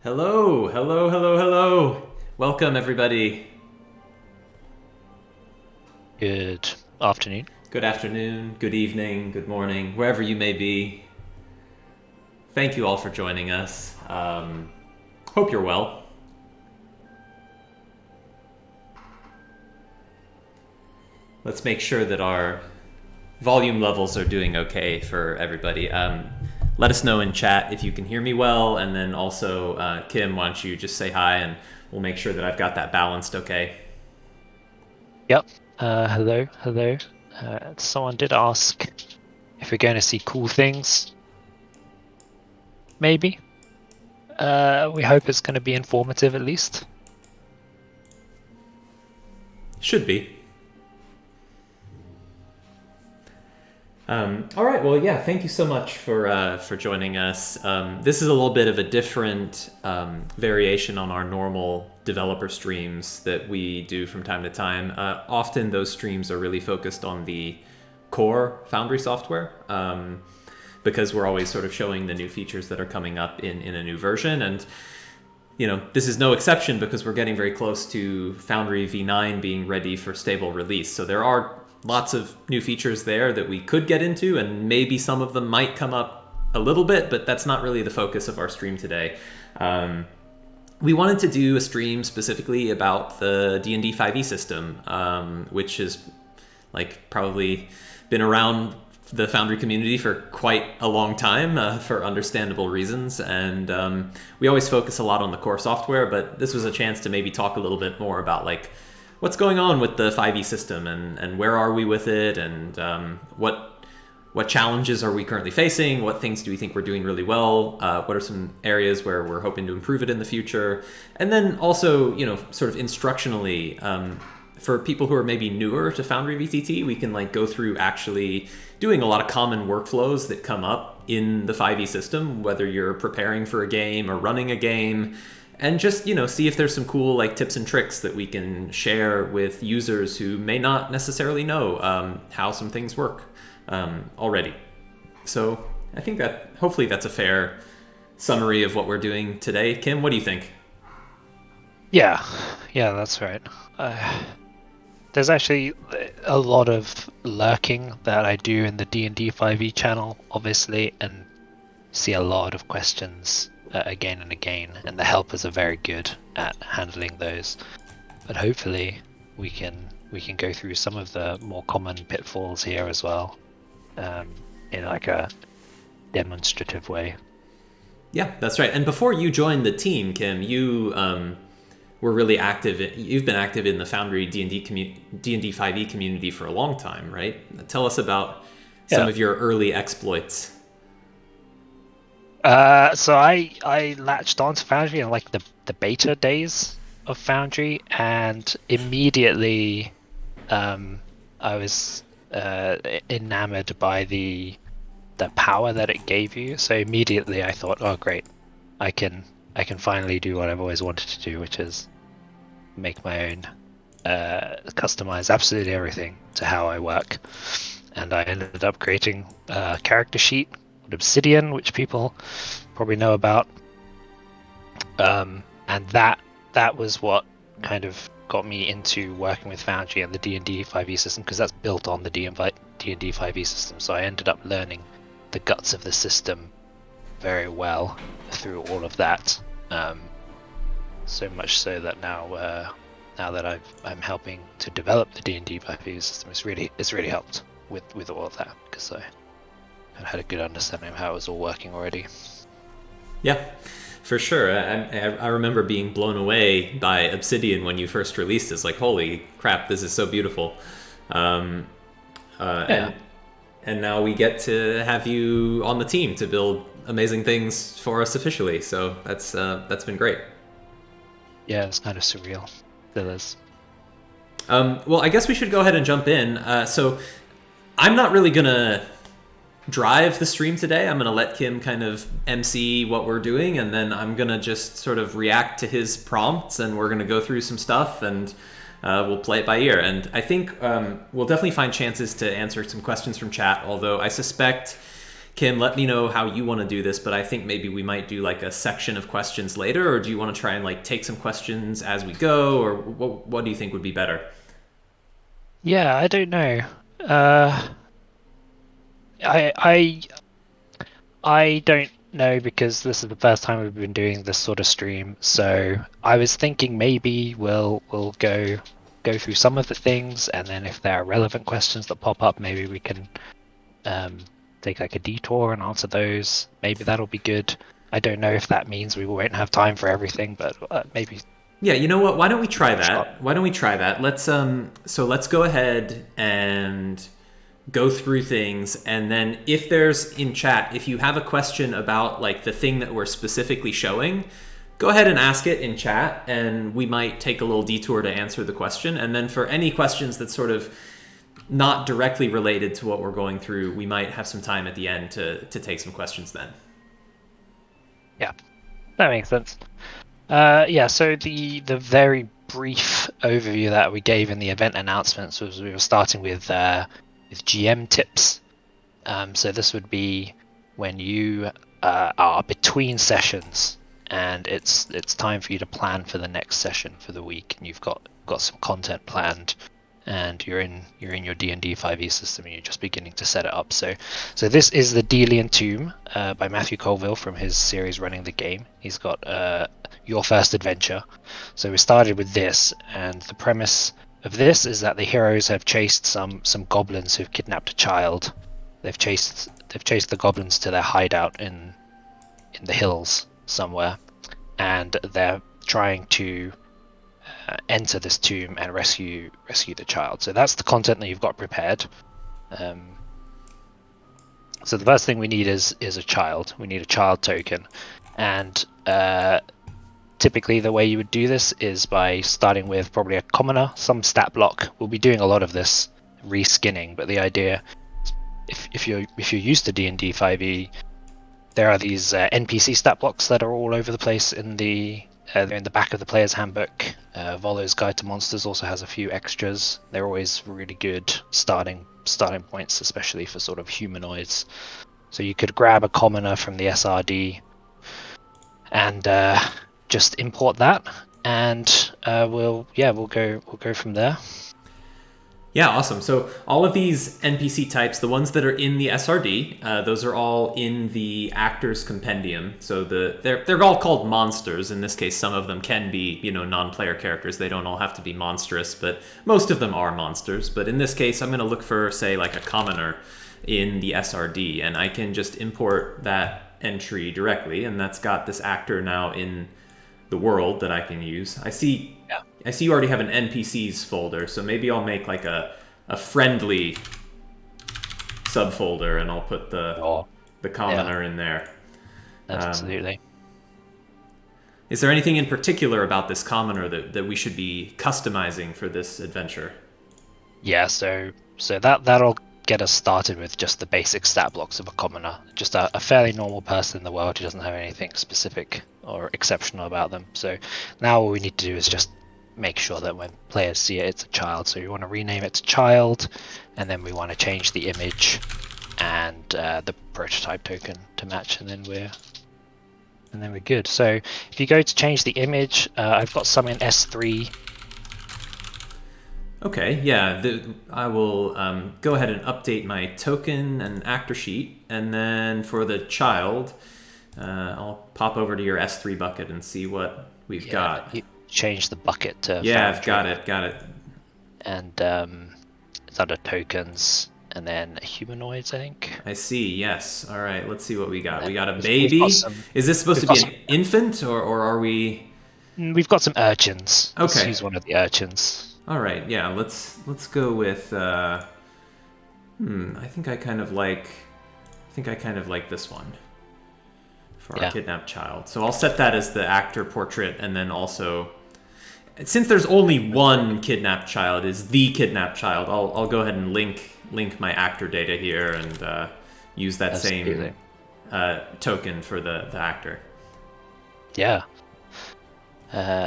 Hello, hello, hello, hello. Welcome, everybody. Good afternoon. Good afternoon, good evening, good morning, wherever you may be. Thank you all for joining us. Hope you're well. Let's make sure that our volume levels are doing okay for everybody. Let us know in chat if you can hear me well, and then also, Kim, why don't you just say hi, and we'll make sure that I've got that balanced okay. Yep. Hello. Someone did ask if we're going to see cool things. Maybe. We hope it's going to be informative at least. Should be. All right. Well, yeah. Thank you so much for joining us. This is a little bit of a different variation on our normal developer streams that we do from time to time. Often those streams are really focused on the core Foundry software because we're always sort of showing the new features that are coming up in a new version. And this is no exception because we're getting very close to Foundry V9 being ready for stable release. So there are lots of new features there that we could get into, and maybe some of them might come up a little bit, but that's not really the focus of our stream today. We wanted to do a stream specifically about the D&D5E system, which has probably been around the Foundry community for quite a long time for understandable reasons, and we always focus a lot on the core software, but this was a chance to maybe talk a little bit more about what's going on with the 5e system, and where are we with it, and what challenges are we currently facing, what things do we think we're doing really well, what are some areas where we're hoping to improve it in the future, and then also sort of instructionally, for people who are maybe newer to Foundry VTT, we can go through actually doing a lot of common workflows that come up in the 5e system, whether you're preparing for a game or running a game, and just see if there's some cool tips and tricks that we can share with users who may not necessarily know how some things work already. So I think that hopefully that's a fair summary of what we're doing today. Kim, what do you think? Yeah, that's right. There's actually a lot of lurking that I do in the D&D5E channel, obviously, and see a lot of questions again and again, and the helpers are very good at handling those. But hopefully we can go through some of the more common pitfalls here as well, in a demonstrative way. Yeah, that's right. And before you joined the team, Kim, you were really active. You've been active in the Foundry D&D5e community for a long time, right? Tell us about some of your early exploits. So I latched onto Foundry in the beta days of Foundry, and immediately I was enamored by the power that it gave you. So immediately I thought, oh great, I can finally do what I've always wanted to do, which is make my own, customize absolutely everything to how I work. And I ended up creating a character sheet with Obsidian, which people probably know about. And that was what kind of got me into working with Foundry and the D&D5e system, because that's built on the D&D5e system. So I ended up learning the guts of the system very well through all of that. So much so that now that I'm helping to develop the D&D5e system, it's really helped with all of that, because I had a good understanding of how it was all working already. Yeah, for sure. I remember being blown away by Obsidian when you first released it. It's like, holy crap, this is so beautiful. And now we get to have you on the team to build amazing things for us officially. So that's been great. Yeah, it's kind of surreal. Still is. Well, I guess we should go ahead and jump in. So I'm not really going to drive the stream today. I'm going to let Kim kind of MC what we're doing, and then I'm going to just sort of react to his prompts, and we're going to go through some stuff, and we'll play it by ear. And I think we'll definitely find chances to answer some questions from chat, although I suspect Kim, let me know how you want to do this, but I think maybe we might do like a section of questions later, or do you want to try and like take some questions as we go, or what do you think would be better? Yeah, I don't know. Uh, I I don't know because this is the first time we've been doing this sort of stream. So I was thinking maybe we'll go through some of the things, and then if there are relevant questions that pop up, maybe we can take like a detour and answer those. Maybe that'll be good. I don't know if that means we won't have time for everything, but maybe. Yeah, you know what? Why don't we try Shot. that? Why don't we try that? Let's go ahead and go through things, and then if there's in chat, if you have a question about like the thing that we're specifically showing, go ahead and ask it in chat, and we might take a little detour to answer the question. And then for any questions that sort of not directly related to what we're going through, we might have some time at the end to take some questions then. Yeah, that makes sense. Yeah, so the very brief overview that we gave in the event announcements was we were starting with GM tips. So this would be when you are between sessions and it's time for you to plan for the next session for the week, and you've got some content planned, and you're in your D&D5E system and you're just beginning to set it up. So this is the Delian Tomb by Matthew Colville from his series Running the Game. He's got Your First Adventure. So we started with this, and the premise of this is that the heroes have chased some goblins who've kidnapped a child. They've chased the goblins to their hideout in the hills somewhere, and they're trying to enter this tomb and rescue the child. So that's the content that you've got prepared. So the first thing we need is a child. We need a child token, and typically the way you would do this is by starting with probably a commoner, some stat block. We'll be doing a lot of this reskinning, but the idea, if you're used to D&D5E, there are these NPC stat blocks that are all over the place in the back of the player's handbook. Volo's Guide to Monsters also has a few extras. They're always really good starting points, especially for sort of humanoids. So you could grab a commoner from the SRD and just import that, and we'll go from there. Yeah, awesome. So all of these NPC types, the ones that are in the SRD, those are all in the Actors Compendium. So they're all called monsters. In this case, some of them can be, non-player characters. They don't all have to be monstrous, but most of them are monsters. But in this case, I'm going to look for, say, like a commoner in the SRD, and I can just import that entry directly, and that's got this actor now in the world that I can use. I see you already have an NPCs folder, so maybe I'll make like a friendly subfolder, and I'll put the commoner in there. Absolutely. Is there anything in particular about this commoner that we should be customizing for this adventure? Yeah, so that'll get us started with just the basic stat blocks of a commoner. Just a fairly normal person in the world who doesn't have anything specific or exceptional about them. So now all we need to do is just make sure that when players see it, it's a child. So we want to rename it to child, and then we want to change the image and the prototype token to match, and then we're good. So if you go to change the image, I've got some in S3. Okay, yeah, I will go ahead and update my token and actor sheet, and then for the child, I'll pop over to your S3 bucket and see what we've got. You change the bucket to I've got it. And it's under tokens, and then humanoids, I think. I see, yes. All right, let's see what we got. We got a baby. Is this supposed to be an infant, or are we... We've got some urchins. Okay. Let's use one of the urchins. All right, yeah, let's go with I think I kind of like this one for our kidnapped child. So I'll set that as the actor portrait, and then also, since there's only one kidnapped child, is the kidnapped child, I'll go ahead and link my actor data here and use that same token for the actor. Yeah.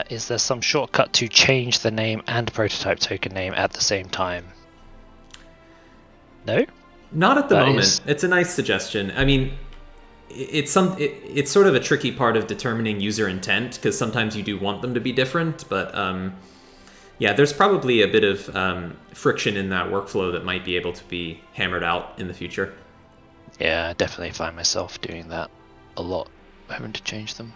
Is there some shortcut to change the name and prototype token name at the same time? No? Not at the That moment. is- It's a nice suggestion. I mean, it's sort of a tricky part of determining user intent because sometimes you do want them to be different, but yeah, there's probably a bit of friction in that workflow that might be able to be hammered out in the future. Yeah, I definitely find myself doing that a lot, having to change them.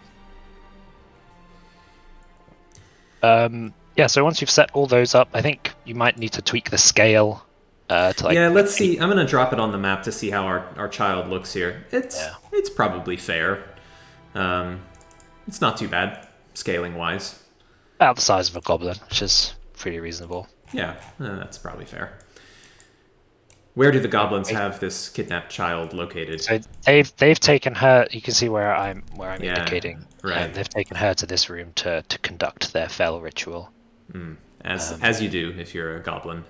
Yeah, so once you've set all those up, I think you might need to tweak the scale to like. Yeah, let's see. I'm gonna drop it on the map to see how our child looks here. It's probably fair. It's not too bad scaling wise. About the size of a goblin, which is pretty reasonable. Yeah, that's probably fair. Where do the goblins have this kidnapped child located? So they've taken her. You can see where I'm Yeah, indicating. right. They've taken her to this room to conduct their fell ritual. As you do if you're a goblin.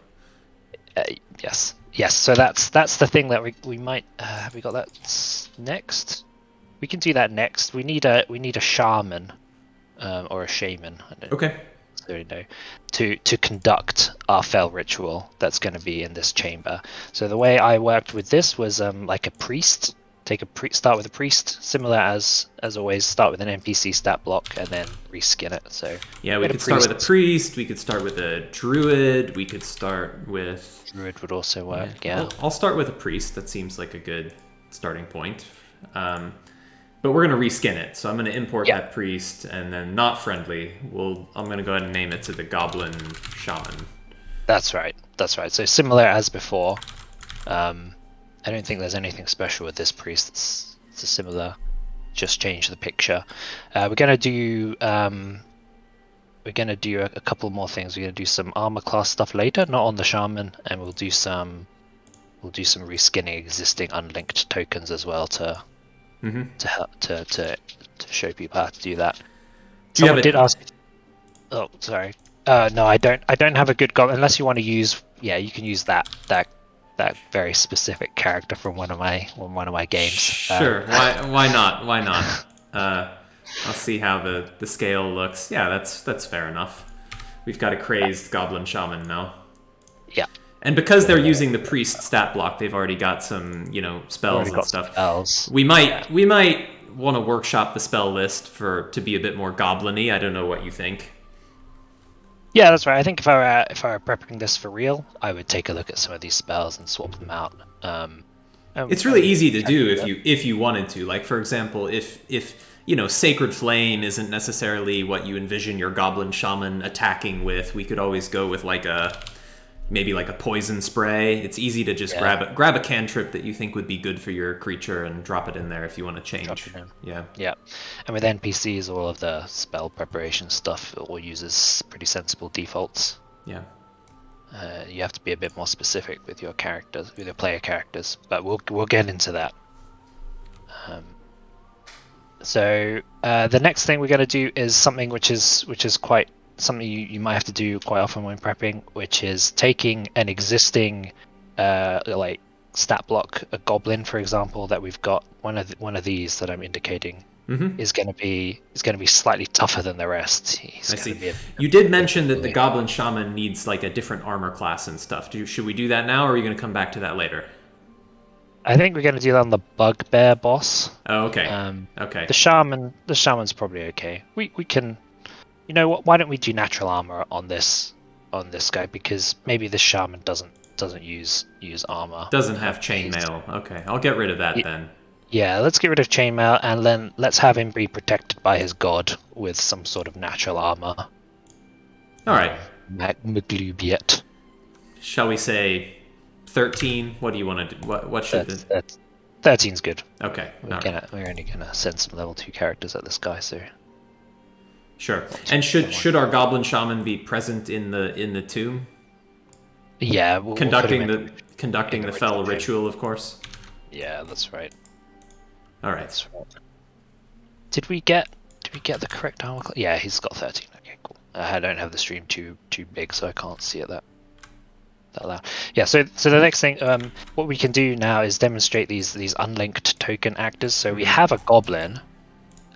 Yes. So that's the thing that we might have we got that next. We can do that next. We need a shaman, or a shaman. I don't Okay. really know, to conduct our fell ritual that's going to be in this chamber. So the way I worked with this was like a priest. Start with a priest, similar as always. Start with an NPC stat block and then reskin it. So yeah, we could start with a priest. We could start with a druid. We could start with druid would also work. Yeah. I'll start with a priest. That seems like a good starting point. But we're gonna reskin it. So I'm gonna import that priest and then not friendly. I'm gonna go ahead and name it to the goblin shaman. That's right. So similar as before. I don't think there's anything special with this priest. It's a similar, just change the picture. We're gonna do a couple more things. We're gonna do some armor class stuff later, not on the shaman, and we'll do some reskinning existing unlinked tokens as well to help to show people how to do that. Someone did ask. Oh, sorry. No, I don't have a good goblin unless you want to use. Yeah, you can use that very specific character from one of my games. Sure. Why not? I'll see how the scale looks. Yeah, that's fair enough. We've got a crazed goblin shaman now. Yeah. And because they're using the priest stat block, they've already got some, spells and stuff. Spells. We might want to workshop the spell list to be a bit more goblin-y. I don't know what you think. Yeah, that's right. I think if I were prepping this for real, I would take a look at some of these spells and swap them out. It's really easy to do if you wanted to. Like, for example, if Sacred Flame isn't necessarily what you envision your goblin shaman attacking with, we could always go with maybe a poison spray. It's easy to just grab a cantrip that you think would be good for your creature and drop it in there if you want to change. Yeah. And with NPCs, all of the spell preparation stuff all uses pretty sensible defaults. Yeah. You have to be a bit more specific with your characters, with your player characters, but we'll get into that. So the next thing we're going to do is something which is quite something you might have to do quite often when prepping, which is taking an existing stat block, a goblin, for example, that we've got. One of these that I'm indicating is going to be slightly tougher than the rest. I see. You did mention that the goblin shaman needs a different armor class and stuff. Should we do that now, or are you going to come back to that later? I think we're going to do that on the bugbear boss. Oh, okay. Okay. The shaman's probably okay. We can. You know what? Why don't we do natural armor on this guy, because maybe this shaman doesn't use armor. Doesn't have chainmail. Okay, I'll get rid of that then. Yeah, let's get rid of chainmail and then let's have him be protected by his god with some sort of natural armor. All right. Maglubiet. Shall we say 13? What do you want to do? What should the 13's good. Okay. We're only gonna send some level 2 characters at this guy, so. Sure. And should our goblin shaman be present in the tomb? Yeah, conducting the fell ritual, of course. Yeah, that's right. All right. That's right. Did we get the correct armor class? Yeah, he's got 13. Okay, cool. I don't have the stream too big, so I can't see it that loud. Yeah. So the next thing, what we can do now is demonstrate these unlinked token actors. So we have a goblin,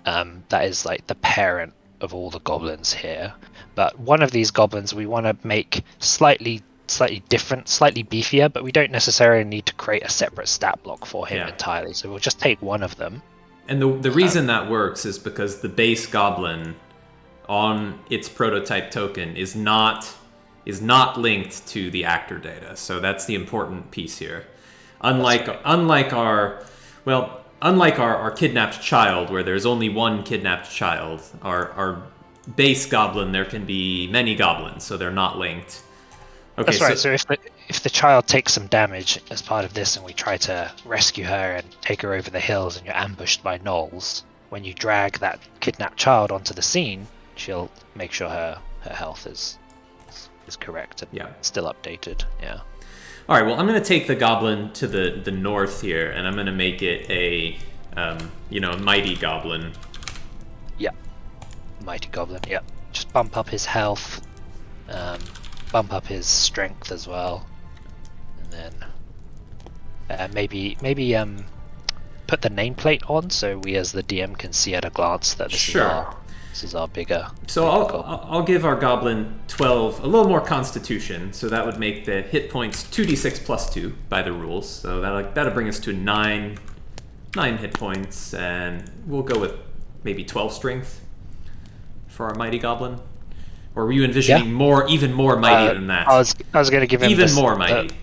that is the parent of all the goblins here, but one of these goblins we want to make slightly slightly different, slightly beefier, but we don't necessarily need to create a separate stat block for him entirely. So we'll just take one of them. And the reason that works is because the base goblin on its prototype token is not linked to the actor data. So that's the important piece here. Unlike our kidnapped child, where there's only one kidnapped child, our base goblin, there can be many goblins, so they're not linked. Okay, that's right. So if the child takes some damage as part of this, and we try to rescue her and take her over the hills, and you're ambushed by gnolls, when you drag that kidnapped child onto the scene, she'll make sure her health is correct and still updated. Yeah. All right. Well, I'm going to take the goblin to the north here, and I'm going to make it a mighty goblin. Yeah. Mighty goblin. Yeah. Just bump up his health. Bump up his strength as well, and then maybe put the nameplate on so we as the DM can see at a glance that this is our bigger. So I'll give our goblin 12, a little more constitution, so that would make the hit points 2d6 plus 2 by the rules. So that'll bring us to 9 hit points, and we'll go with maybe 12 strength for our mighty goblin. Or were you envisioning even more mighty than that? I was going to give him even more mighty.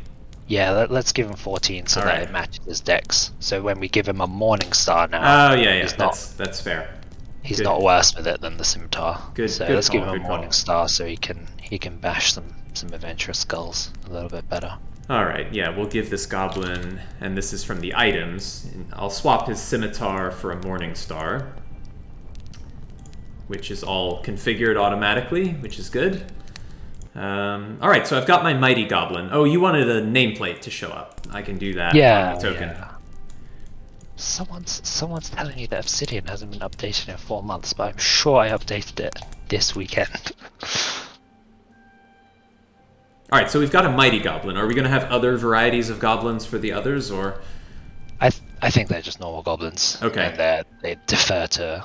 Let's give him 14 so that it matches his dex. So when we give him a Morning Star now, that's fair. He's not worse with it than the scimitar. Let's give him a Morning Star so he can bash some adventurous skulls a little bit better. All right, we'll give this goblin, and this is from the items. I'll swap his scimitar for a Morning Star, which is all configured automatically, which is good. All right, so I've got my mighty goblin. Oh, you wanted a nameplate to show up. I can do that on the token. Yeah. Someone's telling me that Obsidian hasn't been updated in 4 months, but I'm sure I updated it this weekend. All right, so we've got a mighty goblin. Are we going to have other varieties of goblins for the others, or? I think they're just normal goblins. Okay. And they defer to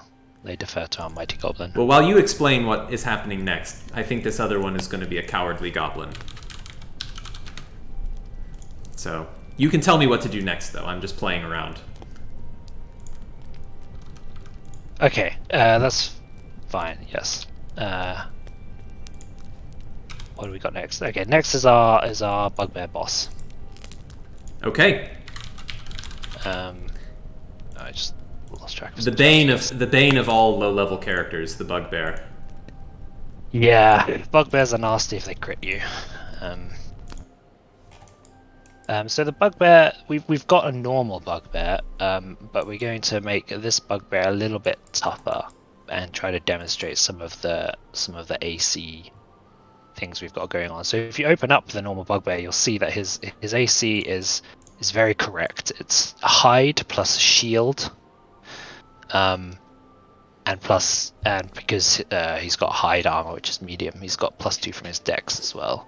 our mighty goblin. Well, while you explain what is happening next, I think this other one is going to be a cowardly goblin. So you can tell me what to do next, though. I'm just playing around. Okay, that's fine. Yes. What do we got next? Okay, next is our bugbear boss. Okay. I just lost track of the bane of all low-level characters, the bugbear. Yeah, bugbears are nasty if they crit you. So the bugbear, we've got a normal bugbear, but we're going to make this bugbear a little bit tougher and try to demonstrate some of the AC things we've got going on. So if you open up the normal bugbear, you'll see that his AC is very correct. It's hide plus shield, and because he's got hide armor, which is medium, he's got +2 from his dex as well.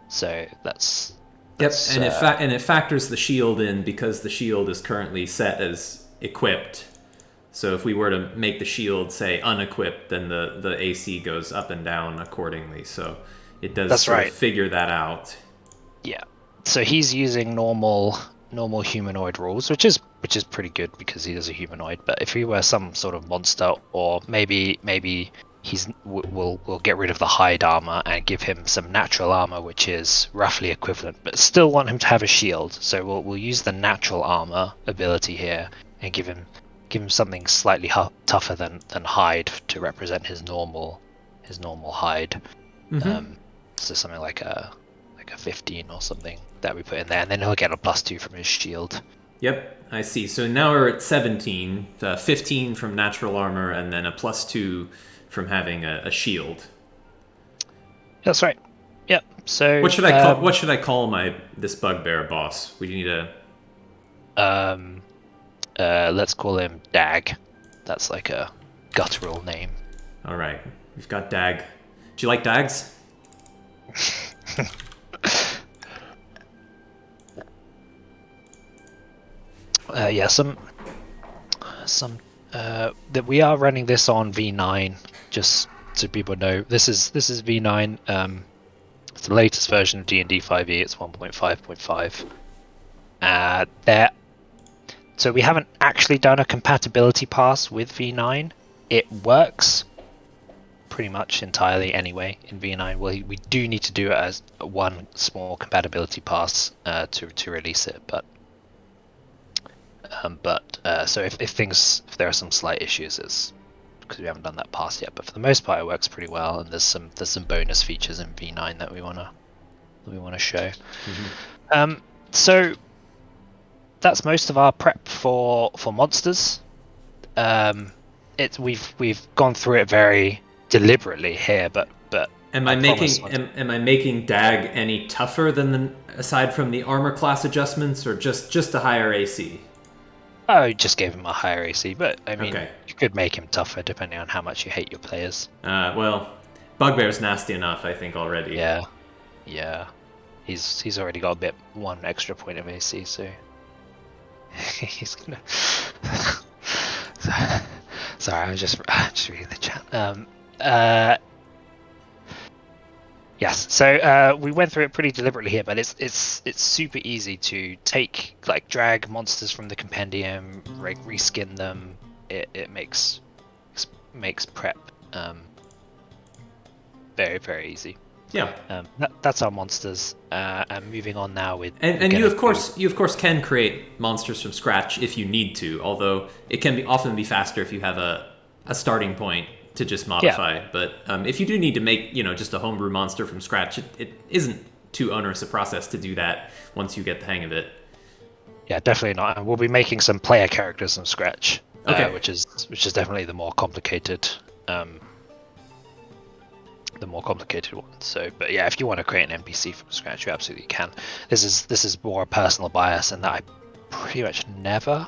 So that's and it factors the shield in because the shield is currently set as equipped. So if we were to make the shield say unequipped, then the AC goes up and down accordingly. So it does figure that out. Yeah. So he's using normal humanoid rules, which is pretty good because he is a humanoid. But if he were some sort of monster, or maybe we'll get rid of the hide armor and give him some natural armor, which is roughly equivalent, but still want him to have a shield. So we'll use the natural armor ability here and give him something slightly tougher than hide to represent his normal hide. Mm-hmm. So something like a 15 or something that we put in there, and then he'll get a +2 from his shield. Yep, I see. So now we're at 17, 15 from natural armor, and then a +2 from having a shield. That's right. Yep. So what should I call this bugbear boss? We need a. Let's call him Dag. That's like a guttural name. All right, we've got Dag. Do you like Dags? That we are running this on V9, just so people know. This is V9. It's the latest version of D&D5E. It's 1.5.5. There. So we haven't actually done a compatibility pass with V9. It works pretty much entirely anyway in V9. We do need to do it as one small compatibility pass to release it, but so if there are some slight issues, it's because we haven't done that pass yet. But for the most part, it works pretty well, and there's some bonus features in V9 that we wanna show. So that's most of our prep for monsters. We've gone through it very deliberately here, but am I making DAG any tougher aside from the armor class adjustments, or just a higher AC? I just gave him a higher AC, but I mean, okay. You could make him tougher depending on how much you hate your players. Well, Bugbear's nasty enough, I think, already. Yeah. He's already got one extra point of AC, so he's gonna. Sorry, I was just reading the chat. Yes, so we went through it pretty deliberately here, but it's super easy to drag monsters from the compendium, reskin them. It makes prep very, very easy. Yeah. That's our monsters. And moving on now with and you of course can create monsters from scratch if you need to, although it can often be faster if you have a starting point to just modify. Yeah. But if you do need to make just a homebrew monster from scratch, it isn't too onerous a process to do that once you get the hang of it. Yeah, definitely not. And we'll be making some player characters from scratch, okay. Which is definitely the more complicated one. So, but yeah, if you want to create an NPC from scratch, you absolutely can. This is more a personal bias, in that I pretty much never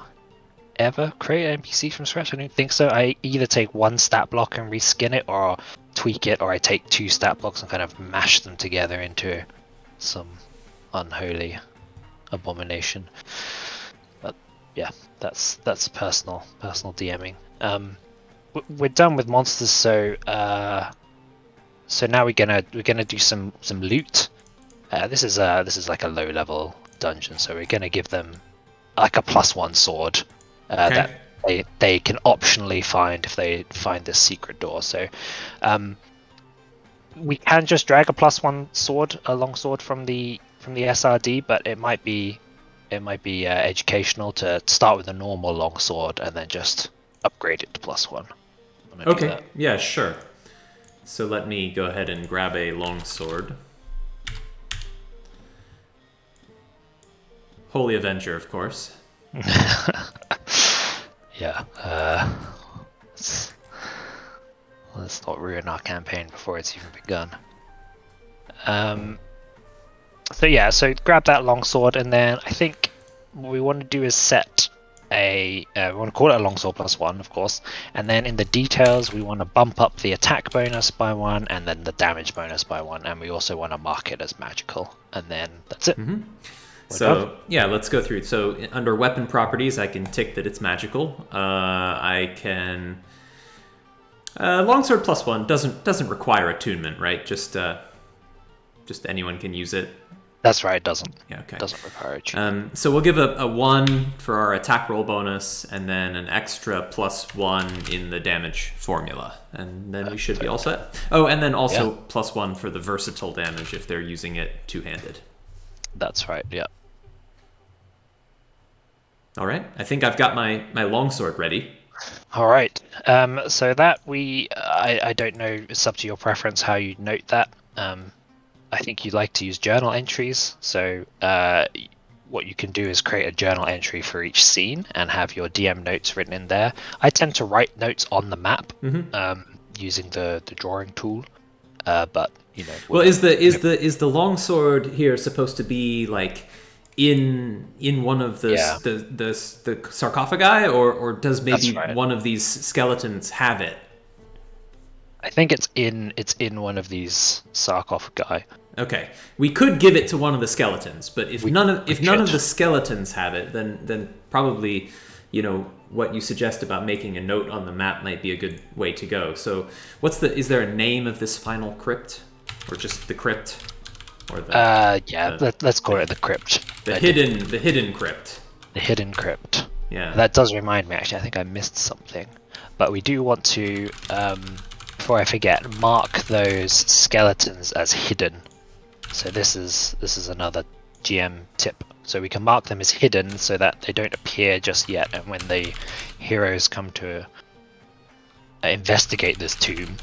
ever create an NPC from scratch. I don't think so. I either take one stat block and reskin it, or tweak it, or I take two stat blocks and kind of mash them together into some unholy abomination. But yeah, that's personal DMing. We're done with monsters, so now we're gonna do some loot. This is like a low level dungeon, so we're gonna give them like a +1 sword. Okay. That they can optionally find if they find this secret door. So we can just drag a +1 sword, a long sword from the SRD, but it might be educational to start with a normal long sword and then just upgrade it to +1. Okay, yeah, sure. So let me go ahead and grab a long sword. Holy Avenger, of course. Yeah, let's not ruin our campaign before it's even begun. So grab that longsword, and then I think what we want to do is set we want to call it a longsword +1, of course, and then in the details we want to bump up the attack bonus by 1 and then the damage bonus by 1, and we also want to mark it as magical, and then that's it. Mm-hmm. So yeah, let's go through. So under weapon properties, I can tick that it's magical. I can longsword +1 doesn't require attunement, right? Just anyone can use it. That's right. It doesn't. Yeah. Okay. Doesn't require attunement. So we'll give a 1 for our attack roll bonus, and then an extra +1 in the damage formula, and then we should be all set. Oh, and then also +1 for the versatile damage if they're using it two-handed. That's right. Yeah. All right, I think I've got my longsword ready. All right. So that I don't know. It's up to your preference how you note that. I think you'd like to use journal entries. So what you can do is create a journal entry for each scene and have your DM notes written in there. I tend to write notes on the map using the drawing tool. But well, is the longsword here supposed to be like in one of the sarcophagi, or does maybe one of these skeletons have it? I think it's in one of these sarcophagi. Okay, we could give it to one of the skeletons, but if none of the skeletons have it, then probably what you suggest about making a note on the map might be a good way to go. So is there a name of this final crypt, or just the crypt? or the let's call it the crypt. the hidden crypt. The hidden crypt. Yeah. That does remind me. Actually, I think I missed something. But we do want to, before I forget, mark those skeletons as hidden. So this is another GM tip. So we can mark them as hidden so that they don't appear just yet, and when the heroes come to investigate this tomb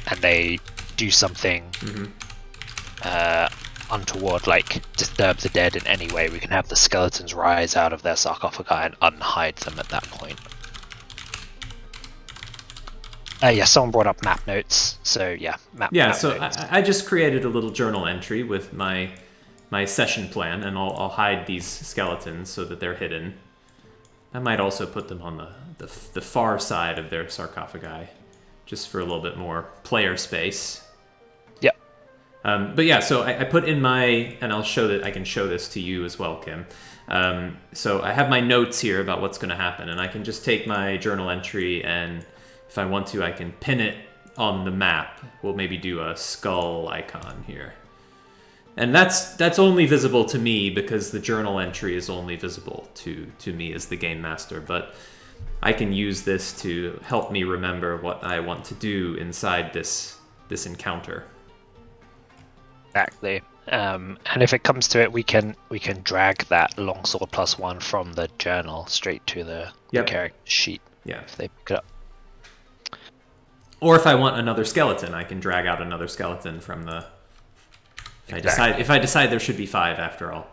and they do something untoward, like disturb the dead in any way, we can have the skeletons rise out of their sarcophagi and unhide them at that point. Someone brought up map notes, so yeah, map so notes. I just created a little journal entry with my session plan, and I'll hide these skeletons so that they're hidden. I might also put them on the far side of their sarcophagi, just for a little bit more player space. Yep. But yeah, so I put in and I'll show that I can show this to you as well, Kim. So I have my notes here about what's going to happen, and I can just take my journal entry, and if I want to, I can pin it on the map. We'll maybe do a skull icon here. And that's only visible to me because the journal entry is only visible to me as the game master, but I can use this to help me remember what I want to do inside this encounter. Exactly. And if it comes to it, we can drag that longsword +1 from the journal straight to the character sheet. Yeah. If they pick it up. Or if I want another skeleton, I can drag out another skeleton from the. If I decide there should be 5 after all.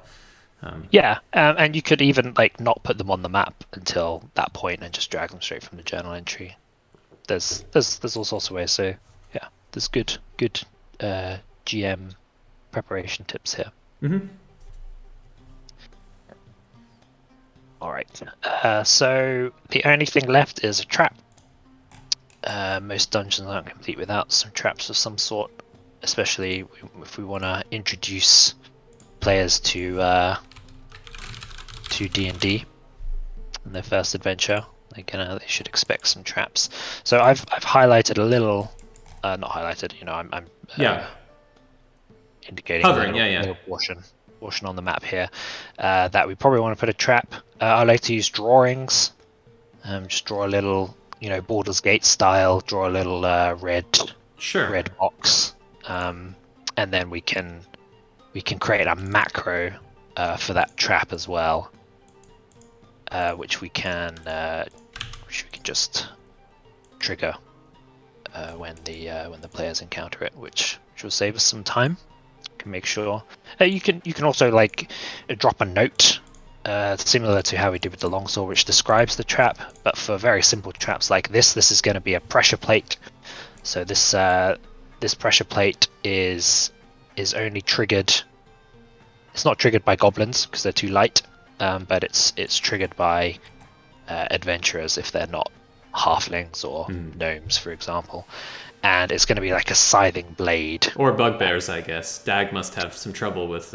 And you could even not put them on the map until that point and just drag them straight from the journal entry. There's all sorts of ways. So yeah, there's good GM preparation tips here. Mm-hmm. All right. So the only thing left is a trap. Most dungeons aren't complete without some traps of some sort, especially if we want to introduce players to D&D in their first adventure. They should expect some traps. So I've highlighted a little, not highlighted. I'm indicating hovering, a little portion on the map here that we probably want to put a trap. I like to use drawings. Just draw a little, Baldur's Gate style. Draw a little red box, and then we can create a macro for that trap as well, which we can just trigger when the players encounter it, which will save us some time. Can make sure you can also drop a note similar to how we did with the longsword, which describes the trap, but for very simple traps like this is going to be a pressure plate. So this pressure plate is only triggered. It's not triggered by goblins because they're too light, but it's triggered by adventurers if they're not halflings or gnomes, for example. And it's going to be like a scything blade. Or bugbears, I guess. Dag must have some trouble with...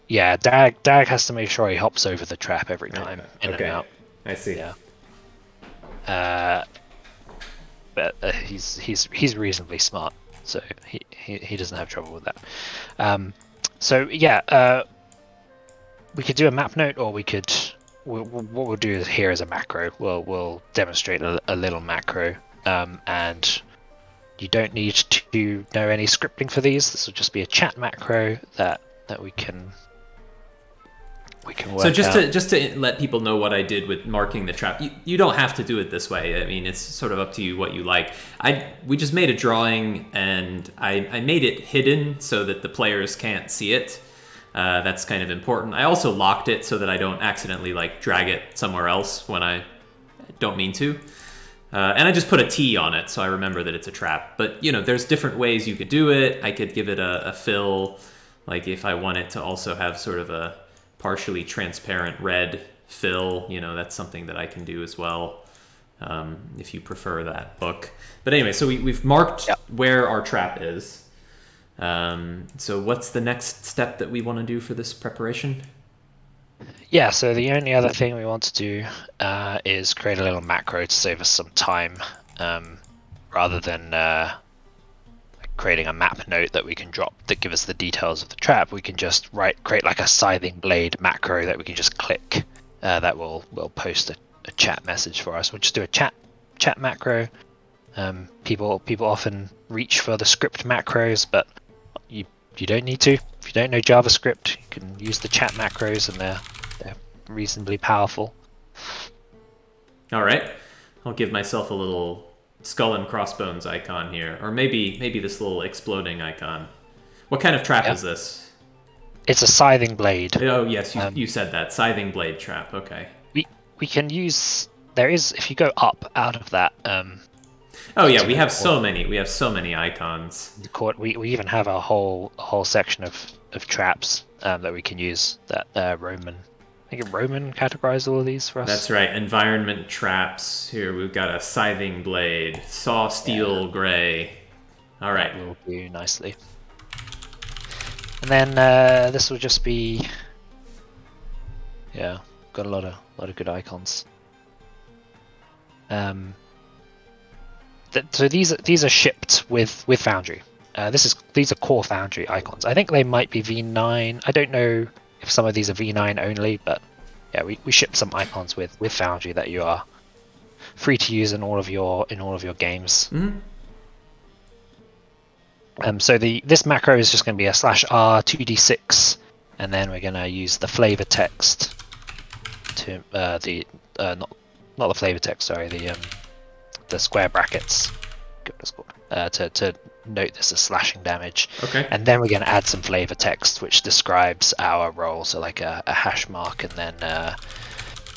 Yeah, Dag has to make sure he hops over the trap every time, in and out. I see. Yeah. But he's reasonably smart, so he doesn't have trouble with that. We could do a map note, or what we'll do here is a macro. We'll demonstrate a little macro, and you don't need to know any scripting for these. This will just be a chat macro that we can work so just out. to let people know what I did with marking the trap, you don't have to do it this way. I mean, it's sort of up to you what you like. We just made a drawing, and I made it hidden so that the players can't see it. That's kind of important. I also locked it so that I don't accidentally drag it somewhere else when I don't mean to. And I just put a T on it so I remember that it's a trap. But there's different ways you could do it. I could give it a fill, if I want it to also have sort of a partially transparent red fill. That's something that I can do as well, if you prefer that book. But anyway, so we've marked where our trap is. So what's the next step that we want to do for this preparation? Yeah, so the only other thing we want to do is create a little macro to save us some time, rather than creating a map note that we can drop that give us the details of the trap, we can just create like a scything blade macro that we can just click. That will post a chat message for us. We'll just do a chat macro. People often reach for the script macros, but you don't need to. If you don't know JavaScript, you can use the chat macros, and they're reasonably powerful. All right, I'll give myself a little skull and crossbones icon here, or maybe this little exploding icon. What kind of trap is this? It's a scything blade. Oh yes, you said that, scything blade trap. Okay. We can use. There is, if you go up out of that. Oh yeah, we have so many. We have so many icons. We even have a whole section of traps that we can use. That Roman. I think Roman categorized all of these for us. That's right. Environment traps. Here we've got a scything blade, saw steel gray. All right. That will do nicely. And then this will just be. Yeah, got a lot of good icons. So these are shipped with Foundry. These are core Foundry icons. I think they might be V9. I don't know if some of these are V9 only, but yeah, we ship some icons with Foundry that you are free to use in all of your games. Mm-hmm. So this macro is just going to be a /r 2d6, and then we're going to use the flavor text to not the flavor text, sorry, the square brackets, to note this as slashing damage. Okay. And then we're going to add some flavor text which describes our roll, so like a hash mark, and then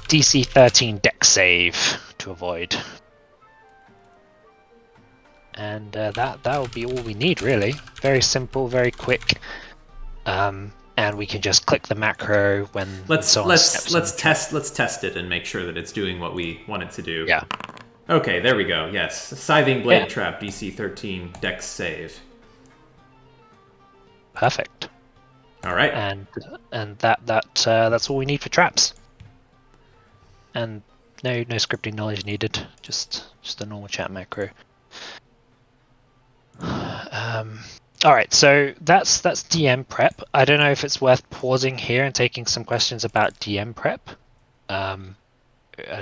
DC 13 dex save to avoid. And that will be all we need, really. Very simple, very quick. And we can just click the macro when let's test it and make sure that it's doing what we want it to do. Yeah. Okay, there we go. Yes, scything blade trap, DC 13 dex save. Perfect. All right. And that's all we need for traps. And no scripting knowledge needed. Just a normal chat macro. All right, so that's DM prep. I don't know if it's worth pausing here and taking some questions about DM prep. I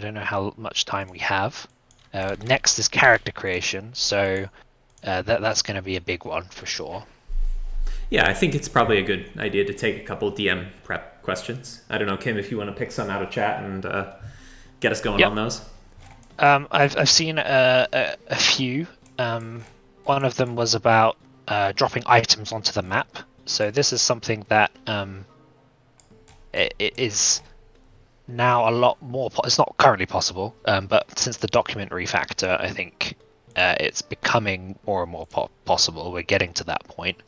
don't know how much time we have. Next is character creation, so that's going to be a big one for sure. Yeah, I think it's probably a good idea to take a couple DM prep questions. I don't know, Kim, if you want to pick some out of chat and get us going on those. I've seen a few. One of them was about dropping items onto the map. So this is something that it is now a lot more. It's not currently possible, but since the document refactor, I think it's becoming more and more possible. We're getting to that point.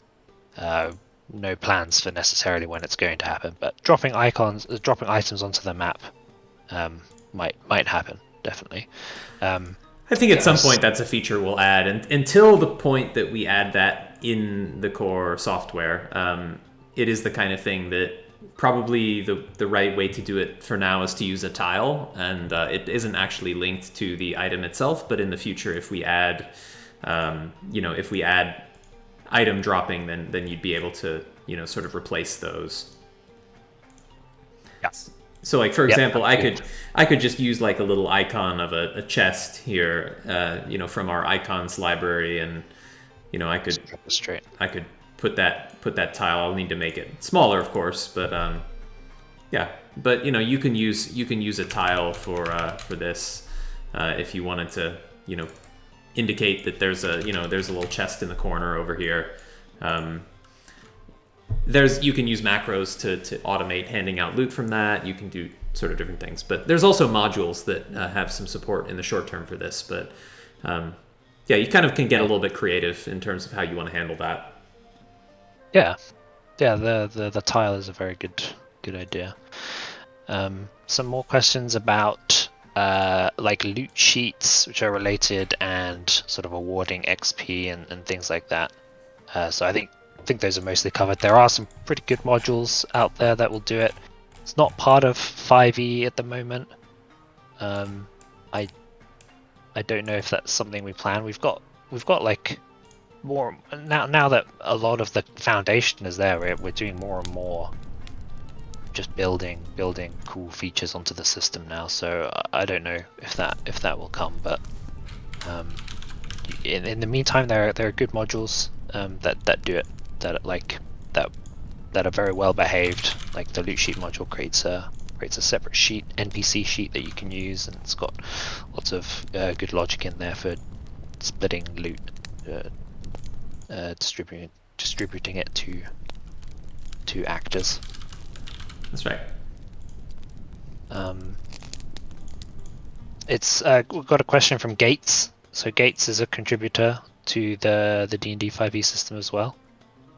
No plans for necessarily when it's going to happen, but dropping items onto the map might happen, definitely. I think at some point that's a feature we'll add, and until the point that we add that in the core software, it is the kind of thing that probably the right way to do it for now is to use a tile, and it isn't actually linked to the item itself. But in the future, if we add, if we add item dropping, then you'd be able to, sort of replace those. Yes. So, like, for example, I could just use like a little icon of a chest here, from our icons library, and I could put that tile. I'll need to make it smaller, of course, but but you can use a tile for this if you wanted to indicate that there's a little chest in the corner over here. You can use macros to automate handing out loot from that. You can do sort of different things, but there's also modules that have some support in the short term for this. But you kind of can get a little bit creative in terms of how you want to handle that. Yeah. The tile is a very good idea. Some more questions about like loot sheets, which are related, and sort of awarding XP and things like that. So I think those are mostly covered. There are some pretty good modules out there that will do it. It's not part of 5e at the moment. I don't know if that's something we plan. We've got like more now that a lot of the foundation is there, we're doing more and more just building cool features onto the system now. So I don't know if that will come, but in the meantime, there are good modules that do it, that are very well behaved. Like the loot sheet module creates a separate sheet, NPC sheet, that you can use, and it's got lots of good logic in there for splitting loot, distributing it to actors. That's right. We've got a question from Gates. So Gates is a contributor to the D&D5E system as well.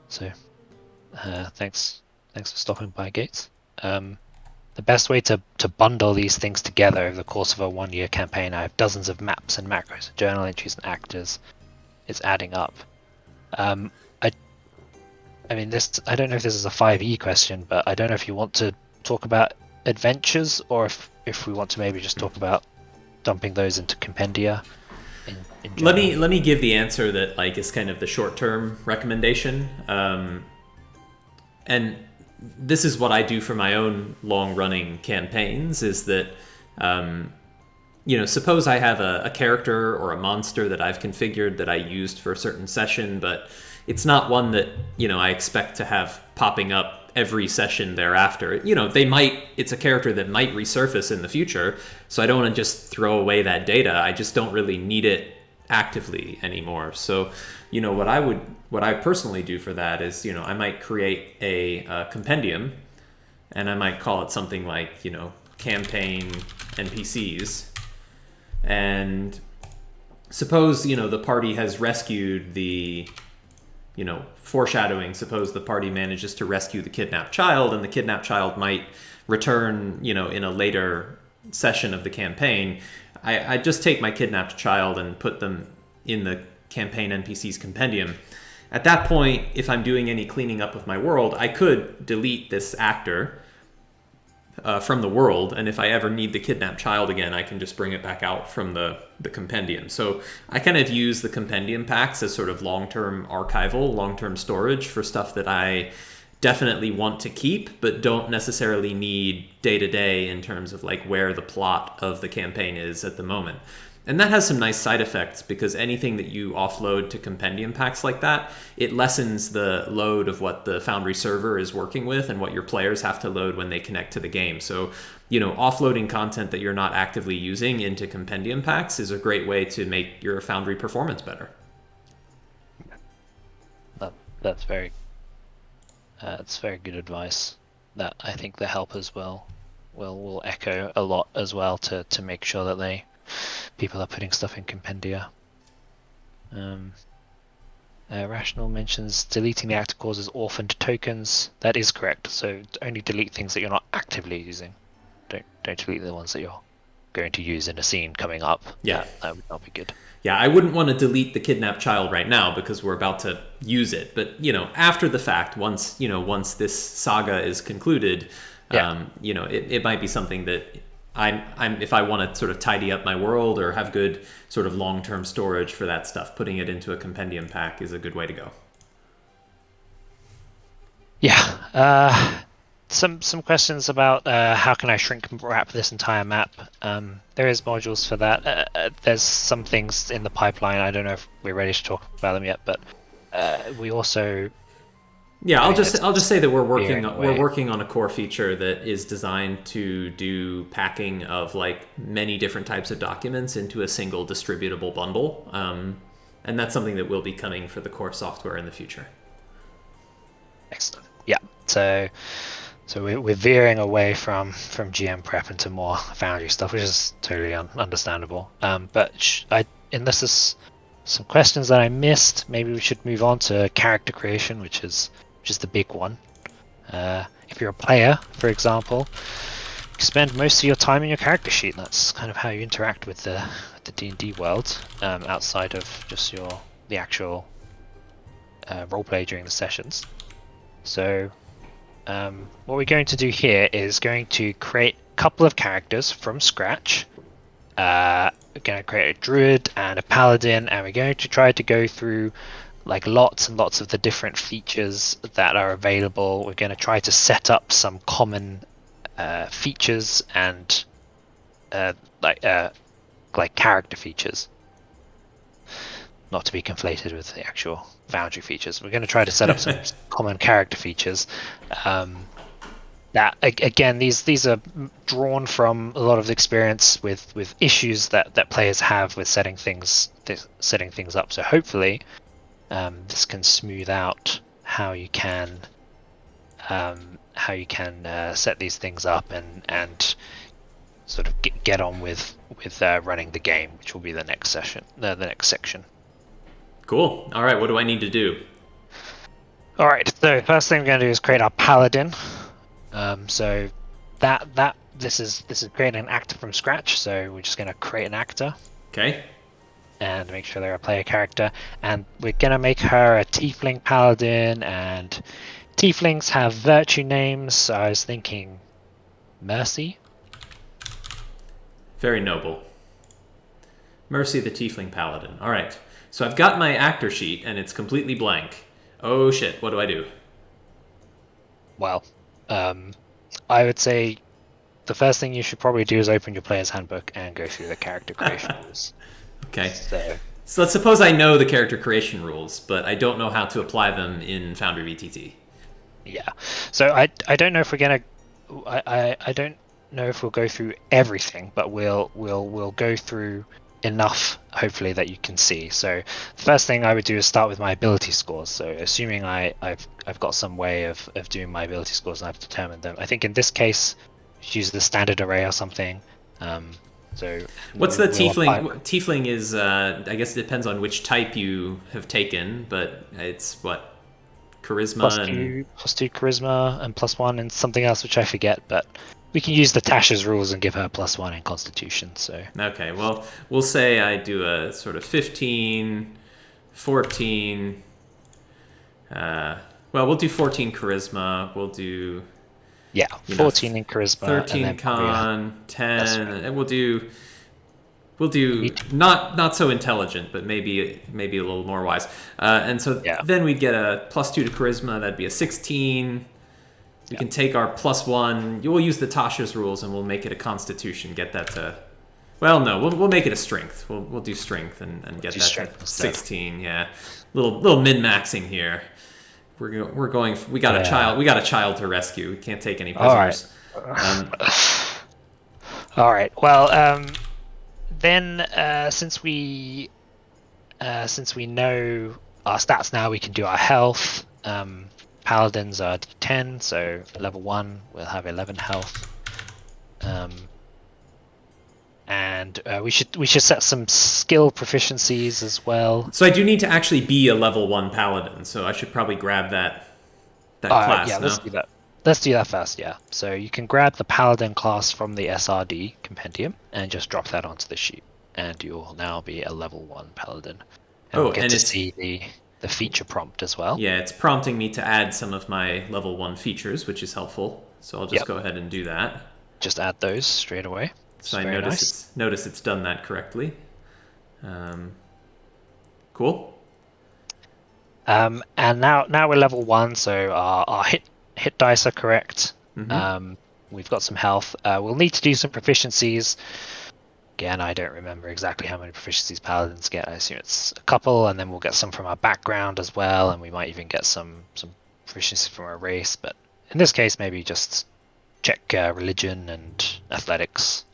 So thanks for stopping by, Gates. The best way to bundle these things together over the course of a 1-year campaign, I have dozens of maps and macros, journal entries and actors. It's adding up. I mean, I don't know if this is a 5e question, but I don't know if you want to talk about adventures, or if we want to maybe just talk about dumping those into compendia. Let me give the answer that is kind of the short-term recommendation, and this is what I do for my own long-running campaigns. Is that suppose I have a character or a monster that I've configured that I used for a certain session, but it's not one that I expect to have popping up every session thereafter. It's a character that might resurface in the future, so I don't want to just throw away that data. I just don't really need it actively anymore. So what I personally do for that is I might create a compendium, and I might call it something like campaign NPCs, and suppose the party has rescued the foreshadowing. Suppose the party manages to rescue the kidnapped child, and the kidnapped child might return in a later session of the campaign. I just take my kidnapped child and put them in the campaign NPC's compendium. At that point, if I'm doing any cleaning up of my world, I could delete this actor from the world, and if I ever need the kidnapped child again, I can just bring it back out from the compendium. So I kind of use the compendium packs as sort of long-term archival, long-term storage for stuff that I definitely want to keep, but don't necessarily need day-to-day in terms of where the plot of the campaign is at the moment. And that has some nice side effects, because anything that you offload to compendium packs like that, it lessens the load of what the Foundry server is working with and what your players have to load when they connect to the game. So, offloading content that you're not actively using into compendium packs is a great way to make your Foundry performance better. That's very good advice. That I think the helpers will echo a lot as well, to make sure that people are putting stuff in compendia. Rational mentions deleting the actor causes orphaned tokens. That is correct. So only delete things that you're not actively using. Don't delete the ones that you're going to use in a scene coming up. Yeah, that would not be good. Yeah, I wouldn't want to delete the kidnapped child right now because we're about to use it. But after the fact, once this saga is concluded, it might be something that I'm if I want to sort of tidy up my world or have good sort of long-term storage for that stuff, putting it into a compendium pack is a good way to go. Yeah. Some questions about how can I shrink wrap this entire map. There is modules for that. There's some things in the pipeline. I don't know if we're ready to talk about them yet, but we also. Yeah, I'll just say that we're working on a core feature that is designed to do packing of many different types of documents into a single distributable bundle, and that's something that will be coming for the core software in the future. Excellent. Yeah. So we're veering away from GM prep into more Foundry stuff, which is totally understandable. But unless there's some questions that I missed, maybe we should move on to character creation, which is the big one. If you're a player, for example, you spend most of your time in your character sheet. That's kind of how you interact with the D&D world, outside of just the actual roleplay during the sessions. So what we're going to do here is going to create a couple of characters from scratch. We're going to create a druid and a paladin, and we're going to try to go through like lots and lots of the different features that are available. We're going to try to set up some common features and like character features, not to be conflated with the actual Foundry features. We're going to try to set up some common character features. That again, these are drawn from a lot of the experience with issues that players have with setting things up. So hopefully, this can smooth out how you can set these things up and sort of get on with running the game, which will be the next session, the next section. Cool. All right. What do I need to do? All right. So first thing we're going to do is create our paladin. So this is creating an actor from scratch. So we're just going to create an actor. Okay. And make sure they're a player character, and we're going to make her a tiefling paladin. And tieflings have virtue names. So I was thinking, Mercy. Very noble. Mercy the Tiefling Paladin. All right. So I've got my actor sheet, and it's completely blank. Oh, shit. What do I do? Well, I would say the first thing you should probably do is open your player's handbook and go through the character creation rules. Okay. So let's suppose I know the character creation rules, but I don't know how to apply them in Foundry VTT. Yeah. So I don't know if we're gonna. I don't know if we'll go through everything, but we'll go through enough, hopefully, that you can see. So the first thing I would do is start with my ability scores. So assuming I've got some way of doing my ability scores and I've determined them. I think in this case, use the standard array or something. So what's the tiefling? Tiefling is, I guess it depends on which type you have taken, but it's what? Charisma +2 charisma and +1 and something else which I forget, but we can use the Tasha's rules and give her +1 in Constitution. So okay, well, we'll say I do a sort of 15, 14. Well, we'll do 14 charisma. We'll do 14 in charisma, 13 and then con, 10, and we'll do not so intelligent, but maybe a little more wise. And so then we'd get a +2 to charisma. That'd be a 16. We can take our +1. We'll use the Tasha's rules and we'll make it a Constitution. Get that to, well, no, we'll make it a Strength. We'll do Strength and get that to 16. Yeah, little min maxing here. We're going. We got a child. We got a child to rescue. We can't take any prisoners. All right. Well, then since we know our stats now, we can do our health. Paladins are D10, so level 1 we'll have 11 health. And we should set some skill proficiencies as well. So I do need to actually be a level 1 paladin, so I should probably grab that class. Yeah, let's do that. Let's do that first, yeah. So you can grab the paladin class from the SRD compendium and just drop that onto the sheet, and you'll now be a level 1 paladin. And we'll get to see the feature prompt as well. Yeah, it's prompting me to add some of my level 1 features, which is helpful. So I'll just go ahead and do that. Just add those straight away. So I notice it's done that correctly. Cool. And now we're level 1, so our hit dice are correct. Mm-hmm. We've got some health. We'll need to do some proficiencies. Again, I don't remember exactly how many proficiencies paladins get. I assume it's a couple, and then we'll get some from our background as well, and we might even get some proficiency from our race. But in this case, maybe just check religion and athletics.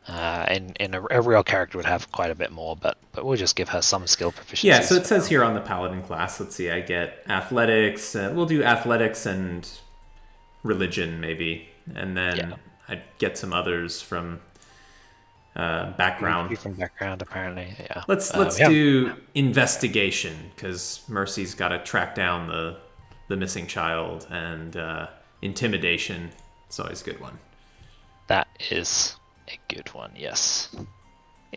In a real character would have quite a bit more, but we'll just give her some skill proficiencies. Yeah, so it says here on the paladin class, let's see, I get athletics. We'll do athletics and religion maybe, and then I'd get some others from background. From background, apparently, yeah. Let's do investigation, because Mercy's got to track down the missing child, and intimidation is always a good one. That is a good one, yes.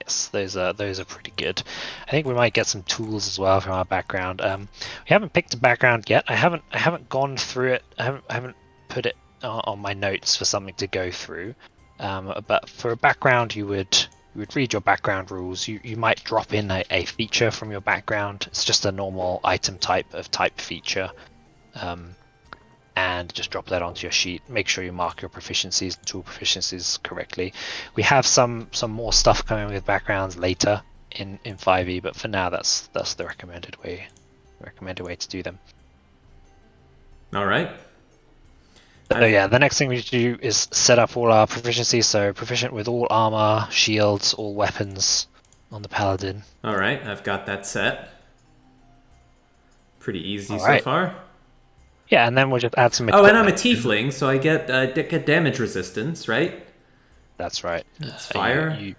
Yes, those are pretty good. I think we might get some tools as well from our background. We haven't picked a background yet. I haven't gone through it. I haven't put it on my notes for something to go through. But for a background, you would would read your background rules. You might drop in a feature from your background. It's just a normal item type of type feature. And just drop that onto your sheet. Make sure you mark your proficiencies, tool proficiencies correctly. We have some more stuff coming with backgrounds later in 5e, but for now that's the recommended way to do them. All right. So yeah, the next thing we do is set up all our proficiencies. So proficient with all armor, shields, all weapons on the paladin. All right, I've got that set. Pretty easy All so right. far. Yeah, and then we'll just add some Oh, and I'm a equipment. tiefling, so I get damage resistance, right? That's right. It's fire.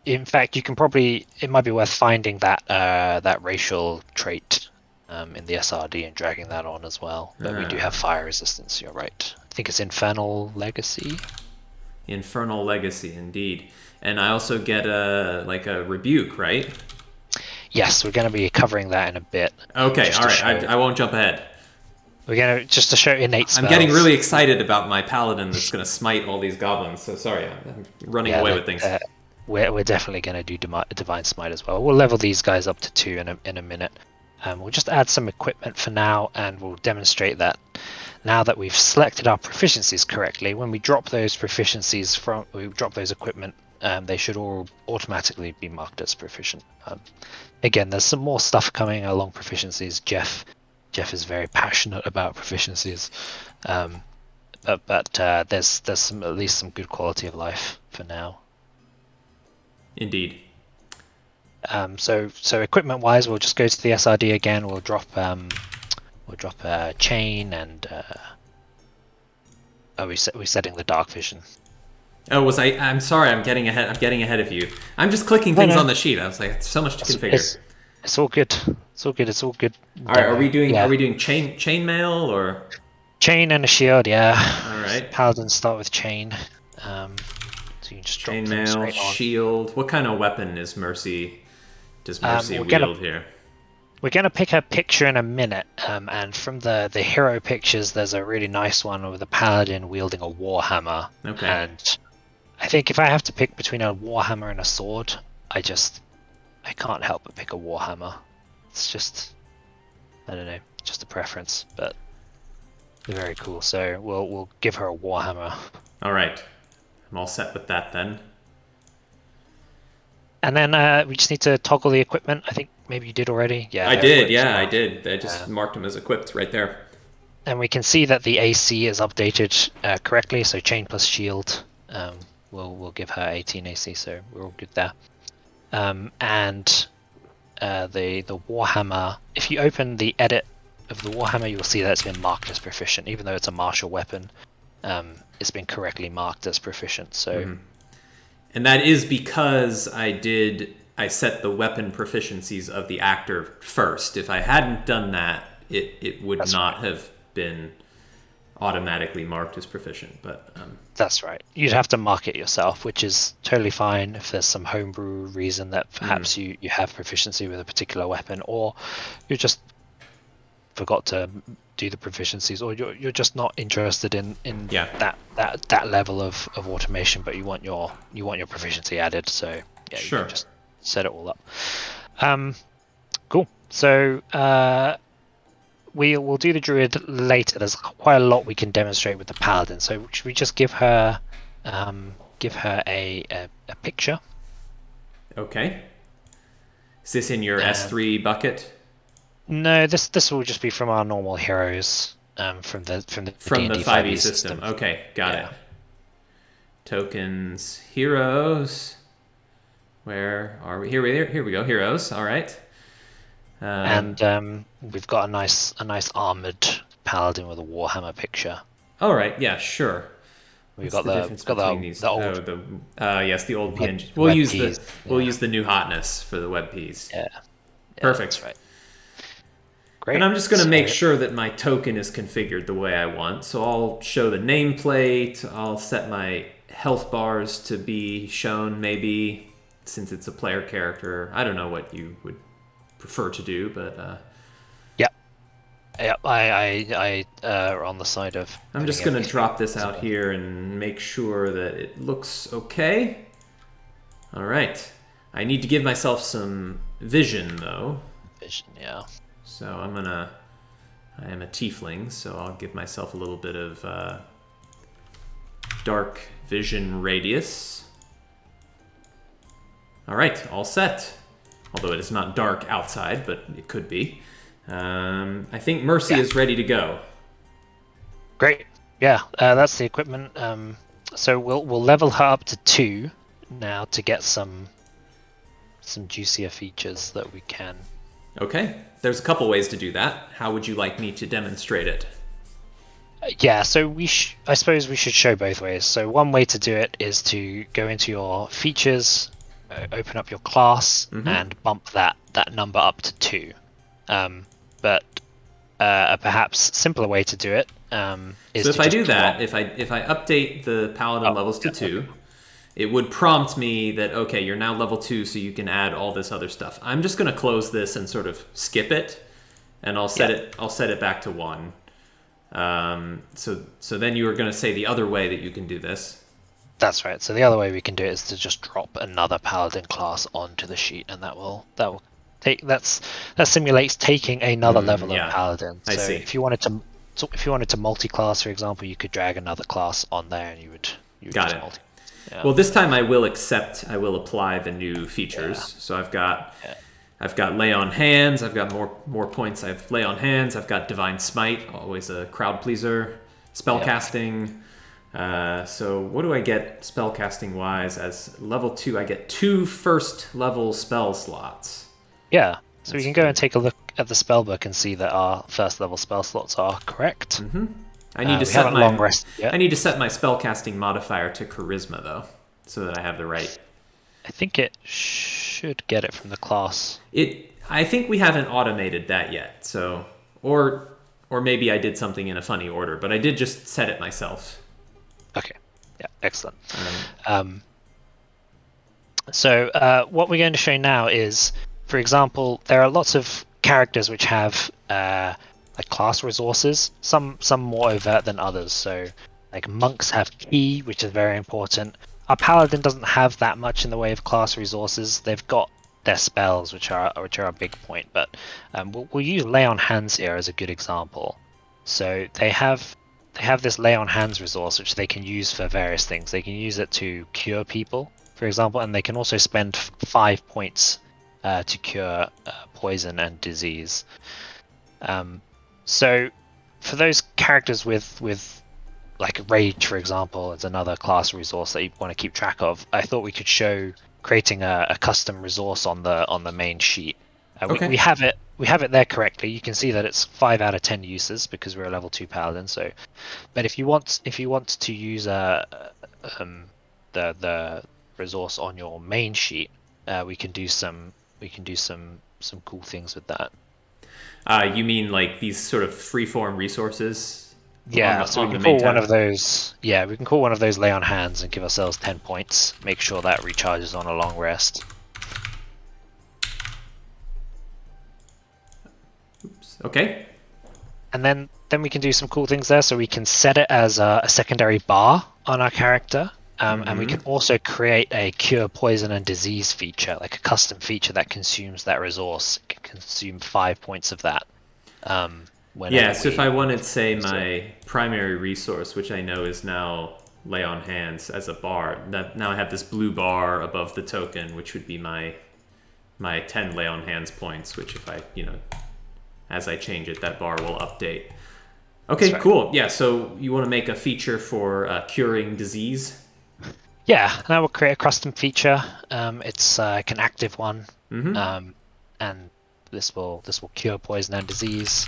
In fact, you can probably. It might be worth finding that racial trait in the SRD and dragging that on as well. But we do have fire resistance. You're right. I think it's Infernal Legacy. Infernal Legacy, indeed. And I also get a rebuke, right? Yes, we're going to be covering that in a bit. Okay, all right. I won't jump ahead. We're going to just to show innate spells. I'm getting really excited about my paladin that's going to smite all these goblins. So sorry, I'm running away with things. We're definitely going to do Divine Smite as well. We'll level these guys up to 2 in a minute. We'll just add some equipment for now, and we'll demonstrate that now that we've selected our proficiencies correctly. When we drop those proficiencies we drop those equipment, they should all automatically be marked as proficient. Again, there's some more stuff coming along proficiencies. Jeff is very passionate about proficiencies, but there's at least some good quality of life for now. Indeed. So equipment wise, we'll just go to the SRD again. We'll drop a chain and we're setting the dark vision. Oh, I'm sorry. I'm getting ahead of you. I'm just clicking things on the sheet. I was like, it's so much to configure. It's all good. It's all good. All right. Are we doing chain mail or chain and a shield? Yeah. All right. Paladins start with chain. So you can just chain drop mail, shield. What kind of weapon is Mercy? Does Mercy wield here? We're going to pick a picture in a minute, and from the hero pictures, there's a really nice one with a paladin wielding a warhammer. Okay. And I think if I have to pick between a warhammer and a sword, I can't help but pick a warhammer. It's just, I don't know, just a preference, but they're very cool. So we'll give her a warhammer. All right, I'm all set with that then. And then we just need to toggle the equipment. I think maybe you did already. Yeah, I did. Yeah, I did. I just marked them as equipped right there. And we can see that the AC is updated correctly. So chain plus shield, we'll give her 18 AC. So we're all good there. And the warhammer. If you open the edit of the warhammer, you'll see that it's been marked as proficient, even though it's a martial weapon. It's been correctly marked as proficient. So. Mm-hmm. And that is because I set the weapon proficiencies of the actor first. If I hadn't done that, it would not have been automatically marked as proficient. But that's right. You'd have to mark it yourself, which is totally fine if there's some homebrew reason that perhaps you have proficiency with a particular weapon, or you just forgot to do the proficiencies, or you're just not interested in that level of automation, but you want your proficiency added. So yeah, sure. You can just set it all up. Cool. So we'll do the druid later. There's quite a lot we can demonstrate with the paladin. So should we just give her a picture? Okay. Is this in your S3 bucket? No, this will just be from our normal heroes, from the D&D5E system. Okay, got it. Tokens, heroes. Where are we? Here we go. Heroes. All right. And we've got a nice armored paladin with a warhammer picture. All right. Yeah. Sure. We've got the old PNG. We'll use the new hotness for the web Ps. Yeah. Perfect. That's right. Great. And I'm just going to make sure that my token is configured the way I want. So I'll show the nameplate. I'll set my health bars to be shown, maybe, since it's a player character. I don't know what you would prefer to do, but... Yep, I are on the side of... I'm just going to drop this out here and make sure that it looks okay. All right. I need to give myself some vision, though. Vision, yeah. So I am a tiefling, so I'll give myself a little bit of dark vision radius. All right, all set. Although it is not dark outside, but it could be. I think Mercy is ready to go. Great. Yeah, that's the equipment. So we'll level her up to 2 now to get some juicier features that we can. Okay, there's a couple ways to do that. How would you like me to demonstrate it? Yeah, so I suppose we should show both ways. So one way to do it is to go into your features, open up your class, and bump that number up to 2. But a perhaps simpler way to do it is so if to I just do that, if I update the paladin levels to 2, it would prompt me that, okay, you're now level 2, so you can add all this other stuff. I'm just going to close this and sort of skip it, and I'll set it back to 1. So then you were going to say the other way that you can do this. That's right. So the other way we can do it is to just drop another paladin class onto the sheet, and that will that simulates taking another level of paladin. So I see. if you wanted to multi-class, for example, you could drag another class on there, and you would Got just it. multi. Yeah. Well, this time I will apply the new features. Yeah. So I've got lay on hands. I've got more points. I've lay on hands. I've got divine smite, always a crowd pleaser. Spellcasting. So what do I get spellcasting wise? As level 2, I get 2 first level spell slots. Yeah. So we can go and take a look at the spell book and see that our first level spell slots are correct. Mm-hmm. I need to set my spellcasting modifier to charisma though, so that I have the right. I think it should get it from the class. I think we haven't automated that yet. So or maybe I did something in a funny order, but I did just set it myself. Okay. Yeah. Excellent. So what we're going to show now is, for example, there are lots of characters which have like class resources, some more overt than others. So like monks have ki, which is very important. Our paladin doesn't have that much in the way of class resources. They've got their spells, which are a big point, but we'll use lay on hands here as a good example. So they have this lay on hands resource which they can use for various things. They can use it to cure people, for example, and they can also spend 5 points to cure poison and disease. So for those characters with like rage, for example, is another class resource that you want to keep track of. I thought we could show creating a custom resource on the main sheet. Okay. We have it there correctly. You can see that it's 5 out of 10 uses because we're a level 2 paladin. So, but if you want to use the resource on your main sheet, we can do some cool things with that. You mean like these sort of freeform resources? Yeah, so we can call one of those. Yeah, we can call one of those lay on hands and give ourselves 10 points. Make sure that recharges on a long rest. Oops. Okay. And then we can do some cool things there. So we can set it as a secondary bar on our character. And we can also create a cure poison and disease feature, like a custom feature that consumes that resource. It can consume 5 points of that. So if I wanted, say, my primary resource, which I know is now lay on hands as a bar, now I have this blue bar above the token, which would be my 10 lay on hands points, which if I, as I change it, that bar will update. Okay, right. Cool. Yeah, so you want to make a feature for curing disease? Yeah, and I will create a custom feature. It's like an active one, and this will cure poison and disease.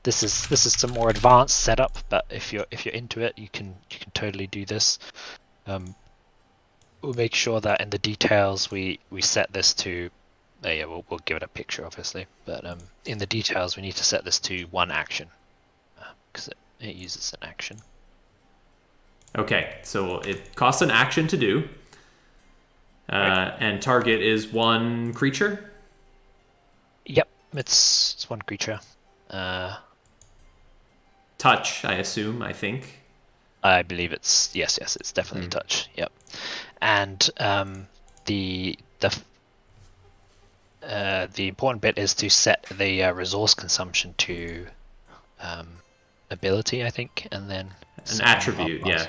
This is some more advanced setup, but if you're into it, you can totally do this. We'll make sure that in the details we set this to. We'll give it a picture, obviously, but in the details we need to set this to 1 action because it uses an action. Okay, so it costs an action to do, and target is 1 creature? Yep, it's 1 creature. Touch, I assume, I think. I believe it's yes, it's definitely touch. Yep. and the important bit is to set the resource consumption to ability, I think, and then an attribute. Yeah,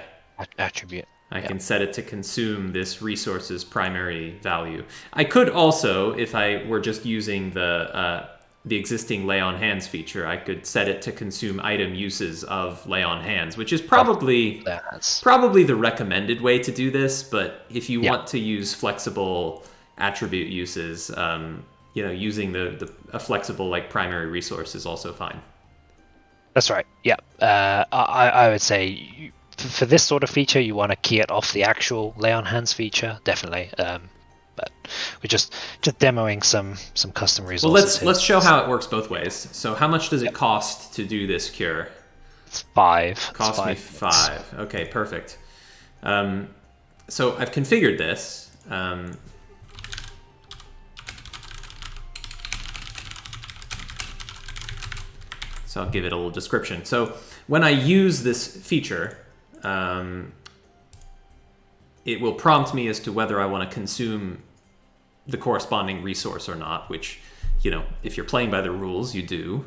attribute. I can set it to consume this resource's primary value. I could also, if I were just using the existing lay on hands feature, I could set it to consume item uses of lay on hands, which is probably the recommended way to do this. But if you want to use flexible attribute uses, using a flexible like primary resource is also fine. That's right. Yeah, I would say for this sort of feature, you want to key it off the actual lay on hands feature, definitely. But we're just demoing some custom resources. Well, let's show how it works both ways. So how much does it cost to do this cure? It's 5. Cost me 5. Okay, perfect. So I've configured this. So I'll give it a little description. So when I use this feature, it will prompt me as to whether I want to consume the corresponding resource or not, which, if you're playing by the rules, you do.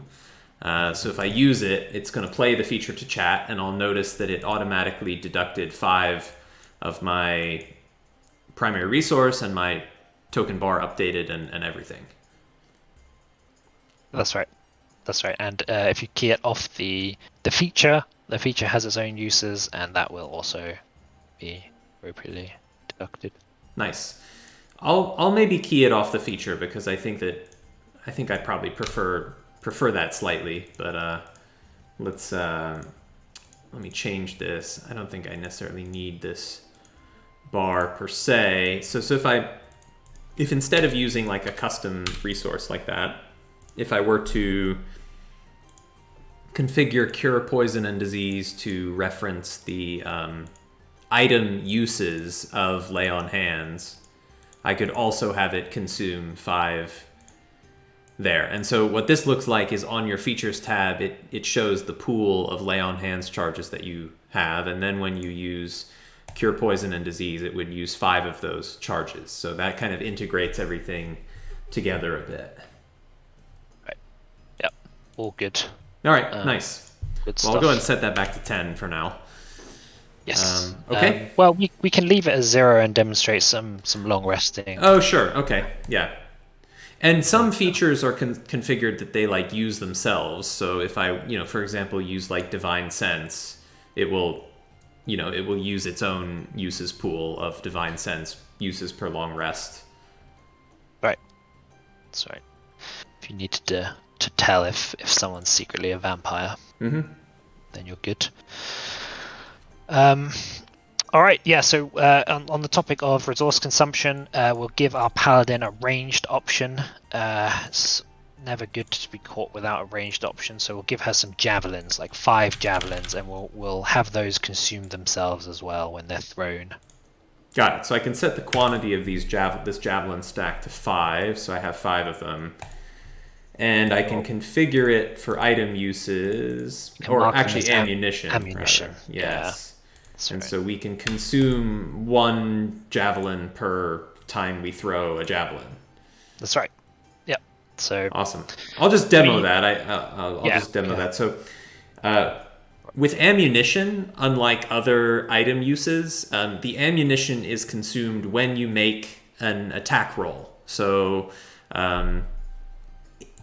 So if I use it, it's going to play the feature to chat, and I'll notice that it automatically deducted 5 of my primary resource, and my token bar updated and everything. That's right. And if you key it off the feature has its own uses, and that will also be appropriately deducted. Nice. I'll maybe key it off the feature because I think I probably prefer that slightly. But let me change this. I don't think I necessarily need this bar per se. So if instead of using like a custom resource like that, if I were to configure cure poison and disease to reference the item uses of lay on hands, I could also have it consume 5 there. And so what this looks like is on your features tab, it shows the pool of lay on hands charges that you have. And then when you use cure poison and disease, it would use 5 of those charges. So that kind of integrates everything together a bit. Right. Yep. All good. All right. Nice. Good Well, stuff. I'll go ahead and set that back to 10 for now. Yes. Okay. Well, we can leave it as 0 and demonstrate some long resting. Oh, sure. Okay. Yeah. And some features are configured that they like use themselves. So if I, for example, use like Divine Sense, it will use its own uses pool of Divine Sense uses per long rest. Right. That's right. If you need to tell if someone's secretly a vampire, then you're good. All right, yeah, so on the topic of resource consumption, we'll give our paladin a ranged option. It's never good to be caught without a ranged option, so we'll give her some javelins, like 5 javelins, and we'll have those consume themselves as well when they're thrown. Got it. So I can set the quantity of this javelin stack to 5, so I have 5 of them. And I can configure it for item uses, or actually ammunition. Ammunition, rather. Yes. Yeah. And so we can consume 1 javelin per time we throw a javelin. That's right. Yep. So awesome. I'll just demo that. I'll just demo that. So with ammunition, unlike other item uses, the ammunition is consumed when you make an attack roll. So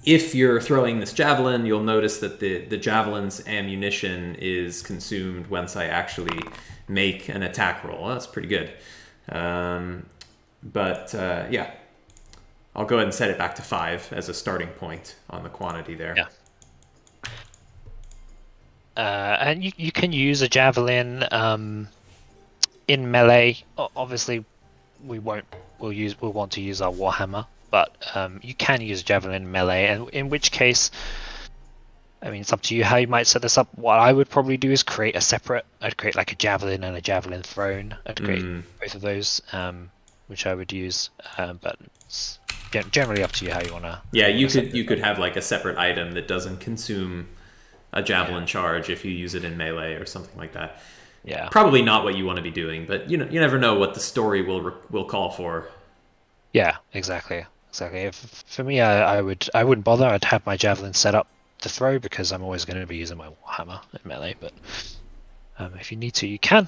if you're throwing this javelin, you'll notice that the javelin's ammunition is consumed once I actually make an attack roll. Well, that's pretty good. But I'll go ahead and set it back to 5 as a starting point on the quantity there. Yeah. And you can use a javelin in melee. Obviously, we'll want to use our warhammer. But you can use javelin in melee, and in which case, I mean, it's up to you how you might set this up. What I would probably do is I'd create like a javelin and a javelin thrown. I'd create both of those, which I would use. But it's generally up to you how you want to. Yeah, you could have like a separate item that doesn't consume a javelin charge if you use it in melee or something like that. Yeah. Probably not what you want to be doing, but you never know what the story will call for. Yeah, exactly. If, for me, I wouldn't bother. I'd have my javelin set up to throw because I'm always going to be using my warhammer in melee. But if you need to, you can.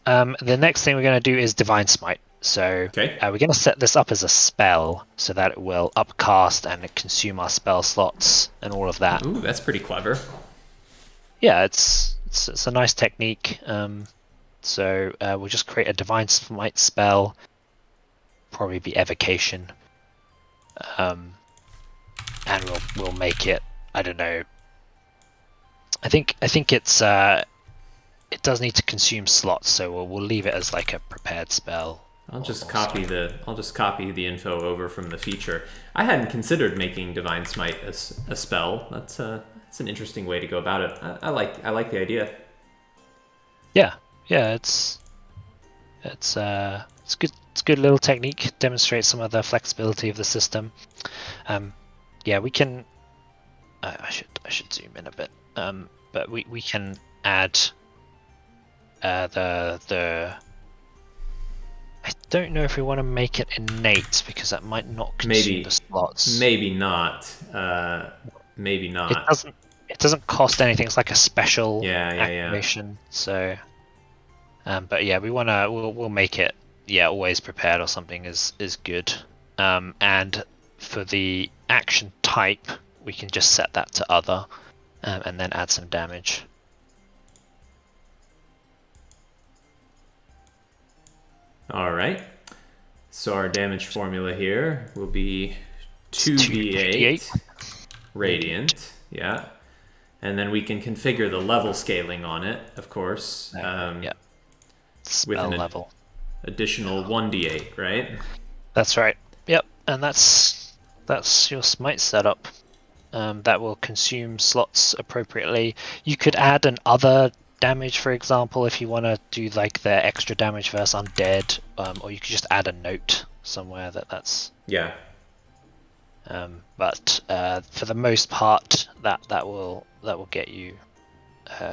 The next thing we're going to do is Divine Smite. So Okay. we're going to set this up as a spell so that it will upcast and consume our spell slots and all of that. Ooh, that's pretty clever. Yeah, it's a nice technique. So we'll just create a Divine Smite spell. Probably be Evocation. And we'll make it. I don't know. I think it's it does need to consume slots, so we'll leave it as like a prepared spell. I'll just copy the info over from the feature. I hadn't considered making Divine Smite a spell. That's an interesting way to go about it. I like the idea. Yeah, it's good. It's a good little technique. Demonstrates some of the flexibility of the system. Yeah, we can. I should zoom in a bit. But we can add the. I don't know if we want to make it innate because that might not consume the slots. Maybe not. Maybe not. It doesn't cost anything. It's like a special activation. Yeah. So, but yeah, we'll make it. Yeah, always prepared or something is good. And for the action type, we can just set that to other, and then add some damage. All right. So our damage formula here will be 2d8 radiant. Yeah. And then we can configure the level scaling on it, of course. Yeah. Spell with level. Additional 1d8, right? That's right. Yep. And that's your smite setup. That will consume slots appropriately. You could add an other damage, for example, if you want to do like the extra damage versus undead, or you could just add a note somewhere that's. Yeah. But for the most part, that will get you.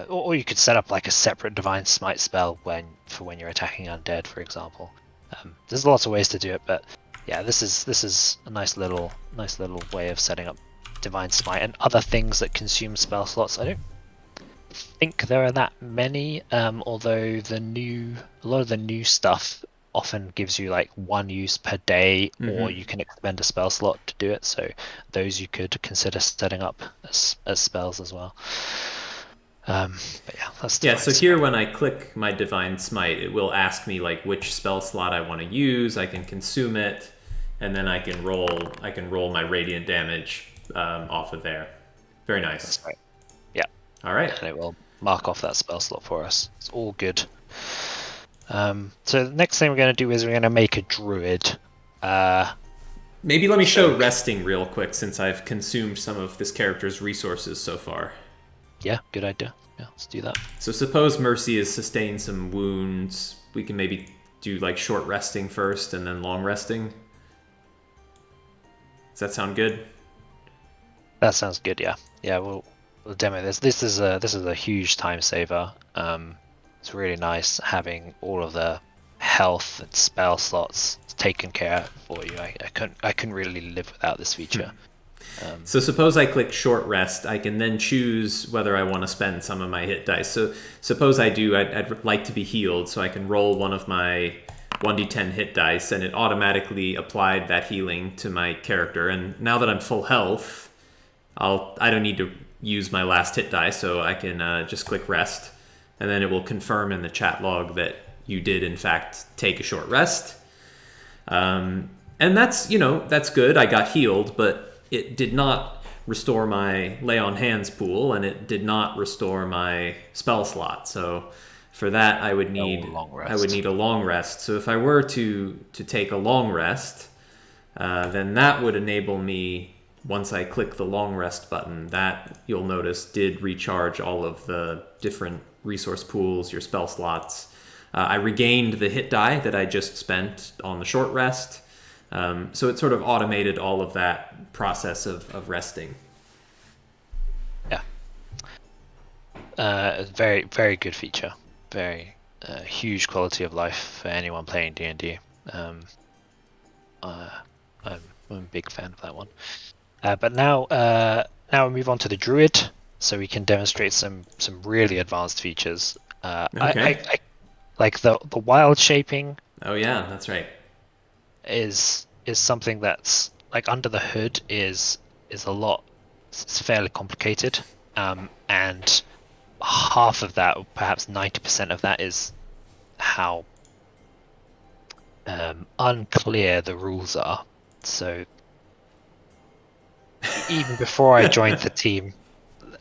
Or you could set up like a separate Divine Smite spell when you're attacking undead, for example. There's lots of ways to do it, but yeah, this is a nice little way of setting up Divine Smite and other things that consume spell slots. I don't think there are that many, although a lot of the new stuff often gives you like one use per day, or you can expend a spell slot to do it. So those you could consider setting up as spells as well. But yeah, that's so here when I click my Divine Smite, it will ask me like which spell slot I want to use. I can consume it, and then I can roll my radiant damage off of there. Very nice. That's right. Yeah. All right. And it will mark off that spell slot for us. It's all good. So the next thing we're going to do is we're going to make a druid. Maybe let me show resting real quick since I've consumed some of this character's resources so far. Yeah, good idea. Yeah, let's do that. So suppose Mercy has sustained some wounds. We can maybe do like short resting first and then long resting. Does that sound good? That sounds good. Yeah, we'll demo this. This is a huge time saver. It's really nice having all of the health and spell slots taken care of for you. I couldn't really live without this feature. So suppose I click short rest, I can then choose whether I want to spend some of my hit dice. So suppose I do, I'd like to be healed, so I can roll one of my 1d10 hit dice, and it automatically applied that healing to my character. And now that I'm full health, I don't need to use my last hit die, so I can just click rest, and then it will confirm in the chat log that you did in fact take a short rest. And that's good. I got healed, but it did not restore my lay on hands pool, and it did not restore my spell slot. So for that, I would need a long rest. So if I were to take a long rest, then that would enable me, once I click the long rest button, that you'll notice did recharge all of the different resource pools, your spell slots. I regained the hit die that I just spent on the short rest. So it sort of automated all of that process of resting. Yeah. Very, very good feature. very huge quality of life for anyone playing D&D. I'm a big fan of that one. But now we move on to the druid, so we can demonstrate some really advanced features. Okay. I like the wild shaping Oh yeah, that's right. is something that's like under the hood is a lot. It's fairly complicated, and half of that, or perhaps 90% of that, is how unclear the rules are. So even before I joined the team,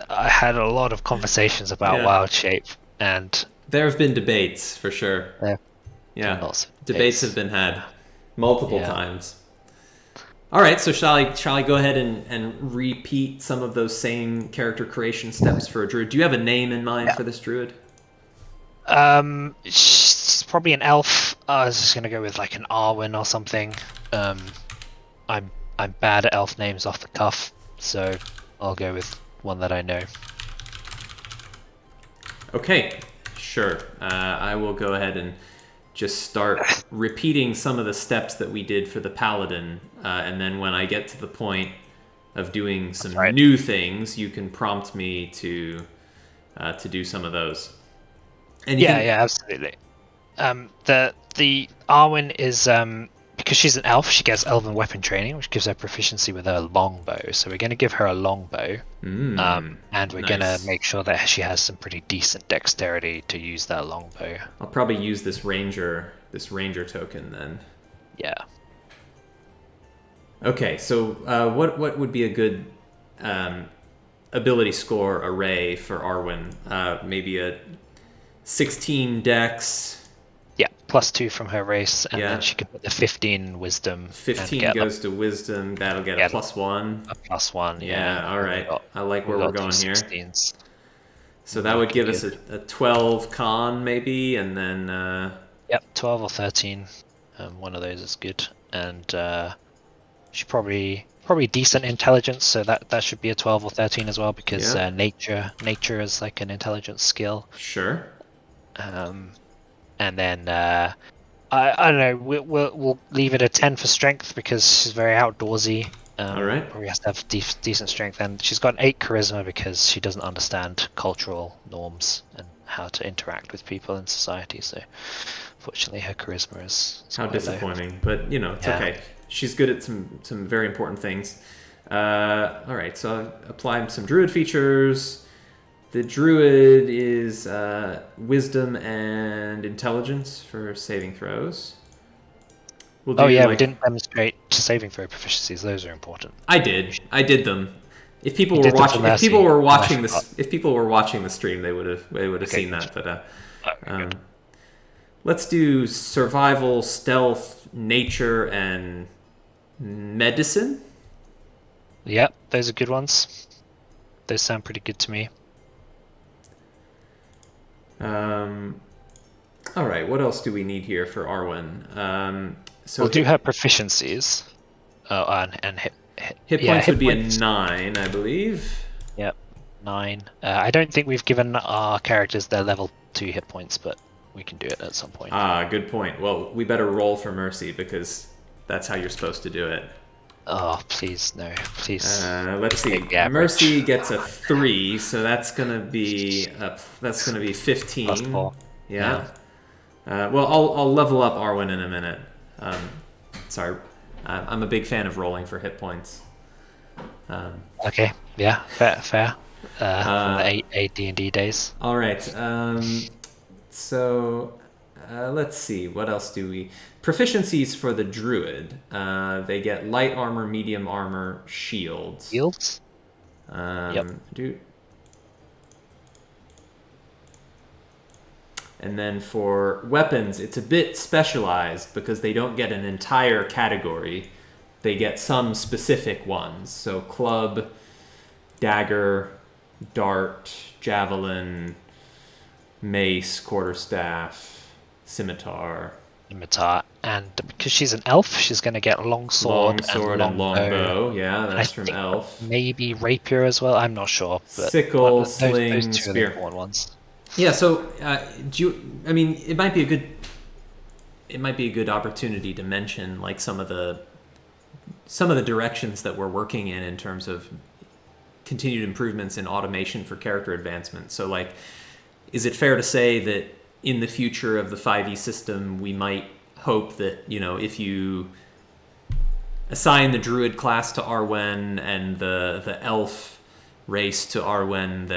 I had a lot of conversations about Yeah. wild shape, and There have been debates for sure. there Yeah, lots of debates have been had multiple Yeah. times. All right, so shall I go ahead and repeat some of those same character creation steps for a druid? Do you have a name in mind for this druid? She's probably an elf. I was just gonna go with like an Arwen or something. I'm bad at elf names off the cuff, so I'll go with one that I know. Okay, sure. I will go ahead and just start repeating some of the steps that we did for the paladin, and then when I get to the point of doing some new things, you can prompt me to do some of those. Yeah, absolutely. The Arwen is because she's an elf, she gets elven weapon training, which gives her proficiency with her longbow. So we're going to give her a longbow, and we're going to make sure that she has some pretty decent dexterity to use that longbow. I'll probably use this ranger token then. Yeah. Okay, so what would be a good ability score array for Arwen? Maybe a 16 dex. Yeah, +2 from her race, and then she can put the 15 wisdom. 15 goes to wisdom. That'll get a +1. A +1, yeah. All right. I like where we're going here. 16s. So that would give us a 12 con maybe, and then. Yep, 12 or 13. One of those is good, and she's probably decent intelligence, so that should be a 12 or 13 as well, because nature is like an intelligence skill. Sure. And then I don't know. We'll leave it a 10 for strength because she's very outdoorsy. All right. Probably has to have decent strength, and she's got an 8 charisma because she doesn't understand cultural norms and how to interact with people in society. So, fortunately, her charisma is how disappointing. Low. But it's okay. She's good at some very important things. All right. So I've applied some druid features. The druid is wisdom and intelligence for saving throws. We didn't demonstrate saving throw proficiencies. Those are important. I did them. If people were watching the stream, they would have seen that. But let's do survival, stealth, nature, and medicine. Yep, those are good ones. Those sound pretty good to me. All right, what else do we need here for Arwen? So we'll do her proficiencies. Oh, and hit points would be a 9, I believe. Yep, 9. I don't think we've given our characters their level 2 hit points, but we can do it at some point. Good point. Well, we better roll for mercy because that's how you're supposed to do it. Oh, please, no, please. Let's see. Mercy gets a 3, so that's gonna be 15. +4. Yeah. Well, I'll level up Arwen in a minute. Sorry, I'm a big fan of rolling for hit points. Okay. Yeah. Fair. From the 8 D&D days. All right. So let's see. What else do we? Proficiencies for the druid. They get light armor, medium armor, shields. Shields? Yep. And then for weapons, it's a bit specialized because they don't get an entire category. They get some specific ones. So club, dagger, dart, javelin, mace, quarterstaff, scimitar. And because she's an elf, she's going to get longsword and longbow. Yeah, that's from elf. Maybe rapier as well. I'm not sure. But sickle, sling, those two spear. are the important ones. Yeah. So, do you? I mean, it might be a good opportunity to mention like some of the directions that we're working in terms of continued improvements in automation for character advancement. So, like, is it fair to say that in the future of the 5e system, we might hope that, if you assign the druid class to Arwen and the elf race to Arwen,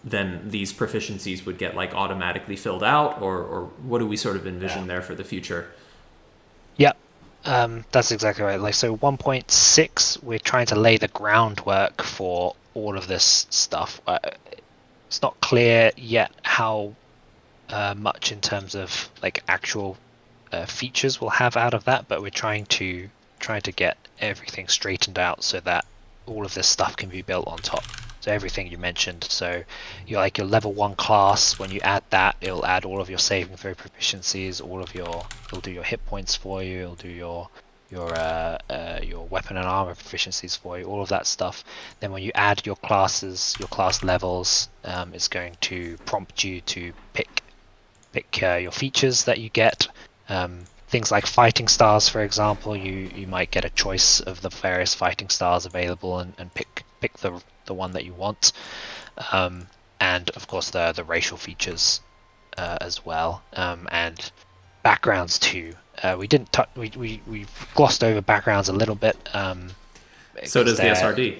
then these proficiencies would get like automatically filled out, or what do we sort of envision there for the future? Yeah, that's exactly right. Like, so 1.6, we're trying to lay the groundwork for all of this stuff. It's not clear yet how much in terms of like actual features we'll have out of that, but we're trying to get everything straightened out so that all of this stuff can be built on top. So everything you mentioned. So you're like your level 1 class. When you add that, it'll add all of your saving throw proficiencies. It'll do your hit points for you. It'll do your weapon and armor proficiencies for you. All of that stuff. Then when you add your classes, your class levels, it's going to prompt you to pick your features that you get. Things like fighting stars, for example, you might get a choice of the various fighting stars available and pick the one that you want, and of course the racial features as well, and backgrounds too. We didn't we glossed over backgrounds a little bit. So does the SRD.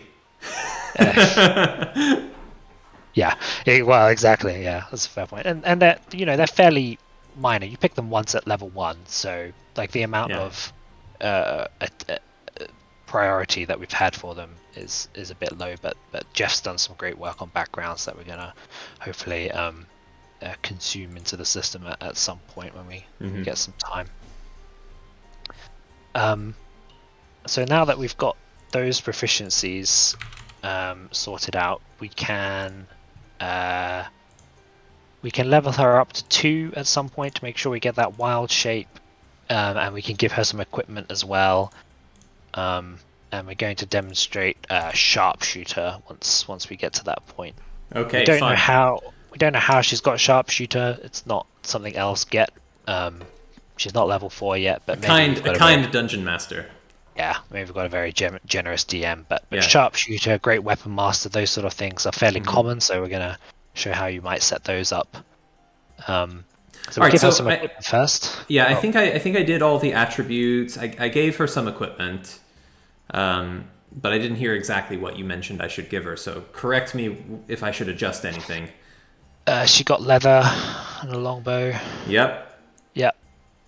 Yeah, well, exactly. Yeah, that's a fair point. And they're fairly minor. You pick them once at level 1, so like the amount of priority that we've had for them is a bit low. But Jeff's done some great work on backgrounds that we're gonna hopefully consume into the system at some point when we get some time. So now that we've got those proficiencies sorted out, we can level her up to 2 at some point to make sure we get that wild shape, and we can give her some equipment as well. And we're going to demonstrate sharpshooter once we get to that point. Okay, we don't know how she's got sharpshooter. It's not something else yet. She's not level 4 yet, but a kind dungeon master. Yeah, maybe we've got a very generous DM, but sharpshooter, great weapon master, those sort of things are fairly common, so we're going to show how you might set those up. So we'll give her some equipment first. Yeah, I think I did all the attributes. I gave her some equipment, but I didn't hear exactly what you mentioned I should give her, so correct me if I should adjust anything. She got leather and a longbow. Yep.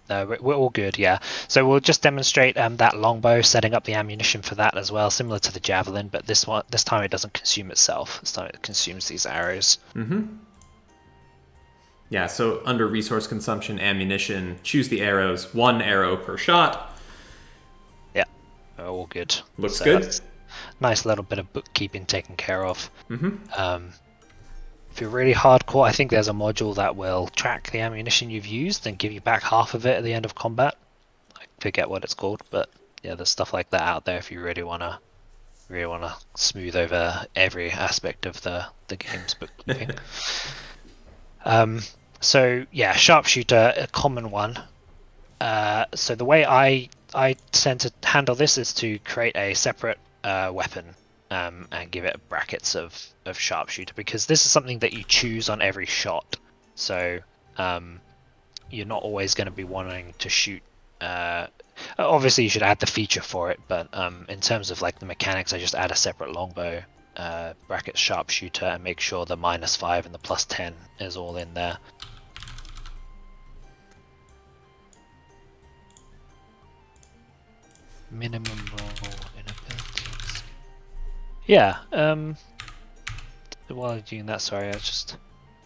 We're all good, yeah. So we'll just demonstrate that longbow, setting up the ammunition for that as well, similar to the javelin, but this time it doesn't consume itself. This time it consumes these arrows. Yeah, so under resource consumption, ammunition, choose the arrows, 1 arrow per shot. Yeah, all good. Looks good. Nice little bit of bookkeeping taken care of. If you're really hardcore, I think there's a module that will track the ammunition you've used and give you back half of it at the end of combat. I forget what it's called, but yeah, there's stuff like that out there if you really wanna smooth over every aspect of the game's bookkeeping. So yeah, sharpshooter, a common one. So the way I tend to handle this is to create a separate weapon. And give it brackets of sharpshooter, because this is something that you choose on every shot. So you're not always going to be wanting to shoot. Obviously, you should add the feature for it, but in terms of like the mechanics, I just add a separate longbow bracket sharpshooter and make sure the -5 and the +10 is all in there. Minimum roll in abilities. Yeah, while I'm doing that, sorry, if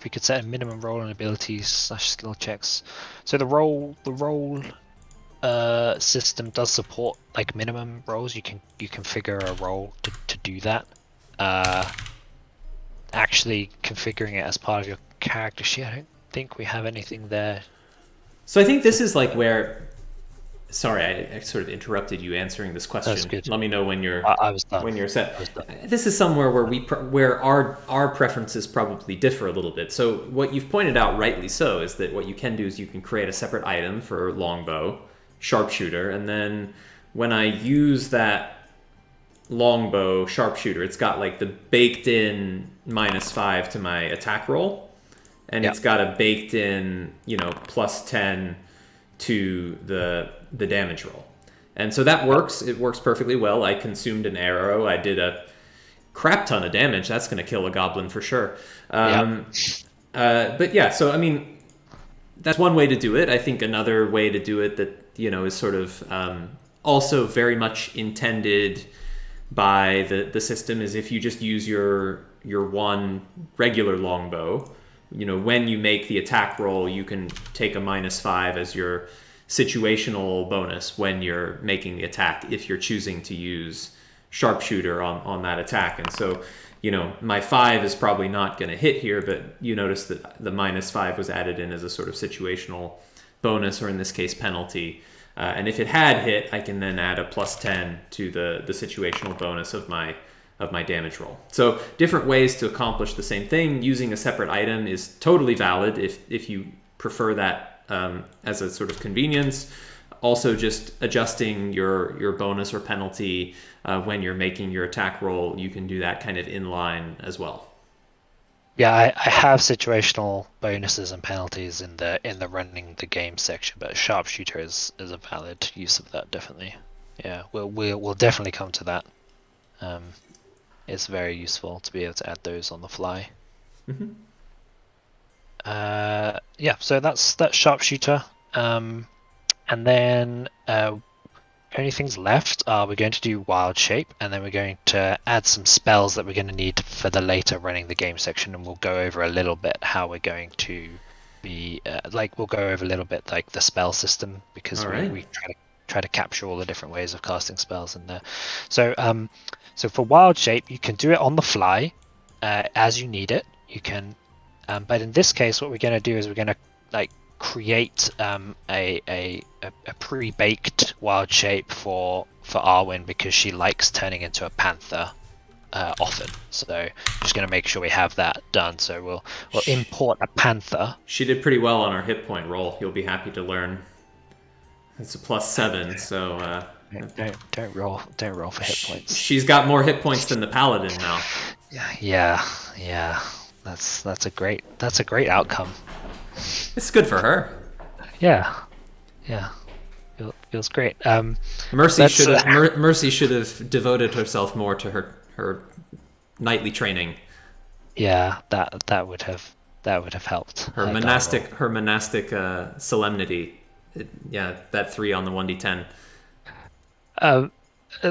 we could set a minimum roll on abilities / skill checks. So the roll system does support like minimum rolls. You can configure a roll to do that. Actually configuring it as part of your character sheet, I don't think we have anything there. So I think this is like where Sorry, I sort of interrupted you answering this question. That's good. Let me know when you're I was done. set. I was done. This is somewhere where where our preferences probably differ a little bit. So what you've pointed out, rightly so, is that what you can do is you can create a separate item for longbow, sharpshooter, and then when I use that longbow sharpshooter, it's got like the baked in -5 to my attack roll, and it's got a baked in +10 to the damage roll. And so that works. It works perfectly well. I consumed an arrow. I did a crap ton of damage. That's going to kill a goblin for sure. But yeah, so I mean, that's one way to do it. I think another way to do it that is sort of also very much intended by the system is if you just use your one regular longbow. When you make the attack roll, you can take a -5 as your situational bonus when you're making the attack if you're choosing to use sharpshooter on that attack. And so, my 5 is probably not going to hit here, but you notice that the -5 was added in as a sort of situational bonus, or in this case, penalty. And if it had hit, I can then add a +10 to the situational bonus of my damage roll. So different ways to accomplish the same thing. Using a separate item is totally valid if you prefer that as a sort of convenience. Also, just adjusting your bonus or penalty when you're making your attack roll, you can do that kind of inline as well. Yeah, I have situational bonuses and penalties in the running the game section, but sharpshooter is a valid use of that, definitely. Yeah, we'll definitely come to that. It's very useful to be able to add those on the fly. Mm-hmm. Yeah, so that's sharpshooter. And then only things left are we're going to do wild shape, and then we're going to add some spells that we're going to need for the later running the game section, and we'll go over a little bit how we're going to be we'll go over a little bit like the spell system, because we try to capture all the different ways of casting spells in there. So for wild shape, you can do it on the fly as you need it. You can, but in this case, what we're going to do is we're going to create a pre-baked wild shape for Arwen, because she likes turning into a panther often. So just going to make sure we have that done. So we'll import a panther. She did pretty well on her hit point roll. You'll be happy to learn. It's a +7, so don't roll for hit points. She's got more hit points than the paladin now. Yeah. That's a great outcome. It's good for her. Yeah. Feels great. Mercy should have devoted herself more to her knightly training. Yeah, that would have helped. Her monastic solemnity. That 3 on the 1d10.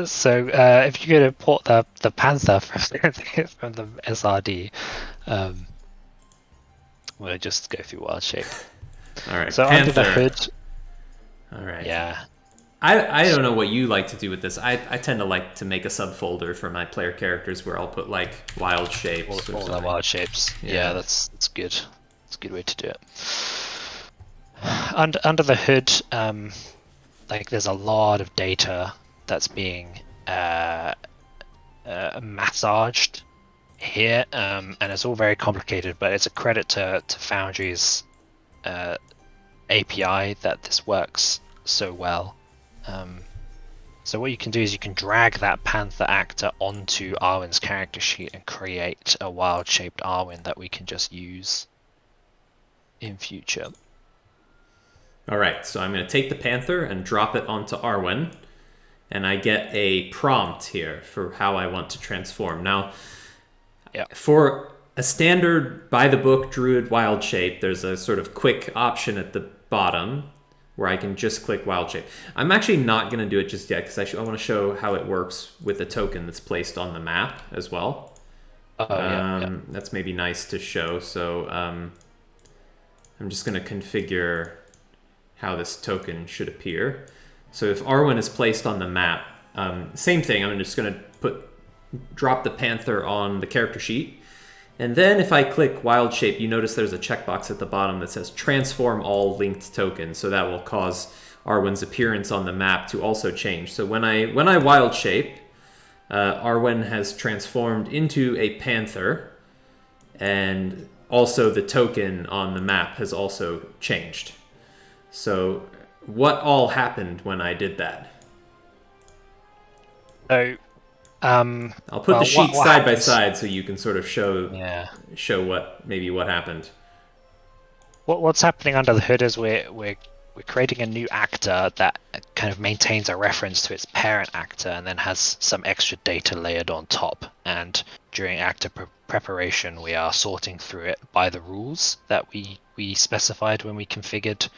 So if you're going to port the panther from the SRD, we'll just go through wild shape. All right. So panther. under the hood. All right. Yeah. I don't know what you like to do with this. I tend to like to make a subfolder for my player characters where I'll put wild shapes. All the wild shapes. Yeah, that's good. It's a good way to do it. Under the hood, there's a lot of data that's being massaged here, and it's all very complicated, but it's a credit to Foundry's API that this works so well. So what you can do is you can drag that panther actor onto Arwen's character sheet and create a wild shaped Arwen that we can just use in future. All right, so I'm going to take the panther and drop it onto Arwen, and I get a prompt here for how I want to transform. Now, for a standard by-the-book druid wild shape, there's a sort of quick option at the bottom where I can just click wild shape. I'm actually not going to do it just yet because I want to show how it works with a token that's placed on the map as well. That's maybe nice to show. So I'm just going to configure how this token should appear. So if Arwen is placed on the map, same thing. I'm just going to drop the panther on the character sheet. And then if I click wild shape, you notice there's a checkbox at the bottom that says transform all linked tokens. So that will cause Arwen's appearance on the map to also change. So when I wild shape, Arwen has transformed into a panther, and also the token on the map has also changed. So what all happened when I did that? So, I'll put the sheets what side by happens- side so you can sort of show what happened. What's happening under the hood is we're creating a new actor that kind of maintains a reference to its parent actor and then has some extra data layered on top. And during actor preparation, we are sorting through it by the rules that we specified when we configured.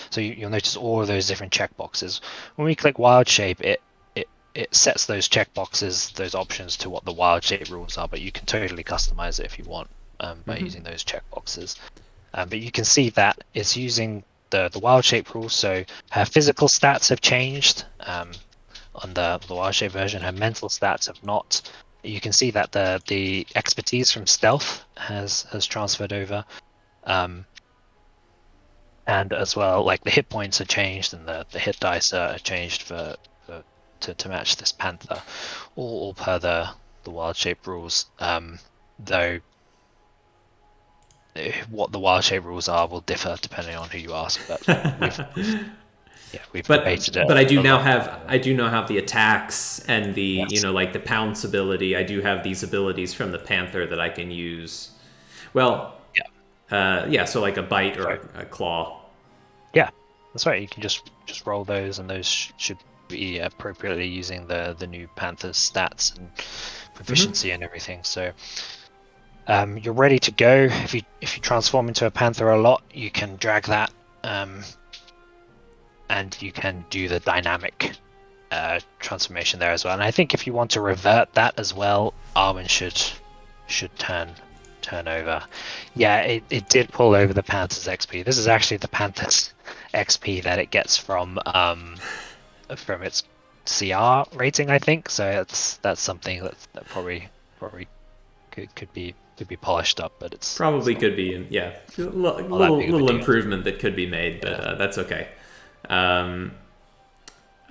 So you'll notice all of those different checkboxes. When we click wild shape, it sets those checkboxes, those options to what the wild shape rules are, but you can totally customize it if you want by using those checkboxes. But you can see that it's using the wild shape rules, so her physical stats have changed on the wild shape version. Her mental stats have not. You can see that the expertise from stealth has transferred over, and as well, like the hit points are changed and the hit dice are changed to match this panther, all per the wild shape rules. Though what the wild shape rules are will differ depending on who you ask, but we've debated it. But I do now have the attacks and the like the pounce ability. I do have these abilities from the panther that I can use. Well, so like a bite or a claw. Yeah, that's right. You can just roll those, and those should be appropriately using the new panther's stats and proficiency and everything. So you're ready to go. If you transform into a panther a lot, you can drag that, and you can do the dynamic transformation there as well. And I think if you want to revert that as well, Arwen should turn over. Yeah, it did pull over the Panther's XP. This is actually the Panther's XP that it gets from its CR rating, I think. So that's something that probably could be polished up, but it's probably could be, little improvement that could be made, but that's okay. And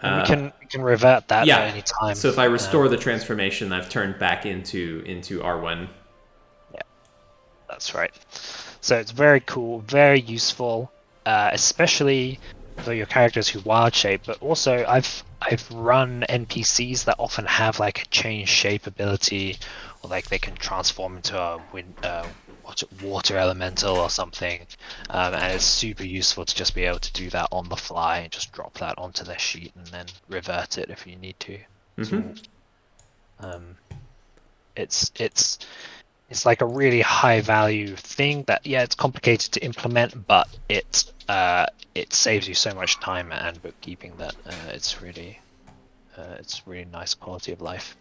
we can revert that at any time. So if I restore the transformation, I've turned back into Arwen. Yeah, that's right. So it's very cool, very useful, especially for your characters who wild shape. But also, I've run NPCs that often have like a change shape ability, or like they can transform into a water elemental or something, and it's super useful to just be able to do that on the fly and just drop that onto their sheet and then revert it if you need to. It's like a really high value thing that it's complicated to implement, but it saves you so much time and bookkeeping that it's really nice quality of life.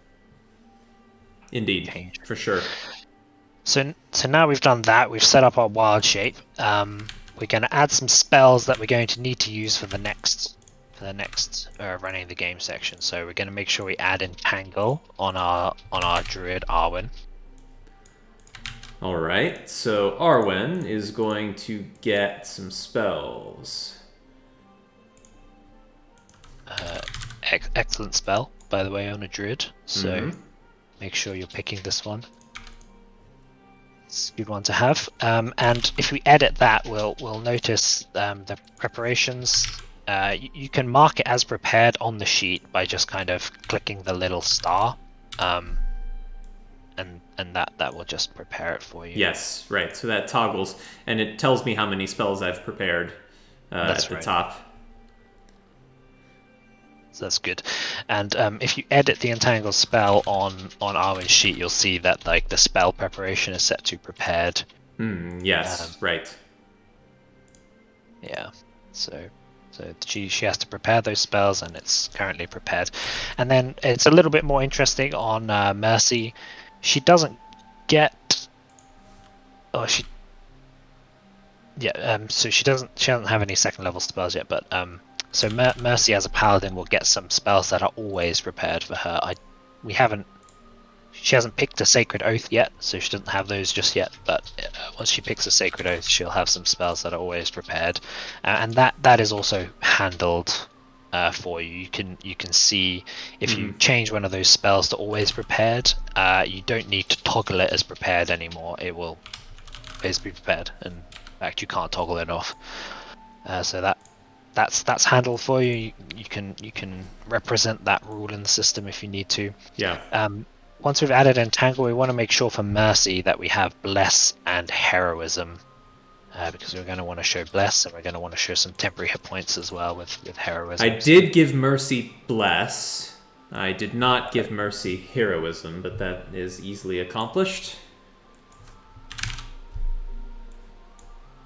Indeed, for sure. So now we've done that, we've set up our wild shape. We're going to add some spells that we're going to need to use for the next running the game section. So we're going to make sure we add Entangle on our druid Arwen. All right, so Arwen is going to get some spells. Excellent spell, by the way, on a druid. So make sure you're picking this one. It's a good one to have. And if we edit that, we'll notice the preparations. You can mark it as prepared on the sheet by just kind of clicking the little star, and that will just prepare it for you. Yes, right. So that toggles, and it tells me how many spells I've prepared at the top. So that's good. And if you edit the Entangle spell on Arwen's sheet, you'll see that like the spell preparation is set to prepared. Yes, right. Yeah. So she has to prepare those spells, and it's currently prepared. And then it's a little bit more interesting on Mercy. She doesn't get. So she doesn't have any second level spells yet, but so Mercy as a paladin will get some spells that are always prepared for her. She hasn't picked a Sacred Oath yet, so she doesn't have those just yet, but once she picks a Sacred Oath, she'll have some spells that are always prepared. And that is also handled for you. You can see if you change one of those spells to always prepared, you don't need to toggle it as prepared anymore. It will always be prepared, and in fact you can't toggle it off. So that's handled for you. You can represent that rule in the system if you need to. Yeah. Once we've added Entangle, we want to make sure for Mercy that we have Bless and Heroism, because we're going to want to show Bless, and we're going to want to show some temporary hit points as well with Heroism. I did give Mercy Bless. I did not give Mercy Heroism, but that is easily accomplished.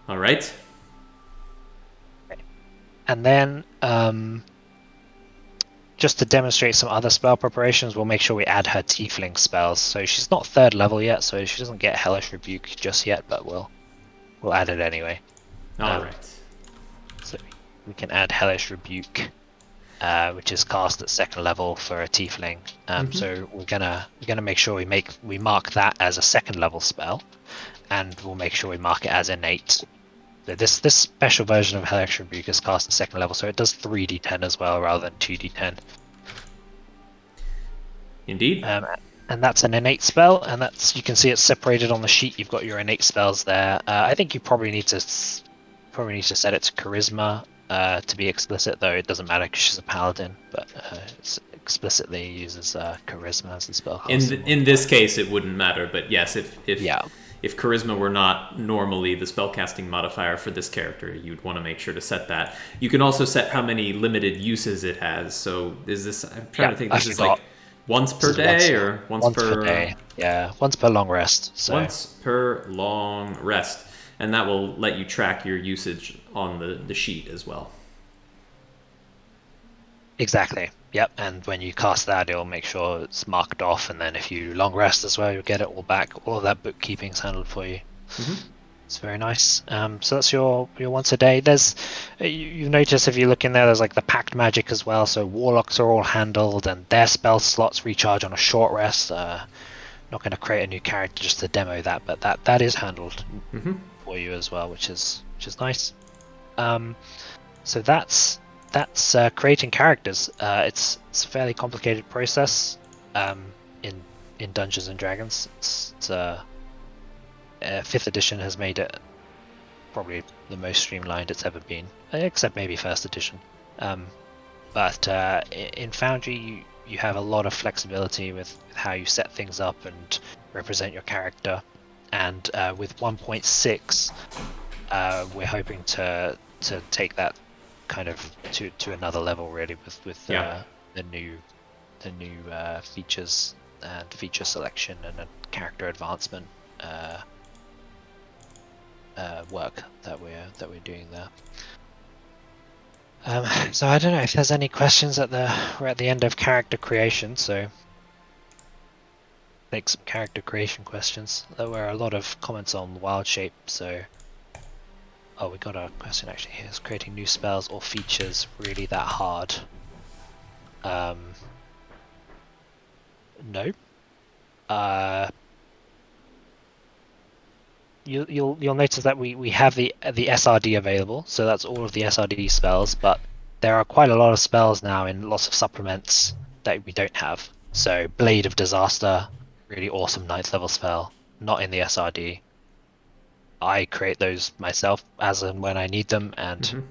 All right. And then, just to demonstrate some other spell preparations, we'll make sure we add her Tiefling spells. So she's not 3rd level yet, so she doesn't get Hellish Rebuke just yet, but we'll add it anyway. All right. So we can add Hellish Rebuke, which is cast at 2nd level for a Tiefling. So we're gonna make sure we mark that as a 2nd level spell, and we'll make sure we mark it as innate. So this special version of Hellish Rebuke is cast at 2nd level, so it does 3d10 as well rather than 2d10. Indeed. And that's an innate spell, and you can see it's separated on the sheet. You've got your innate spells there. I think you probably need to set it to Charisma to be explicit, though it doesn't matter because she's a paladin, but it explicitly uses Charisma as the spell. In this case, it wouldn't matter, but yes, if Charisma were not normally the spellcasting modifier for this character, you'd want to make sure to set that. You can also set how many limited uses it has. So I'm trying to think, this is like once per day or once per day? Yeah, once per long rest. So. Once per long rest. And that will let you track your usage on the sheet as well. Exactly. Yep, and when you cast that, it'll make sure it's marked off, and then if you long rest as well, you'll get it all back. All of that bookkeeping's handled for you. It's very nice. So that's your once a day. There's you notice if you look in there, there's like the packed magic as well. So warlocks are all handled, and their spell slots recharge on a short rest. Not going to create a new character just to demo that, but that is handled for you as well, which is nice. So that's creating characters. It's a fairly complicated process in Dungeons and Dragons. It's 5th edition has made it probably the most streamlined it's ever been, except maybe 1st edition. But in Foundry, you have a lot of flexibility with how you set things up and represent your character. And with 1.6, we're hoping to take that kind of to another level, really, with the new features and feature selection and a character advancement work that we're doing there. So I don't know if there's any questions we're at the end of character creation, so take some character creation questions. There were a lot of comments on wild shape, so we got a question actually here. Is creating new spells or features really that hard? No. You'll notice that we have the SRD available, so that's all of the SRD spells, but there are quite a lot of spells now in lots of supplements that we don't have. So Blade of Disaster, really awesome 9th level spell, not in the SRD. I create those myself as and when I need them, and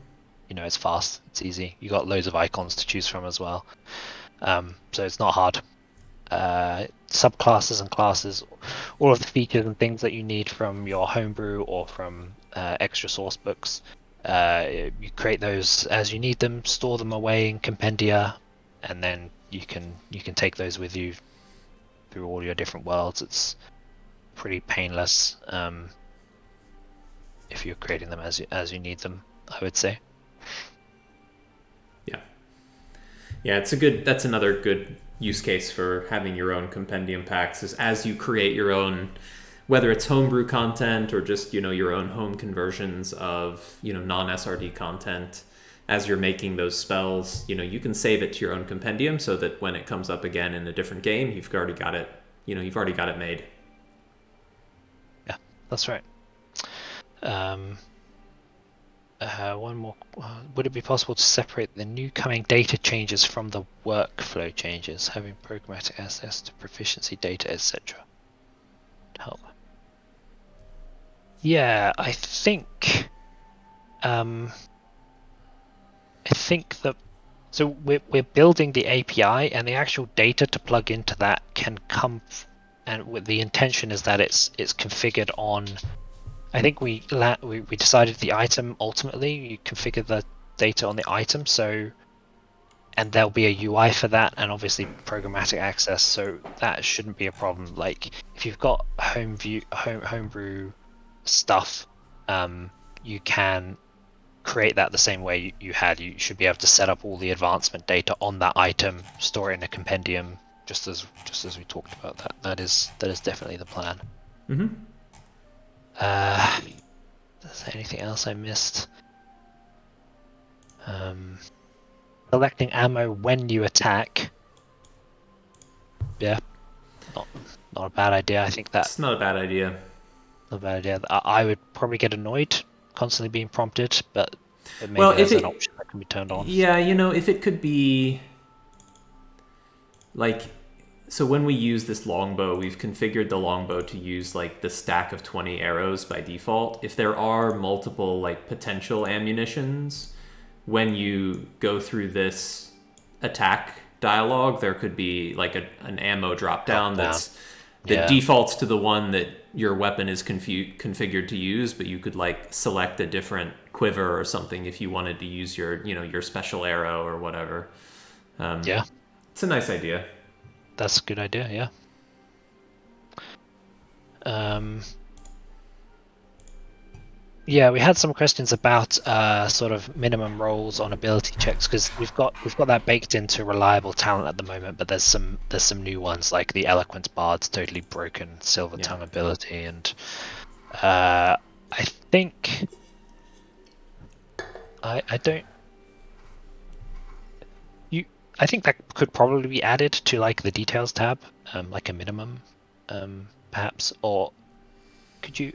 it's fast, it's easy. You got loads of icons to choose from as well, so it's not hard. Subclasses and classes, all of the features and things that you need from your homebrew or from extra source books, you create those as you need them, store them away in compendia, and then you can take those with you through all your different worlds. It's pretty painless if you're creating them as you need them, I would say. Yeah, that's another good use case for having your own compendium packs, is as you create your own, whether it's homebrew content or just your own home conversions of non-SRD content, as you're making those spells, you can save it to your own compendium so that when it comes up again in a different game, you've already got it made. Yeah, that's right. One more. Would it be possible to separate the new coming data changes from the workflow changes, having programmatic access to proficiency data, etc.? Help. Yeah, I think. I think that. So we're building the API, and the actual data to plug into that can come, and with the intention is that it's configured on. I think we decided the item ultimately. You configure the data on the item, so and there'll be a UI for that, and obviously programmatic access. So that shouldn't be a problem. Like if you've got homebrew stuff, you can create that the same way you had. You should be able to set up all the advancement data on that item, store it in a compendium, just as we talked about. That is definitely the plan. Mm-hmm. Is there anything else I missed? Collecting ammo when you attack. Yeah, not a bad idea. I think It's not a bad idea. not a bad idea. I would probably get annoyed constantly being prompted, but maybe Well, there's an option that can be turned on. Yeah, if it could be like, so when we use this longbow, we've configured the longbow to use like the stack of 20 arrows by default. If there are multiple like potential ammunitions, when you go through this attack dialogue, there could be like an ammo drop down that defaults to the one that your weapon is configured to use, but you could like select a different quiver or something if you wanted to use your special arrow or whatever. Yeah, it's a nice idea. That's a good idea. Yeah. We had some questions about sort of minimum rolls on ability checks, because we've got that baked into reliable talent at the moment, but there's some new ones like the eloquence bard's totally broken silver tongue ability, and I think I don't. I think that could probably be added to like the details tab, like a minimum, perhaps, or could you?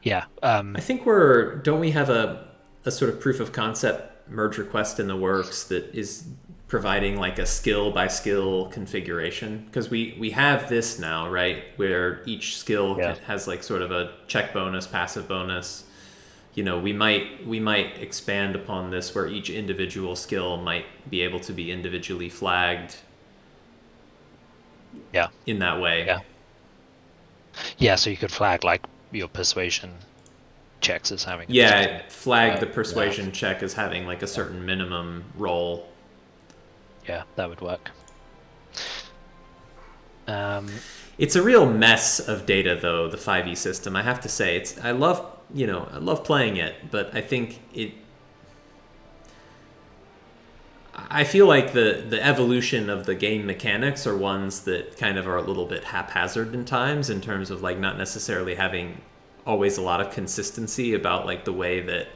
Yeah. I think don't we have a sort of proof of concept merge request in the works that is providing like a skill by skill configuration? Because we have this now, right, where each skill has like sort of a check bonus, passive bonus. We might expand upon this where each individual skill might be able to be individually flagged. Yeah. In that way. Yeah. So you could flag like your persuasion checks as having. Flag the persuasion check as having like a certain minimum roll. Yeah, that would work. It's a real mess of data, though, the 5e system. I have to say, I love playing it, but I think I feel like the evolution of the game mechanics are ones that kind of are a little bit haphazard in times, in terms of like not necessarily having always a lot of consistency about like the way that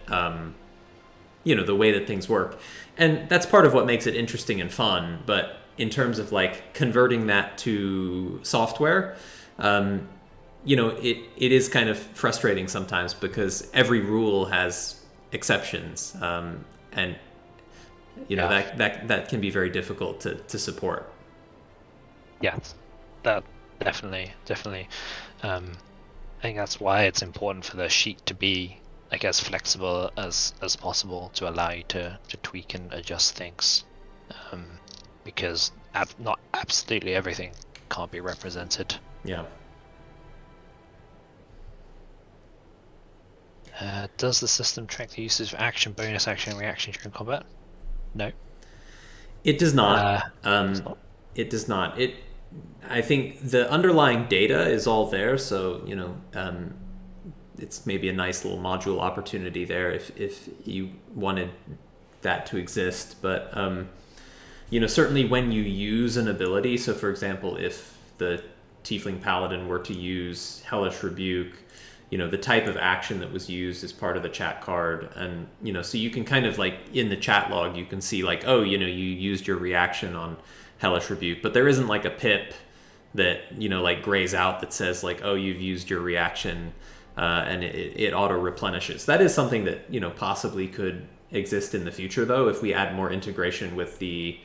the way that things work, and that's part of what makes it interesting and fun. But in terms of like converting that to software, it is kind of frustrating sometimes, because every rule has exceptions, and that can be very difficult to support. Yes, that definitely. I think that's why it's important for the sheet to be like as flexible as possible, to allow you to tweak and adjust things, because not absolutely everything can't be represented. Yeah. Does the system track the usage of action, bonus action, and reaction during combat? No. It does not. It does not. I think the underlying data is all there, so it's maybe a nice little module opportunity there if you wanted that to exist. But certainly when you use an ability, so for example, if the Tiefling Paladin were to use Hellish Rebuke, the type of action that was used is part of the chat card, and so you can kind of like in the chat log you can see like, oh, you used your reaction on Hellish Rebuke, but there isn't like a pip that like grays out that says like, oh, you've used your reaction and it auto replenishes. That is something that possibly could exist in the future, though, if we add more integration with the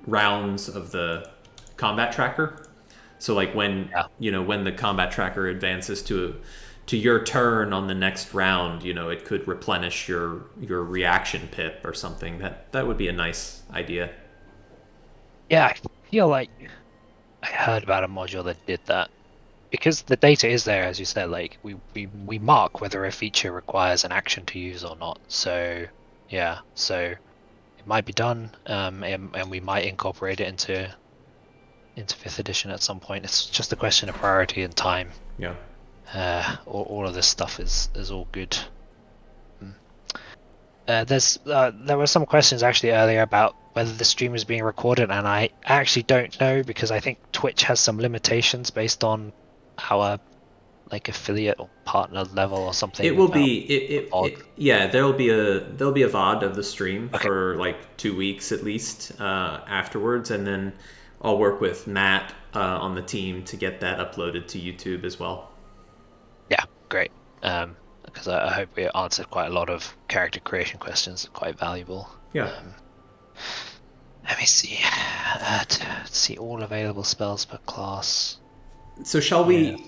rounds of the combat tracker. So like when when the combat tracker advances to your turn on the next round, it could replenish your reaction pip or something. That would be a nice idea. Yeah, I feel like I heard about a module that did that. Because the data is there, as you said, like we mark whether a feature requires an action to use or not. So yeah, so it might be done, and we might incorporate it into 5th edition at some point. It's just a question of priority and time. Yeah. All of this stuff is all good. There were some questions actually earlier about whether the stream is being recorded, and I actually don't know because I think Twitch has some limitations based on our like affiliate or partner level or something. It will be there'll be a VOD of the stream for like 2 weeks at least afterwards, and then I'll work with Matt on the team to get that uploaded to YouTube as well. Yeah, great. Because I hope we answered quite a lot of character creation questions, quite valuable. Yeah. Let me see. Let's see all available spells per class. So shall we?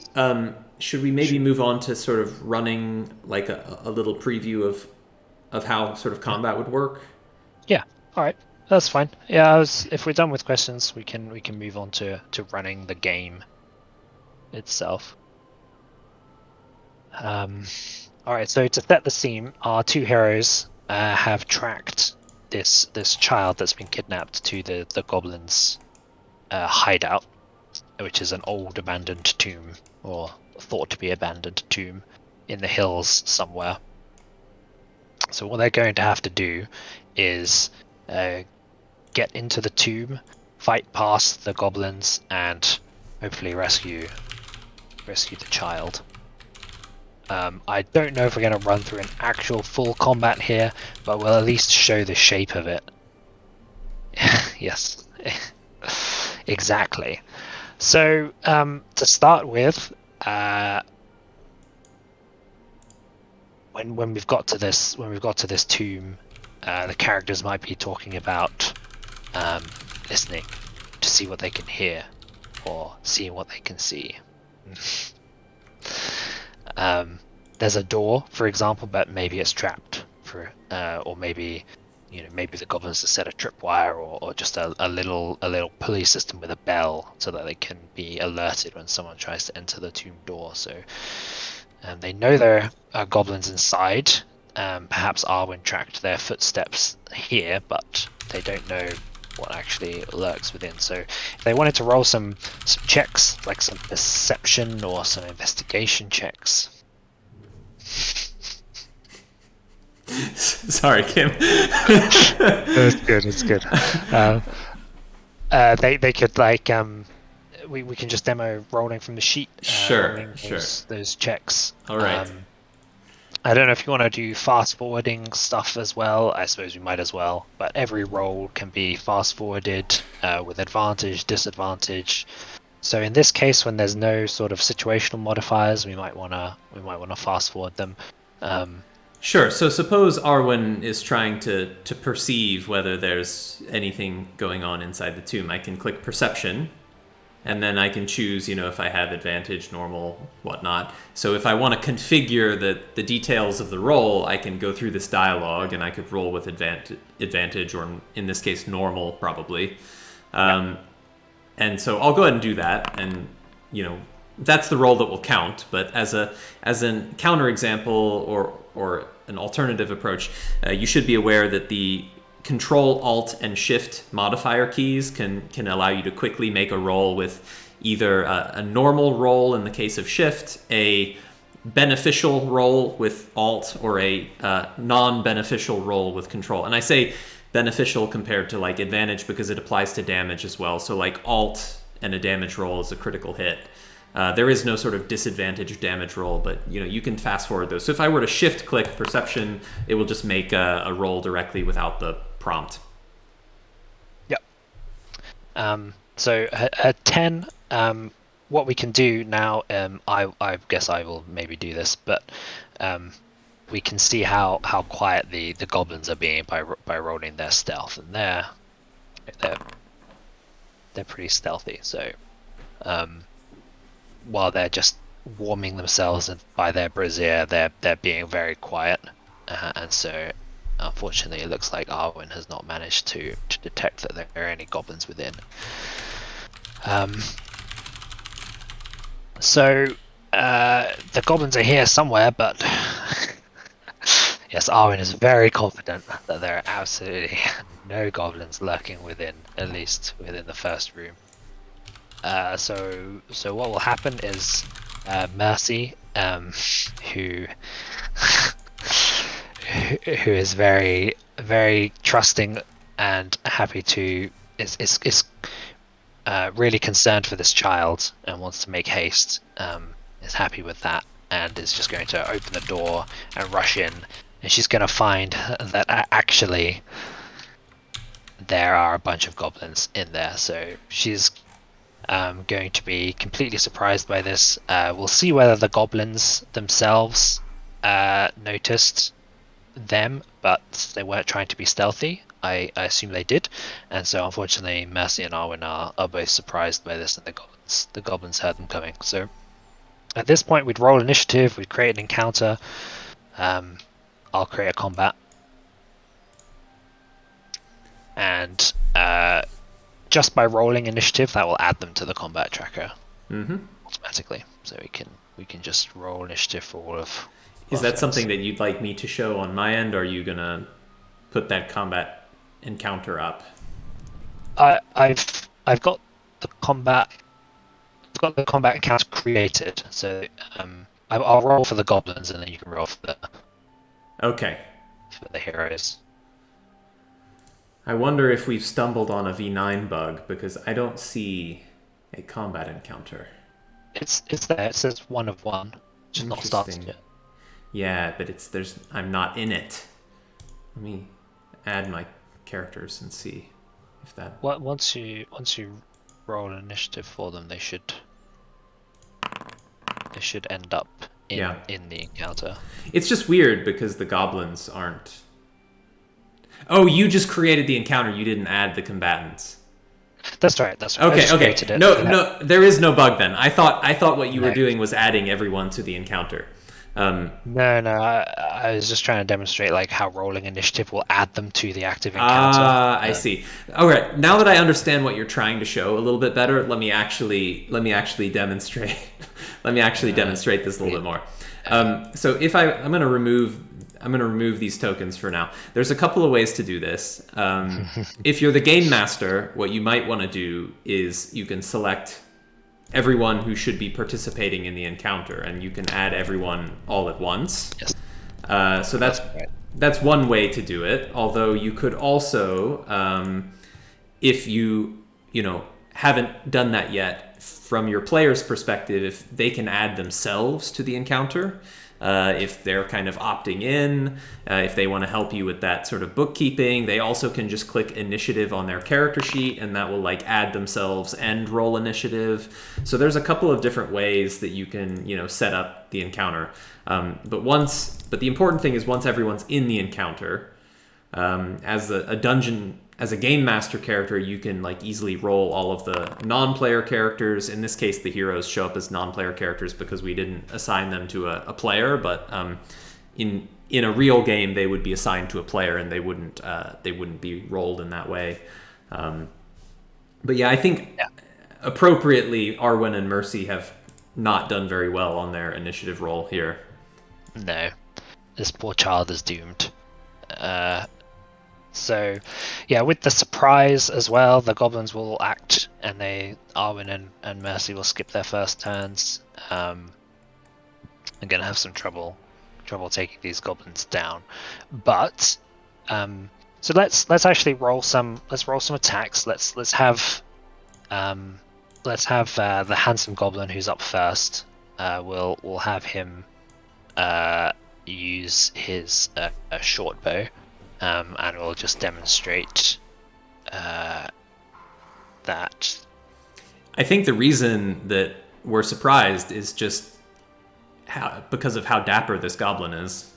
Should we maybe move on to sort of running like a little preview of how sort of combat would work? Yeah. All right. That's fine. Yeah. If we're done with questions, we can move on to running the game itself. All right. So to set the scene, our two heroes have tracked this child that's been kidnapped to the goblins' hideout, which is an old abandoned tomb, or thought to be abandoned tomb, in the hills somewhere. So what they're going to have to do is get into the tomb, fight past the goblins, and hopefully rescue the child. I don't know if we're going to run through an actual full combat here, but we'll at least show the shape of it. Yes, exactly. So to start with, when we've got to this tomb, the characters might be talking about listening to see what they can hear, or seeing what they can see. There's a door, for example, but maybe it's trapped or maybe maybe the goblins have set a tripwire or just a little pulley system with a bell so that they can be alerted when someone tries to enter the tomb door. So they know there are goblins inside. Perhaps Arwen tracked their footsteps here, but they don't know what actually lurks within. So if they wanted to roll some checks, like some perception or some investigation checks. Sorry, Kim. It's good. They could like we can just demo rolling from the sheet. Sure. Those checks. All right. I don't know if you want to do fast forwarding stuff as well. I suppose we might as well. But every roll can be fast forwarded with advantage, disadvantage. So in this case, when there's no sort of situational modifiers, we might wanna fast forward them. Sure. So suppose Arwen is trying to perceive whether there's anything going on inside the tomb. I can click perception, and then I can choose, if I have advantage, normal, whatnot. So if I want to configure the details of the roll, I can go through this dialogue, and I could roll with advantage, or in this case, normal, probably. And so I'll go ahead and do that, and that's the roll that will count. But as a counterexample or an alternative approach, you should be aware that the Control, Alt, and Shift modifier keys can allow you to quickly make a roll with either a normal roll in the case of Shift, a beneficial roll with Alt, or a non-beneficial roll with Control. And I say beneficial compared to like advantage because it applies to damage as well. So like Alt and a damage roll is a critical hit. There is no sort of disadvantage damage roll, but you can fast forward those. So if I were to shift click perception, it will just make a roll directly without the prompt. Yep. So at 10, what we can do now, I guess I will maybe do this, but we can see how quiet the goblins are being by rolling their stealth, and they're pretty stealthy. So while they're just warming themselves by their brazier, they're being very quiet, and so unfortunately it looks like Arwen has not managed to detect that there are any goblins within. So the goblins are here somewhere, but yes, Arwen is very confident that there are absolutely no goblins lurking within, at least within the first room. So what will happen is Mercy, who is very very trusting and happy to is really concerned for this child and wants to make haste, is happy with that, and is just going to open the door and rush in, and she's going to find that actually there are a bunch of goblins in there. So she's going to be completely surprised by this. We'll see whether the goblins themselves noticed them, but they weren't trying to be stealthy. I assume they did, and so unfortunately Mercy and Arwen are both surprised by this, and the goblins heard them coming. So at this point we'd roll initiative, we'd create an encounter. I'll create a combat, and just by rolling initiative that will add them to the combat tracker automatically. So we can just roll initiative for all of. Is that something that you'd like me to show on my end, or are you gonna put that combat encounter up? I've got the combat. I've got the combat encounter created, so I'll roll for the goblins, and then you can roll for the heroes. I wonder if we've stumbled on a V9 bug, because I don't see a combat encounter. It's there. It says 1 of 1, just not started yet. Yeah, but I'm not in it. Let me add my characters and see if that. Once you roll an initiative for them, they should end up in the encounter. It's just weird because the goblins aren't. Oh, you just created the encounter. You didn't add the combatants. That's right. Okay. No, there is no bug then. I thought what you were doing was adding everyone to the encounter. No, I was just trying to demonstrate like how rolling initiative will add them to the active encounter. I see. All right, now that I understand what you're trying to show a little bit better, let me actually demonstrate. Let me actually demonstrate this a little bit more. So if I'm going to remove these tokens for now. There's a couple of ways to do this. If you're the game master, what you might want to do is you can select everyone who should be participating in the encounter, and you can add everyone all at once. Yes. So that's one way to do it. Although you could also, if you haven't done that yet, from your player's perspective, if they can add themselves to the encounter. If they're kind of opting in, if they want to help you with that sort of bookkeeping, they also can just click initiative on their character sheet, and that will like add themselves and roll initiative. So there's a couple of different ways that you can set up the encounter. But the important thing is once everyone's in the encounter, as a game master character, you can like easily roll all of the non-player characters. In this case, the heroes show up as non-player characters because we didn't assign them to a player. But in a real game, they would be assigned to a player, and they wouldn't be rolled in that way. But yeah, I think appropriately, Arwen and Mercy have not done very well on their initiative roll here. No, this poor child is doomed. So, yeah, with the surprise as well, the goblins will act, and Arwen and Mercy will skip their first turns. I'm gonna have some trouble taking these goblins down, but so let's actually roll some attacks. Let's have the handsome goblin who's up first. We'll have him use his short bow. And we'll just demonstrate that. I think the reason that we're surprised is just because of how dapper this goblin is.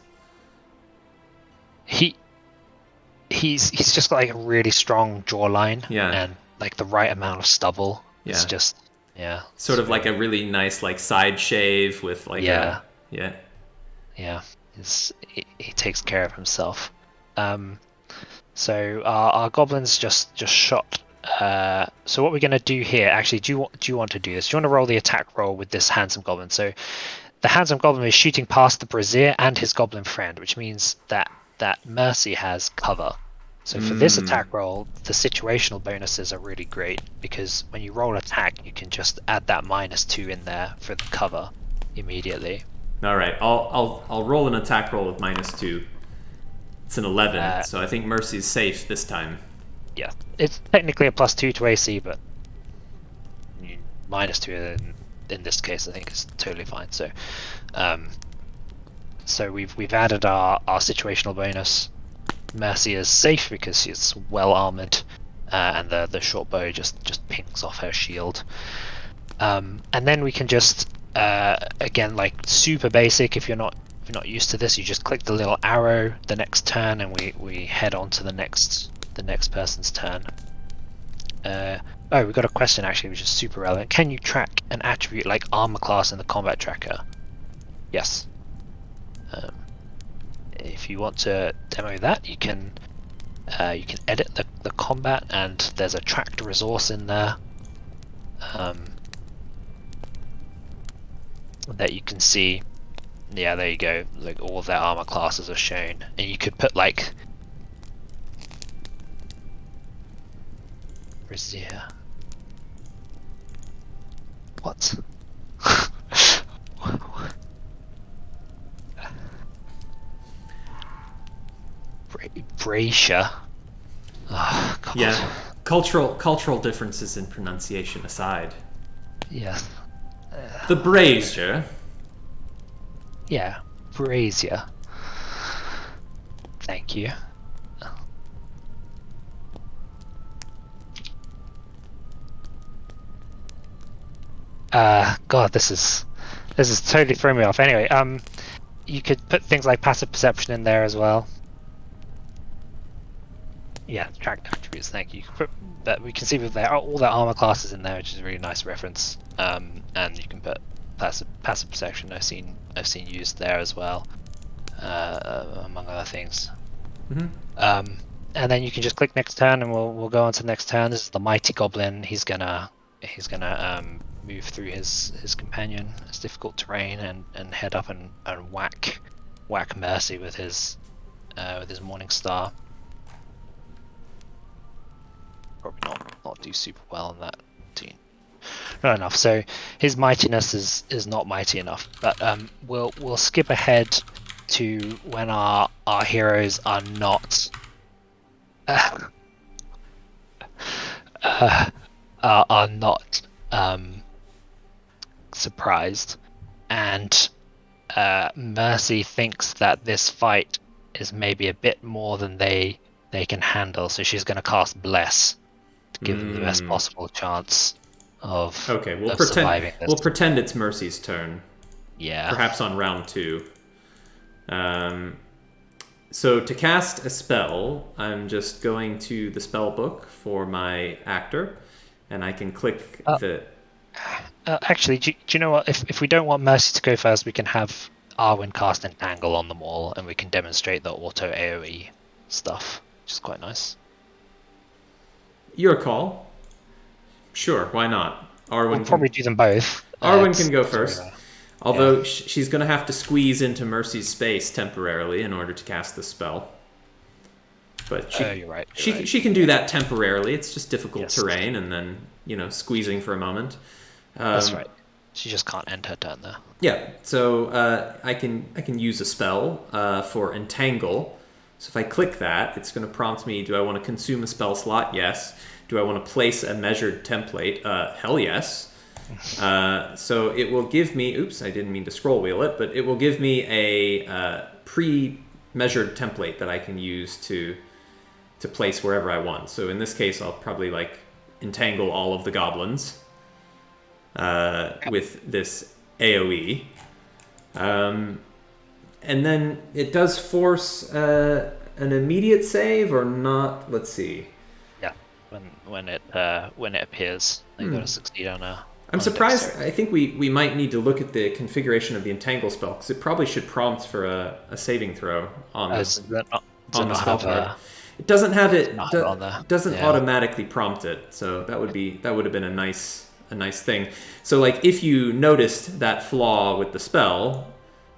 He's just got like a really strong jawline, Yeah. and like the right amount of stubble. Yeah. It's just sort of like a really nice like side shave with like yeah. He takes care of himself. So our goblins just shot. So what we're gonna do here? Actually, do you want to do this? Do you want to roll the attack roll with this handsome goblin? So the handsome goblin is shooting past the brazier and his goblin friend, which means that Mercy has cover. So for this attack roll, the situational bonuses are really great, because when you roll attack, you can just add that -2 in there for the cover immediately. All right, I'll roll an attack roll with -2. It's an 11, so I think Mercy's safe this time. Yeah, it's technically a +2 to AC, but -2 in this case I think is totally fine. So, so we've added our situational bonus. Mercy is safe because she's well armored, and the short bow just pings off her shield. And then we can just again, like super basic. If you're not used to this, you just click the little arrow the next turn, and we head on to the next person's turn. We've got a question actually, which is super relevant. Can you track an attribute like armor class in the combat tracker? Yes. If you want to demo that, you can edit the combat, and there's a tracked resource in there that you can see. Yeah, there you go. Like all of their armor classes are shown, and you could put like brazier. What? Brazier. Oh, God. Yeah, cultural differences in pronunciation aside. Yes. The brazier. Yeah, brazier. Thank you. God, this is totally throwing me off. Anyway, you could put things like passive perception in there as well. Yeah, tracked attributes. Thank you. That we can see with all their armor classes in there, which is a really nice reference. And you can put passive perception. I've seen used there as well, among other things. Mm-hmm. And then you can just click next turn, and we'll go on to the next turn. This is the mighty goblin. He's gonna move through his companion. It's difficult terrain, and head up and whack Mercy with his Morning Star. Probably not do super well on that team. Not enough. So his mightiness is not mighty enough. But we'll skip ahead to when our heroes are not surprised, and Mercy thinks that this fight is maybe a bit more than they can handle, so she's going to cast Bless to give them the best possible chance of surviving this. We'll pretend it's Mercy's turn. Yeah. Perhaps on round 2. So to cast a spell, I'm just going to the spell book for my actor, and I can click the... Actually, do you know what? If we don't want Mercy to go first, we can have Arwen cast Entangle on them all, and we can demonstrate the auto AoE stuff, which is quite nice. Your call. Sure, why not? We'll probably do them both. Arwen can go first. Although she's going to have to squeeze into Mercy's space temporarily in order to cast the spell. But you're right. She can do that temporarily. It's just difficult terrain, and then squeezing for a moment. That's right. She just can't end her turn there. Yeah. So I can use a spell for Entangle. So if I click that, it's going to prompt me: do I want to consume a spell slot? Yes. Do I want to place a measured template? Hell yes. So it will give me, oops, I didn't mean to scroll wheel it, but it will give me a pre-measured template that I can use to place wherever I want. So in this case, I'll probably entangle all of the goblins. with this AoE. And then it does force an immediate save or not. Let's see. Yeah, when it appears, you got to succeed on a. I'm surprised. I think we might need to look at the configuration of the Entangle spell, because it probably should prompt for a saving throw on the spell card. It doesn't have it. Doesn't automatically prompt it, so that would have been a nice thing. So like if you noticed that flaw with the spell,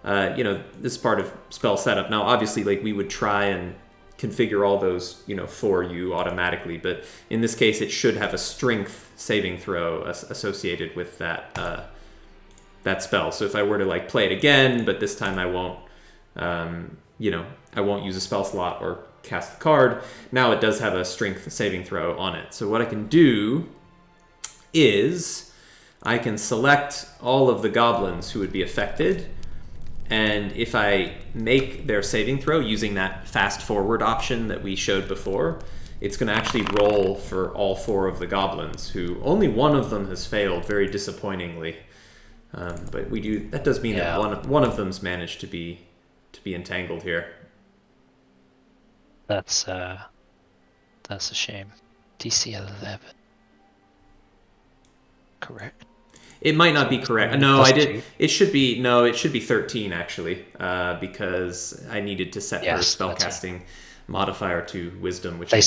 this is part of spell setup. Now obviously like we would try and configure all those for you automatically, but in this case it should have a strength saving throw associated with that spell. So if I were to like play it again, but this time I won't I won't use a spell slot or cast the card, now it does have a strength saving throw on it. So what I can do is I can select all of the goblins who would be affected, and if I make their saving throw using that fast forward option that we showed before, it's going to actually roll for all 4 of the goblins, who only one of them has failed very disappointingly. But that does mean that one of them's managed to be entangled here. That's a shame. DC 11. Correct. It might not be correct. No, I did. It should be 13 actually, because I needed to set her spellcasting modifier to wisdom, which I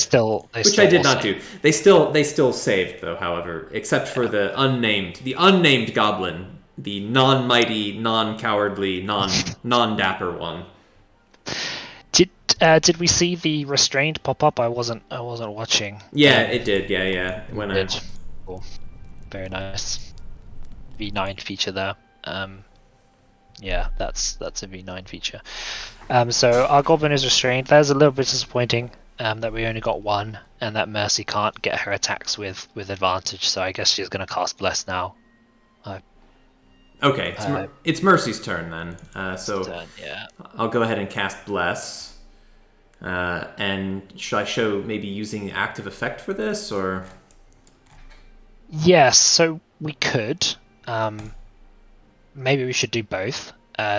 did not do. They still saved though, however, except for the unnamed goblin, the non-mighty, non-cowardly, non-dapper one. Did we see the restrained pop up? I wasn't watching. Yeah, it did. Yeah. Cool. Very nice. V9 feature there. Yeah, that's a V9 feature. So our goblin is restrained. That is a little bit disappointing that we only got 1, and that Mercy can't get her attacks with advantage. So I guess she's going to cast Bless now. Okay, it's Mercy's turn then. Yeah. I'll go ahead and cast Bless. And should I show maybe using the active effect for this, or? Yes, so we could. Maybe we should do both.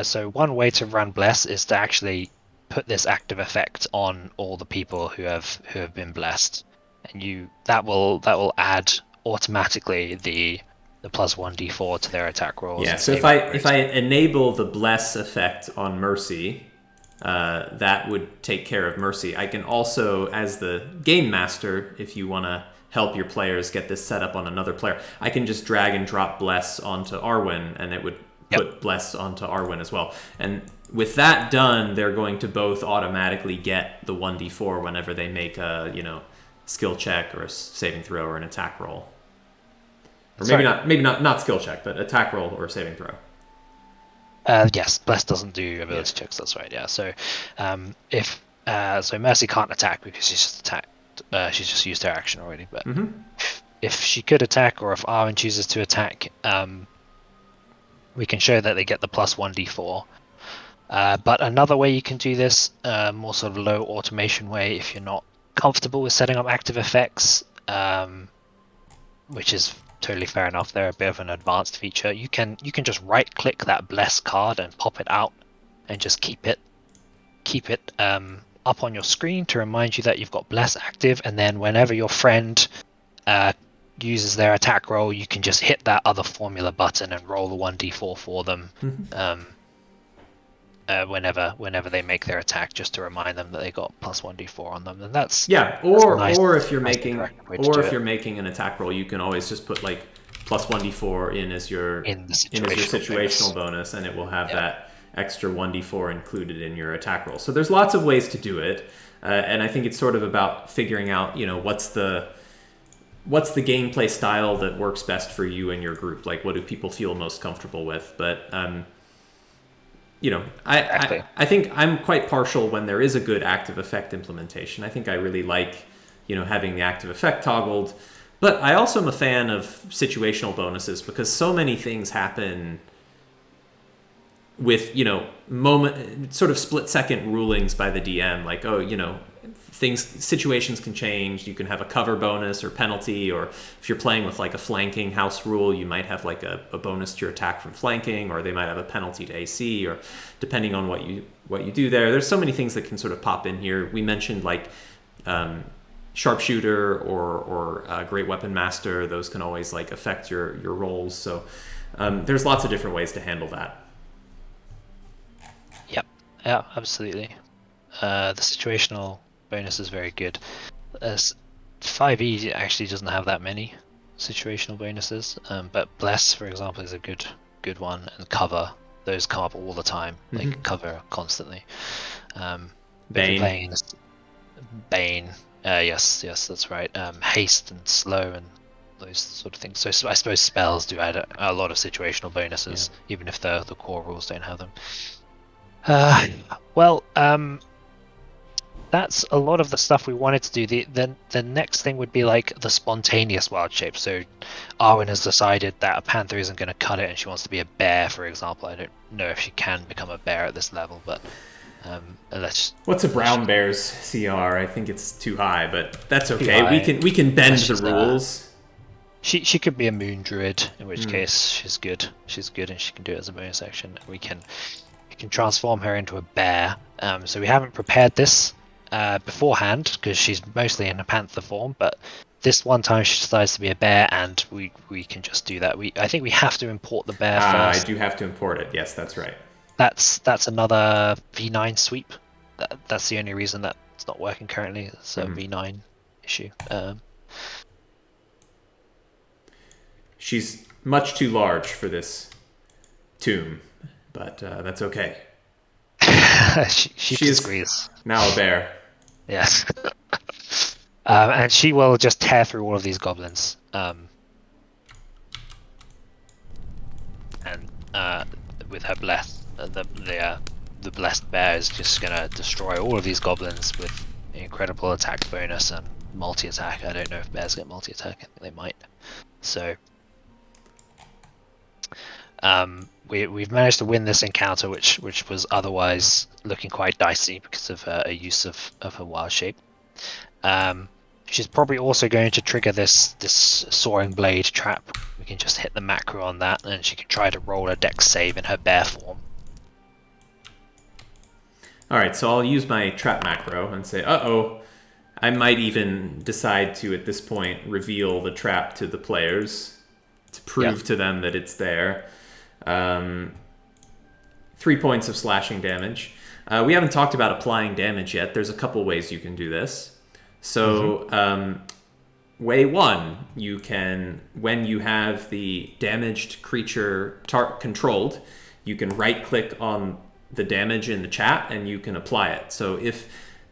So one way to run Bless is to actually put this active effect on all the people who have been blessed, and that will add automatically the plus 1d4 to their attack rolls. Yeah. So if I enable the Bless effect on Mercy, that would take care of Mercy. I can also, as the game master, if you want to help your players get this set up on another player, I can just drag and drop Bless onto Arwen, and it would put Bless onto Arwen as well. And with that done, they're going to both automatically get the 1d4 whenever they make a skill check or a saving throw or an attack roll. Or maybe not skill check, but attack roll or saving throw. Yes, Bless doesn't do ability checks. That's right. Yeah. So, if Mercy can't attack because she's just attacked. She's just used her action already. But if she could attack, or if Arwen chooses to attack, we can show that they get the plus 1d4. But another way you can do this, more sort of low automation way, if you're not comfortable with setting up active effects, which is totally fair enough. They're a bit of an advanced feature. You can just right click that Bless card and pop it out, and just keep it up on your screen to remind you that you've got Bless active. And then whenever your friend uses their attack roll, you can just hit that other formula button and roll the 1d4 for them. Whenever they make their attack, just to remind them that they got plus 1d4 on them. And that's or if you're making an attack roll, you can always just put like plus 1d4 in as your situational bonus, and it will have that extra 1d4 included in your attack roll. So there's lots of ways to do it, and I think it's sort of about figuring out what's the gameplay style that works best for you and your group. Like, what do people feel most comfortable with? But I think I'm quite partial when there is a good active effect implementation. I think I really like, having the active effect toggled. But I also am a fan of situational bonuses, because so many things happen with, sort of split-second rulings by the DM. Like, situations can change. You can have a cover bonus or penalty, or if you're playing with like a flanking house rule, you might have like a bonus to your attack from flanking, or they might have a penalty to AC, or depending on what you do there. There's so many things that can sort of pop in here. We mentioned like sharpshooter or great weapon master. Those can always like affect your rolls. So there's lots of different ways to handle that. Yep. Yeah, absolutely. The situational bonus is very good. 5e actually doesn't have that many situational bonuses, but Bless, for example, is a good one, and Cover, those come up all the time. They can cover constantly. Bane. Bane. Yes, that's right. Haste and slow and those sort of things. So I suppose spells do add a lot of situational bonuses, even if the core rules don't have them. That's a lot of the stuff we wanted to do. The next thing would be like the spontaneous wild shape. So Arwen has decided that a panther isn't going to cut it and she wants to be a bear, for example. I don't know if she can become a bear at this level, but what's a brown bear's CR? I think it's too high, but that's okay. We can bend the rules. She could be a moon druid, in which case she's good and she can do it as a bonus action. We can transform her into a bear. So we haven't prepared this beforehand because she's mostly in a panther form, but this one time she decides to be a bear, and we can just do that. I think we have to import the bear first. I do have to import it. Yes, that's right. That's another V9 sweep. That's the only reason that it's not working currently. It's a V9 issue. She's much too large for this tomb, but that's okay. she disagrees. Now a bear. Yes. And she will just tear through all of these goblins. And with her bless, the blessed bear is just gonna destroy all of these goblins with incredible attack bonus and multi-attack. I don't know if bears get multi-attack. I think they might. So we've managed to win this encounter, which was otherwise looking quite dicey because of a use of her wild shape. She's probably also going to trigger this soaring blade trap. We can just hit the macro on that, and she can try to roll a dex save in her bear form. All right, so I'll use my trap macro and say, uh-oh. I might even decide to, at this point, reveal the trap to the players to prove to them that it's there. 3 points of slashing damage. We haven't talked about applying damage yet. There's a couple ways you can do this. So way one, you can, when you have the damaged creature controlled, you can right-click on the damage in the chat and you can apply it. So if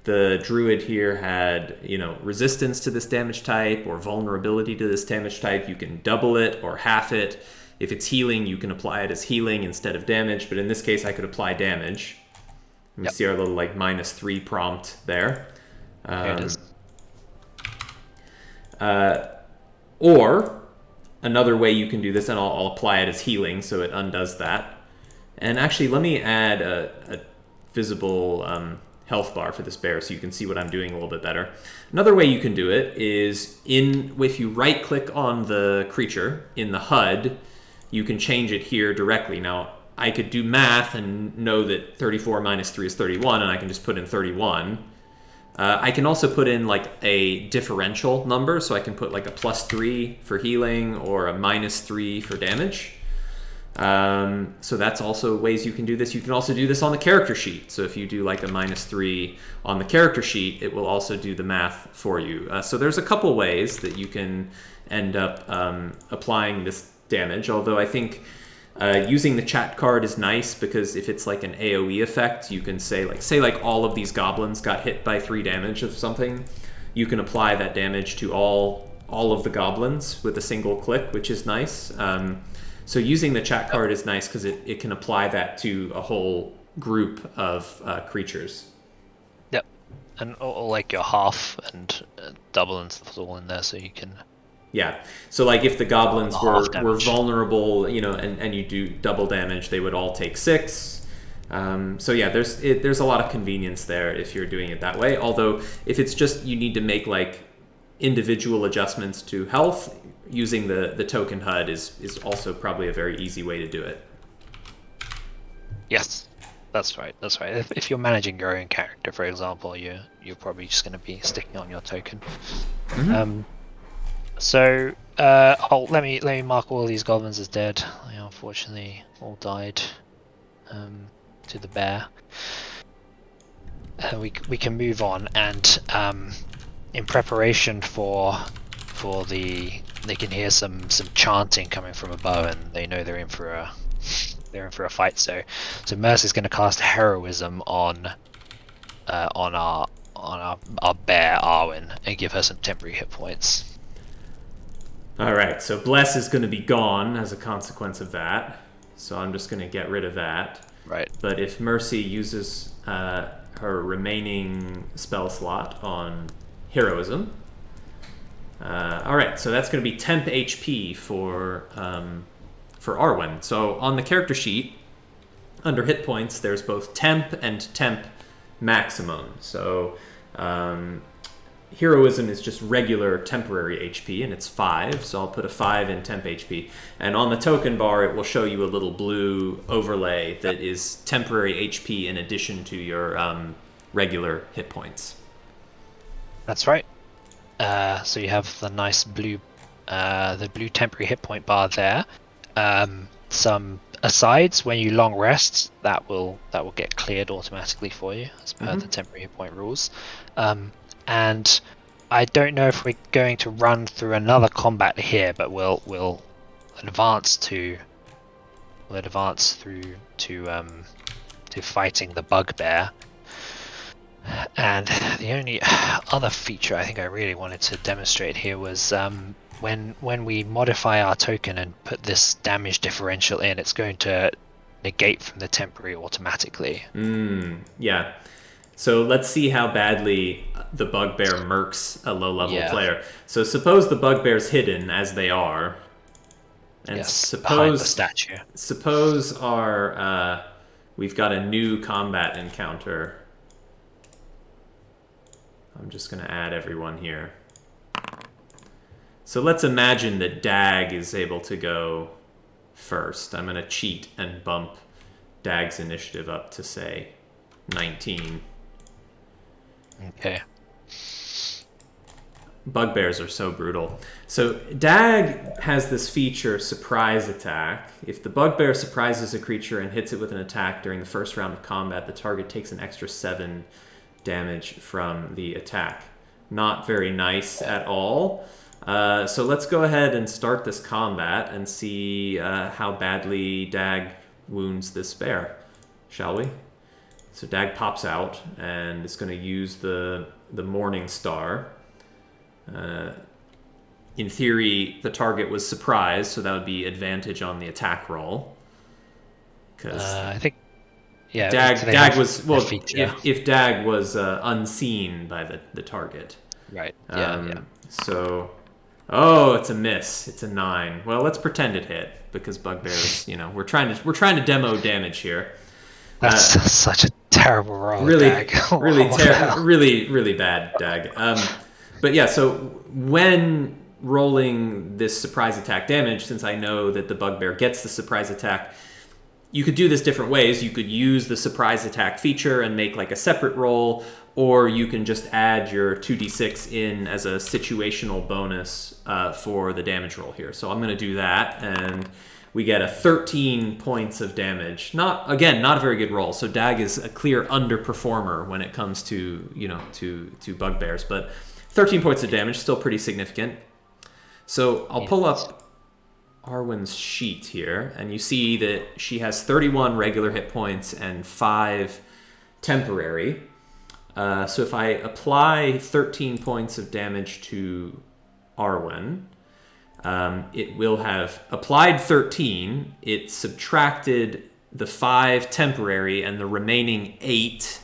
the druid here had, resistance to this damage type or vulnerability to this damage type, you can double it or half it. If it's healing, you can apply it as healing instead of damage. But in this case, I could apply damage. We see our little -3 prompt there. There it is. Or another way you can do this, and I'll apply it as healing, so it undoes that. And actually, let me add a visible health bar for this bear so you can see what I'm doing a little bit better. Another way you can do it is if you right-click on the creature in the HUD, you can change it here directly. Now, I could do math and know that 34 minus 3 is 31, and I can just put in 31. I can also put in like a differential number, so I can put like a +3 for healing or a -3 for damage. So that's also ways you can do this. You can also do this on the character sheet. So if you do like a -3 on the character sheet, it will also do the math for you. So there's a couple ways that you can end up applying this damage, although I think using the chat card is nice because if it's like an AoE effect, you can say all of these goblins got hit by 3 damage of something. You can apply that damage to all of the goblins with a single click, which is nice. So using the chat card is nice because it can apply that to a whole group of creatures. Yep, and or like your half and double and stuff's all in there, so you can. Yeah, so like if the goblins were vulnerable, and you do double damage, they would all take 6. So yeah, there's a lot of convenience there if you're doing it that way. Although if it's just you need to make like individual adjustments to health, using the token HUD is also probably a very easy way to do it. Yes, that's right. That's right. If you're managing your own character, for example, you're probably just going to be sticking on your token. Mm-hmm. So let me mark all these goblins as dead. They unfortunately all died to the bear. We can move on, and in preparation for they can hear some chanting coming from above, and they know they're in for a fight. So Mercy's going to cast heroism on our bear Arwen and give her some temporary hit points. All right, so Bless is going to be gone as a consequence of that. So I'm just going to get rid of that. Right. But if Mercy uses her remaining spell slot on heroism, all right, so that's going to be temp HP for Arwen. So on the character sheet, under hit points, there's both temp and temp maximum. So heroism is just regular temporary HP, and it's 5, so I'll put a 5 in temp HP. And on the token bar, it will show you a little blue overlay that is temporary HP in addition to your regular hit points. That's right. So you have the nice blue temporary hit point bar there. Some asides when you long rest, that will get cleared automatically for you as per the temporary hit point rules. And I don't know if we're going to run through another combat here, but we'll advance through to fighting the bugbear. And the only other feature I think I really wanted to demonstrate here was when we modify our token and put this damage differential in, it's going to negate from the temporary automatically. Yeah. So let's see how badly the bugbear murks a low-level player. So suppose the bugbear's hidden as they are, and behind the statue. Suppose our we've got a new combat encounter. I'm just going to add everyone here. So let's imagine that Dag is able to go first. I'm going to cheat and bump Dag's initiative up to, say, 19. Okay. Bugbears are so brutal. So Dag has this feature, Surprise Attack. If the bugbear surprises a creature and hits it with an attack during the first round of combat, the target takes an extra 7 damage from the attack. Not very nice at all. So let's go ahead and start this combat and see how badly Dag wounds this bear, shall we? So Dag pops out and is going to use the Morning Star. In theory, the target was surprised, so that would be advantage on the attack roll. Because I think, yeah, Dag was if Dag was unseen by the target. Right. Yeah. So, it's a miss. It's a 9. Well, let's pretend it hit because bugbears. We're trying to demo damage here. That's such a terrible roll. Really, Dag. really bad, Dag. But yeah, so when rolling this surprise attack damage, since I know that the bugbear gets the surprise attack, you could do this different ways. You could use the surprise attack feature and make like a separate roll, or you can just add your 2d6 in as a situational bonus for the damage roll here. So I'm going to do that, and we get a 13 points of damage. Not a very good roll. So Dag is a clear underperformer when it comes to to bugbears, but 13 points of damage, still pretty significant. So I'll pull up Arwen's sheet here, and you see that she has 31 regular hit points and 5 temporary. So if I apply 13 points of damage to Arwen, it will have applied 13. It subtracted the 5 temporary, and the remaining 8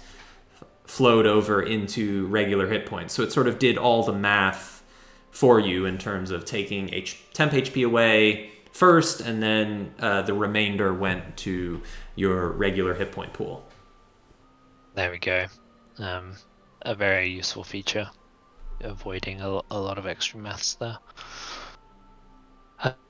flowed over into regular hit points. So it sort of did all the math for you in terms of taking temp HP away, first, and then the remainder went to your regular hit point pool. There we go. A very useful feature, avoiding a lot of extra maths there.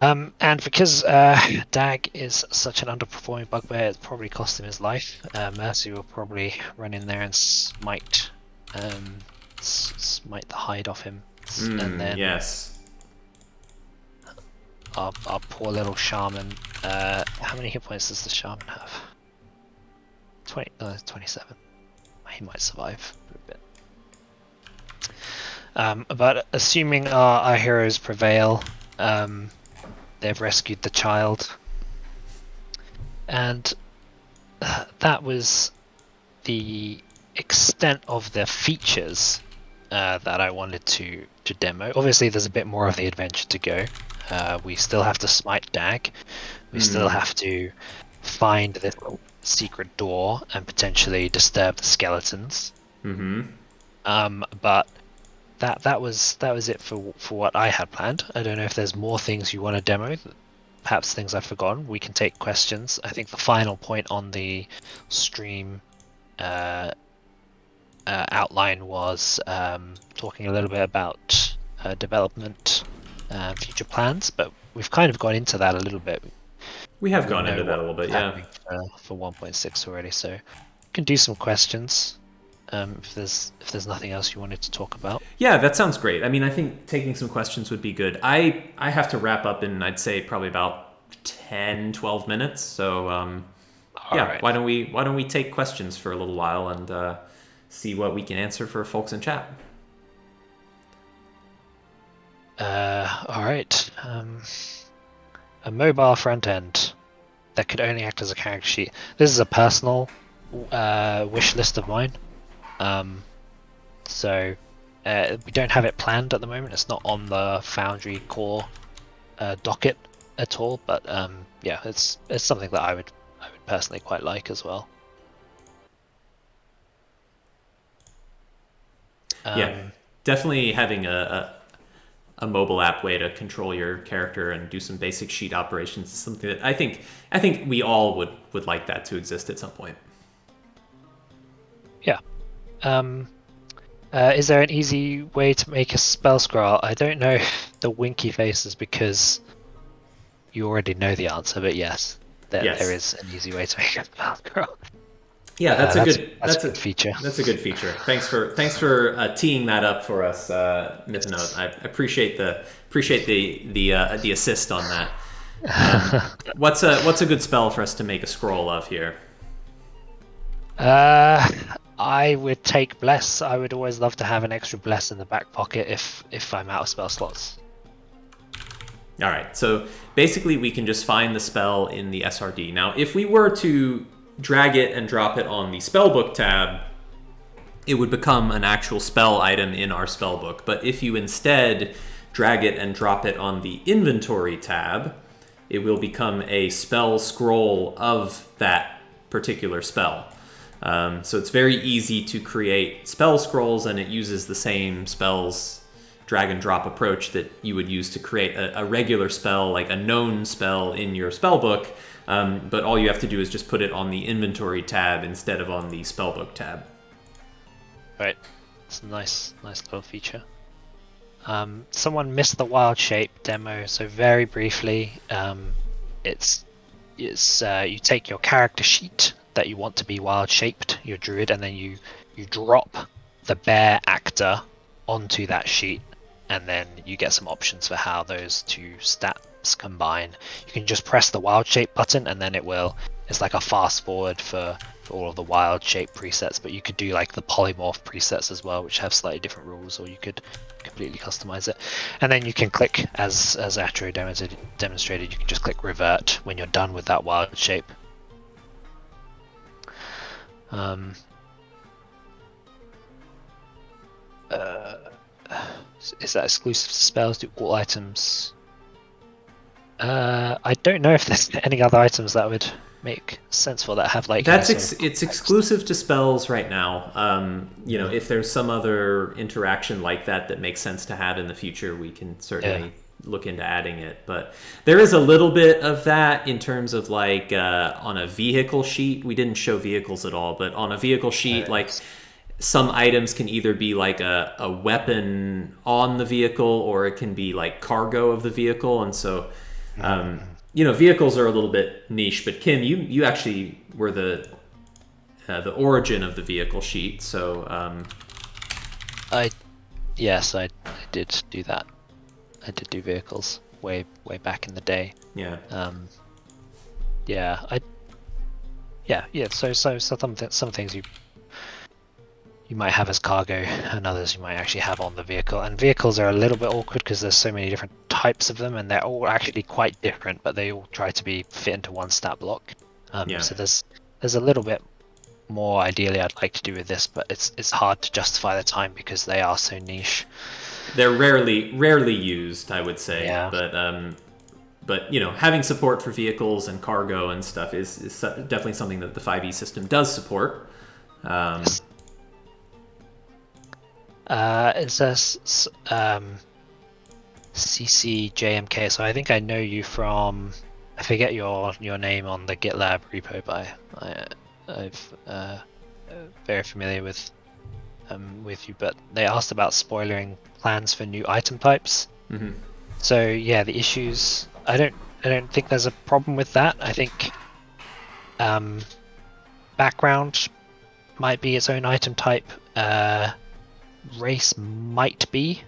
And because Dag is such an underperforming bugbear, it's probably cost him his life. Mercy will probably run in there and smite the hide off him, and then yes, our poor little shaman. How many hit points does the shaman have? 27. He might survive for a bit. But assuming our heroes prevail, they've rescued the child, and that was the extent of the features that I wanted to demo. Obviously, there's a bit more of the adventure to go. We still have to smite Dag. We still have to find this secret door and potentially disturb the skeletons. But that was it for what I had planned. I don't know if there's more things you want to demo, perhaps things I've forgotten. We can take questions. I think the final point on the stream outline was talking a little bit about development, future plans, but we've kind of gone into that a little bit. We have gone into that a little bit, yeah. For 1.6 already, so we can do some questions. If there's nothing else you wanted to talk about. Yeah, that sounds great. I mean, I think taking some questions would be good. I have to wrap up in, I'd say, probably about 10-12 minutes. So right. why don't we take questions for a little while and see what we can answer for folks in chat. All right. A mobile front end that could only act as a character sheet. This is a personal wish list of mine. So we don't have it planned at the moment. It's not on the Foundry core docket at all. But yeah, it's something that I would personally quite like as well. Yeah, definitely having a mobile app way to control your character and do some basic sheet operations is something that I think we all would like that to exist at some point. Yeah. Is there an easy way to make a spell scroll? I don't know the winky faces because you already know the answer, but yes, there is an easy way to make a spell scroll. Yeah, that's a good feature. That's a good feature. Thanks for teeing that up for us, Mythanote. I appreciate the assist on that. What's a good spell for us to make a scroll of here? I would take Bless. I would always love to have an extra Bless in the back pocket if I'm out of spell slots. All right, so basically we can just find the spell in the SRD. Now, if we were to drag it and drop it on the spellbook tab, it would become an actual spell item in our spellbook. But if you instead drag it and drop it on the inventory tab, it will become a spell scroll of that particular spell. So it's very easy to create spell scrolls, and it uses the same spells drag and drop approach that you would use to create a regular spell, like a known spell in your spellbook. But all you have to do is just put it on the inventory tab instead of on the spellbook tab. Right, it's a nice little feature. Someone missed the wild shape demo, so very briefly, it's you take your character sheet that you want to be wild shaped, your druid, and then you drop the bear actor onto that sheet, and then you get some options for how those two stats combine. You can just press the wild shape button, and then it's like a fast forward for all of the wild shape presets, but you could do like the polymorph presets as well, which have slightly different rules, or you could completely customize it. And then you can click, as Atro demonstrated, you can just click revert when you're done with that wild shape. Is that exclusive to spells? Do all items? I don't know if there's any other items that would make sense for that have like. It's exclusive to spells right now. If there's some other interaction like that makes sense to have in the future, we can certainly look into adding it. But there is a little bit of that in terms of like on a vehicle sheet. We didn't show vehicles at all, but on a vehicle sheet, like some items can either be like a weapon on the vehicle, or it can be like cargo of the vehicle. And so, vehicles are a little bit niche. But Kim, you actually were the origin of the vehicle sheet. So I did do that. I did do vehicles way back in the day. Yeah. So some things you might have as cargo, and others you might actually have on the vehicle. And vehicles are a little bit awkward because there's so many different types of them, and they're all actually quite different, but they all try to be fit into one stat block. So there's a little bit more ideally I'd like to do with this, but it's hard to justify the time because they are so niche. They're rarely used, I would say. Yeah. But having support for vehicles and cargo and stuff is definitely something that the 5e system does support. Yes. It says CCJMK, so I think I know you from, I forget your name on the GitLab repo, but I'm very familiar with you. But they asked about spoilering plans for new item types. Mm-hmm. So yeah, the issues, I don't think there's a problem with that. I think background might be its own item type. Race might be.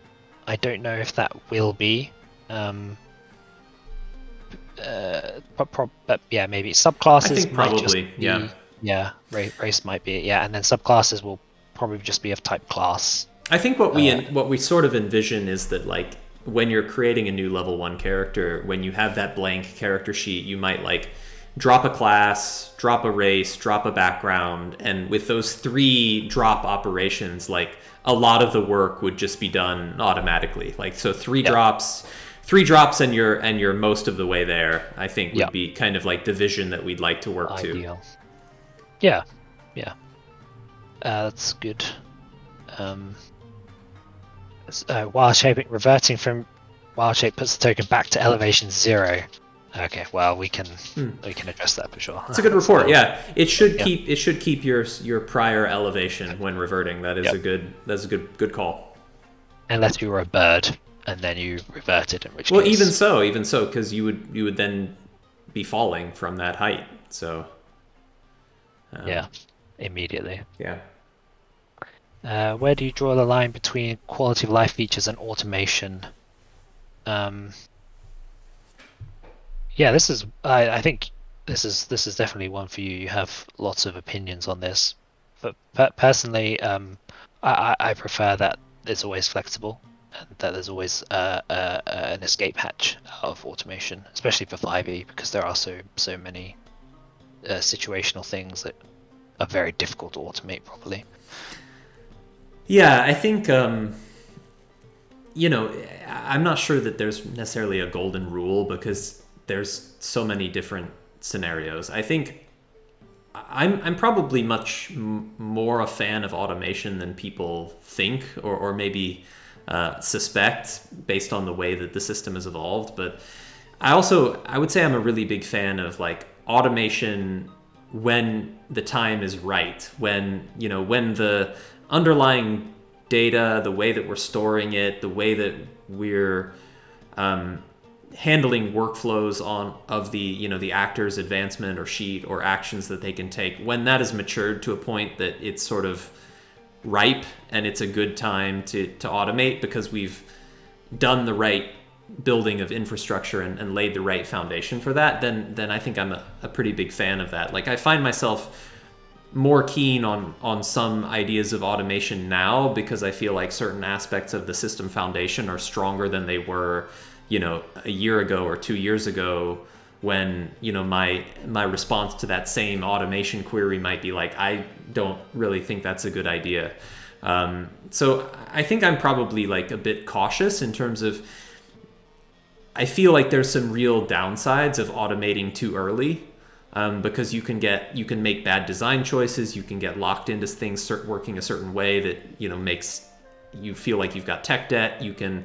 I don't know if that will be. But yeah, maybe subclasses. I think probably, yeah. Race might be, yeah, and then subclasses will probably just be of type class. I think what we sort of envision is that like when you're creating a new level 1 character, when you have that blank character sheet, you might like drop a class, drop a race, drop a background, and with those 3 drop operations, like a lot of the work would just be done automatically. Like so 3 drops and you're most of the way there, I think would be kind of like the vision that we'd like to work Ideal. To. Yeah. That's good. Wild shaping, reverting from wild shape puts the token back to elevation 0. Okay, well we can address that for sure. It's a good report. So, yeah, it should keep your prior elevation when reverting. That is a good call. Unless you were a bird and then you reverted, in which case. Well, even so, because you would then be falling from that height. So immediately. Yeah. Where do you draw the line between quality of life features and automation? This is. I think this is definitely one for you. You have lots of opinions on this, but personally, I prefer that it's always flexible and that there's always an escape hatch out of automation, especially for 5e, because there are so many situational things that are very difficult to automate properly. Yeah, I think I'm not sure that there's necessarily a golden rule because there's so many different scenarios. I think I'm probably much more a fan of automation than people think or maybe suspect based on the way that the system has evolved. But I would say I'm a really big fan of like automation when the time is right, when the underlying data, the way that we're storing it, the way that we're handling workflows of the actor's advancement or sheet or actions that they can take, when that is matured to a point that it's sort of ripe and it's a good time to automate because we've done the right building of infrastructure and laid the right foundation for that, then I think I'm a pretty big fan of that. Like I find myself more keen on some ideas of automation now because I feel like certain aspects of the system foundation are stronger than they were, a year ago or 2 years ago when, my response to that same automation query might be like, I don't really think that's a good idea. So I think I'm probably like a bit cautious in terms of, I feel like there's some real downsides of automating too early. Because you can make bad design choices, you can get locked into things working a certain way that makes you feel like you've got tech debt. You can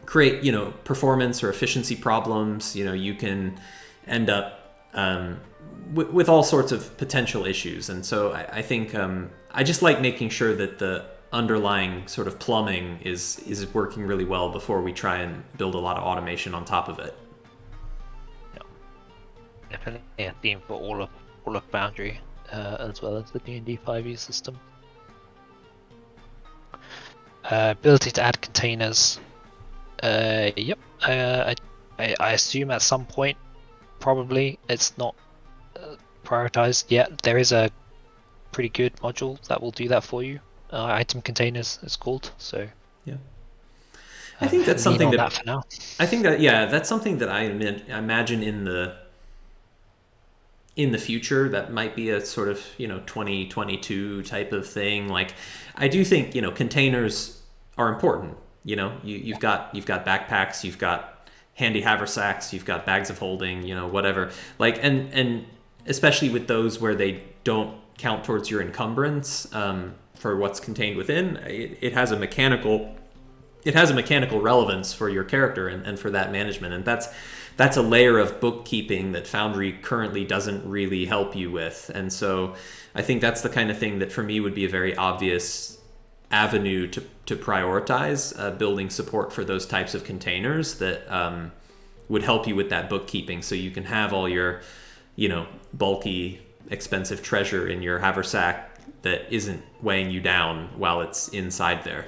create, performance or efficiency problems. You can end up with all sorts of potential issues. And so I think I just like making sure that the underlying sort of plumbing is working really well before we try and build a lot of automation on top of it. Yeah, definitely a theme for all of Foundry, as well as the D&D5E system. Ability to add containers. Yep. I assume at some point, probably it's not prioritized yet. There is a pretty good module that will do that for you. Item containers, it's called. So yeah, I think that's something that for now. I think that that's something that I imagine in the future that might be a sort of 2022 type of thing. Like I do think containers are important. You've got backpacks, you've got handy haversacks, you've got bags of holding, whatever. Like and especially with those where they don't count towards your encumbrance for what's contained within, it has a mechanical relevance for your character and for that management. And that's a layer of bookkeeping that Foundry currently doesn't really help you with. And so I think that's the kind of thing that for me would be a very obvious avenue to prioritize, building support for those types of containers that would help you with that bookkeeping, so you can have all your bulky expensive treasure in your haversack that isn't weighing you down while it's inside there.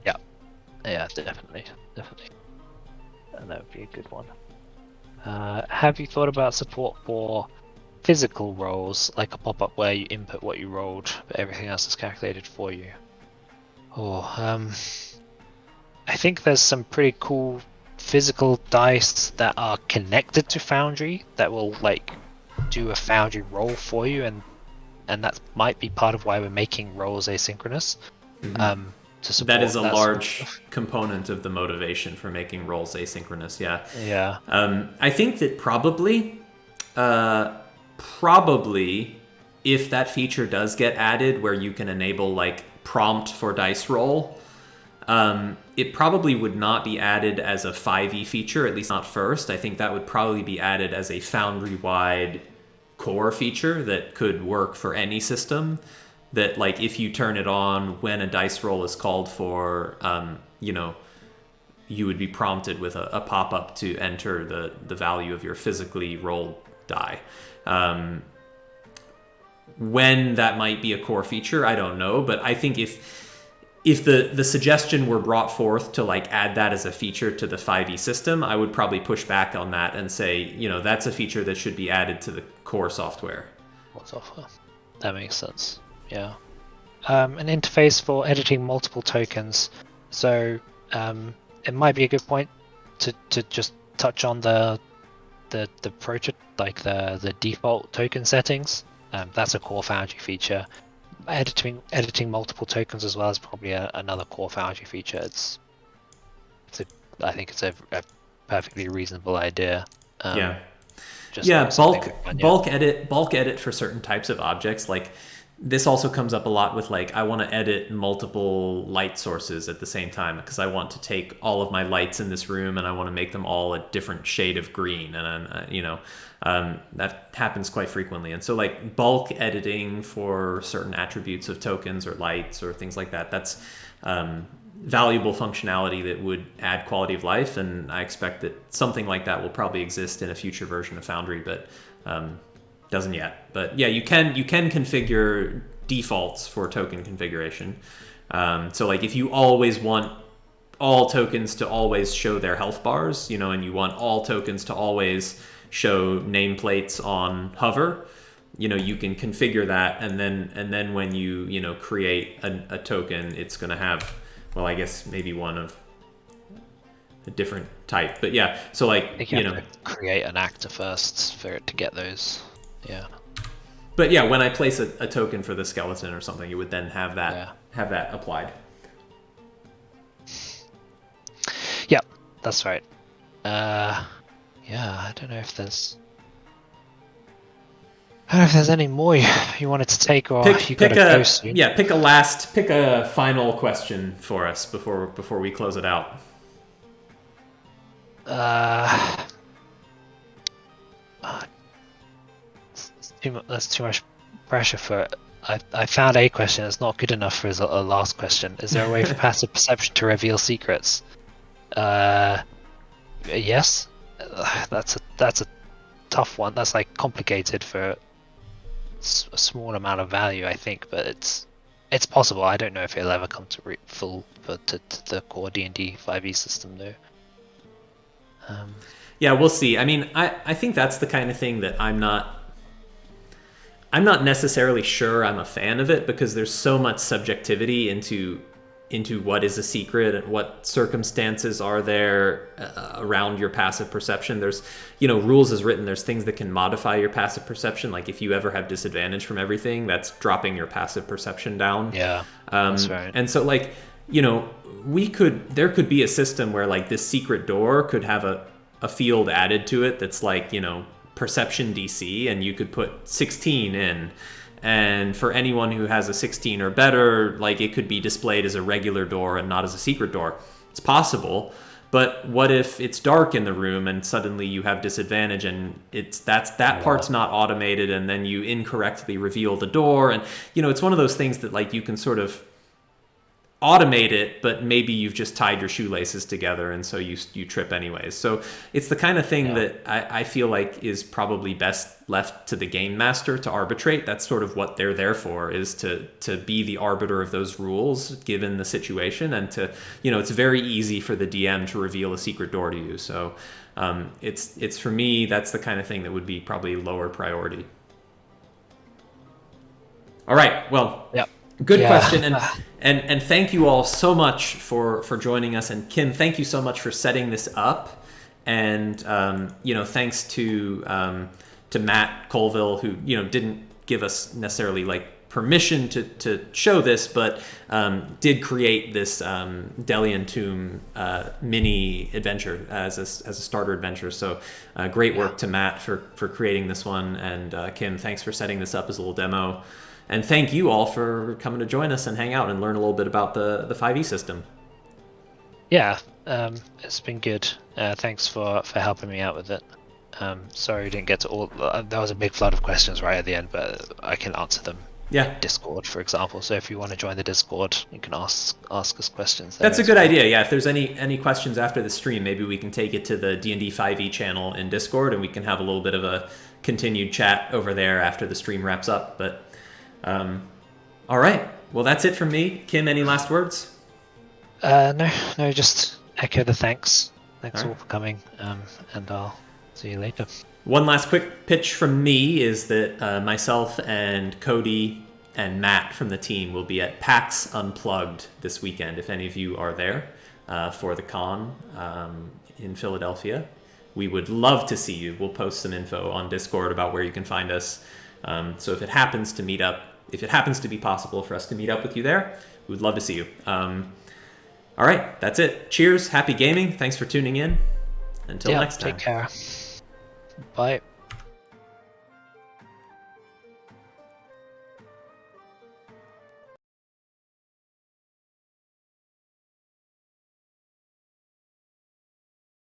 Yeah, definitely. And that would be a good one. Have you thought about support for physical rolls, like a pop-up where you input what you rolled, but everything else is calculated for you? I think there's some pretty cool physical dice that are connected to Foundry that will do a Foundry roll for you, and that might be part of why we're making rolls asynchronous. Mm-hmm. To support that is a large component of the motivation for making rolls asynchronous. Yeah. I think that probably if that feature does get added where you can enable prompt for dice roll, it probably would not be added as a 5e feature, at least not first. I think that would probably be added as a Foundry-wide core feature that could work for any system. That if you turn it on when a dice roll is called for, you would be prompted with a pop-up to enter the value of your physically rolled die. When that might be a core feature, I don't know, but I think if the suggestion were brought forth to add that as a feature to the 5e system, I would probably push back on that and say, that's a feature that should be added to the core software. That makes sense. Yeah. An interface for editing multiple tokens. So it might be a good point to just touch on the default token settings. That's a core Foundry feature. Editing multiple tokens as well is probably another core Foundry feature. I think it's a perfectly reasonable idea. Bulk edit for certain types of objects. This also comes up a lot with I want to edit multiple light sources at the same time because I want to take all of my lights in this room and I want to make them all a different shade of green, and that happens quite frequently. And so bulk editing for certain attributes of tokens or lights or things like that's valuable functionality that would add quality of life, and I expect that something like that will probably exist in a future version of Foundry, but doesn't yet. But yeah, you can configure defaults for token configuration. So if you always want all tokens to always show their health bars, and you want all tokens to always show nameplates on hover, you can configure that, and then when you create a token, it's going to have, well, I guess maybe one of a different type. But yeah, so have to create an actor first for it to get those. Yeah. But yeah, when I place a token for the skeleton or something, it would then have that applied. Yeah, that's right. I don't know if there's any more you wanted to take, or you got to go soon. Yeah, pick a final question for us before we close it out. Uh, that's too much pressure for it. I found a question that's not good enough for a last question. Is there a way for passive perception to reveal secrets? Yes. That's a tough one. That's like complicated for a small amount of value, I think, but it's possible. I don't know if it'll ever come to the core D&D5E system though. Yeah, we'll see. I mean, I think that's the kind of thing that I'm not necessarily sure I'm a fan of it, because there's so much subjectivity into what is a secret and what circumstances are there around your passive perception. There's, rules as written, there's things that can modify your passive perception. Like if you ever have disadvantage from everything, that's dropping your passive perception down. Yeah, that's right. And so like, there could be a system where like this secret door could have a field added to it that's like, perception DC, and you could put 16 in. And for anyone who has a 16 or better, like it could be displayed as a regular door and not as a secret door. It's possible, but what if it's dark in the room and suddenly you have disadvantage and that part's not automated, and then you incorrectly reveal the door, and it's one of those things that like you can sort of automate it, but maybe you've just tied your shoelaces together and so you trip anyways. So it's the kind of thing that I feel like is probably best left to the game master to arbitrate. That's sort of what they're there for, is to be the arbiter of those rules given the situation, and to it's very easy for the DM to reveal a secret door to you. So it's for me, that's the kind of thing that would be probably lower priority. All right, well, good question, and thank you all so much for joining us. And Kim, thank you so much for setting this up, and thanks to Matt Colville, who didn't give us necessarily like permission to show this, but did create this Delian Tomb mini adventure as a starter adventure. So great work to Matt for creating this one, and Kim, thanks for setting this up as a little demo. And thank you all for coming to join us and hang out and learn a little bit about the 5e system. Yeah, it's been good. Thanks for helping me out with it. Sorry we didn't get to all. There was a big flood of questions right at the end, but I can answer them. Yeah. Discord, for example. So if you want to join the Discord, you can ask us questions there. That's a good idea. Yeah, if there's any questions after the stream, maybe we can take it to the D&D5E channel in Discord, and we can have a little bit of a continued chat over there after the stream wraps up. But all right. Well, that's it from me. Kim, any last words? No, just echo the thanks. Thanks all for coming, and I'll see you later. One last quick pitch from me is that myself and Cody and Matt from the team will be at PAX Unplugged this weekend. If any of you are there for the con in Philadelphia, we would love to see you. We'll post some info on Discord about where you can find us. So if it happens to be possible for us to meet up with you there, we would love to see you. All right, that's it. Cheers, happy gaming. Thanks for tuning in. Until next time. Take care. Bye.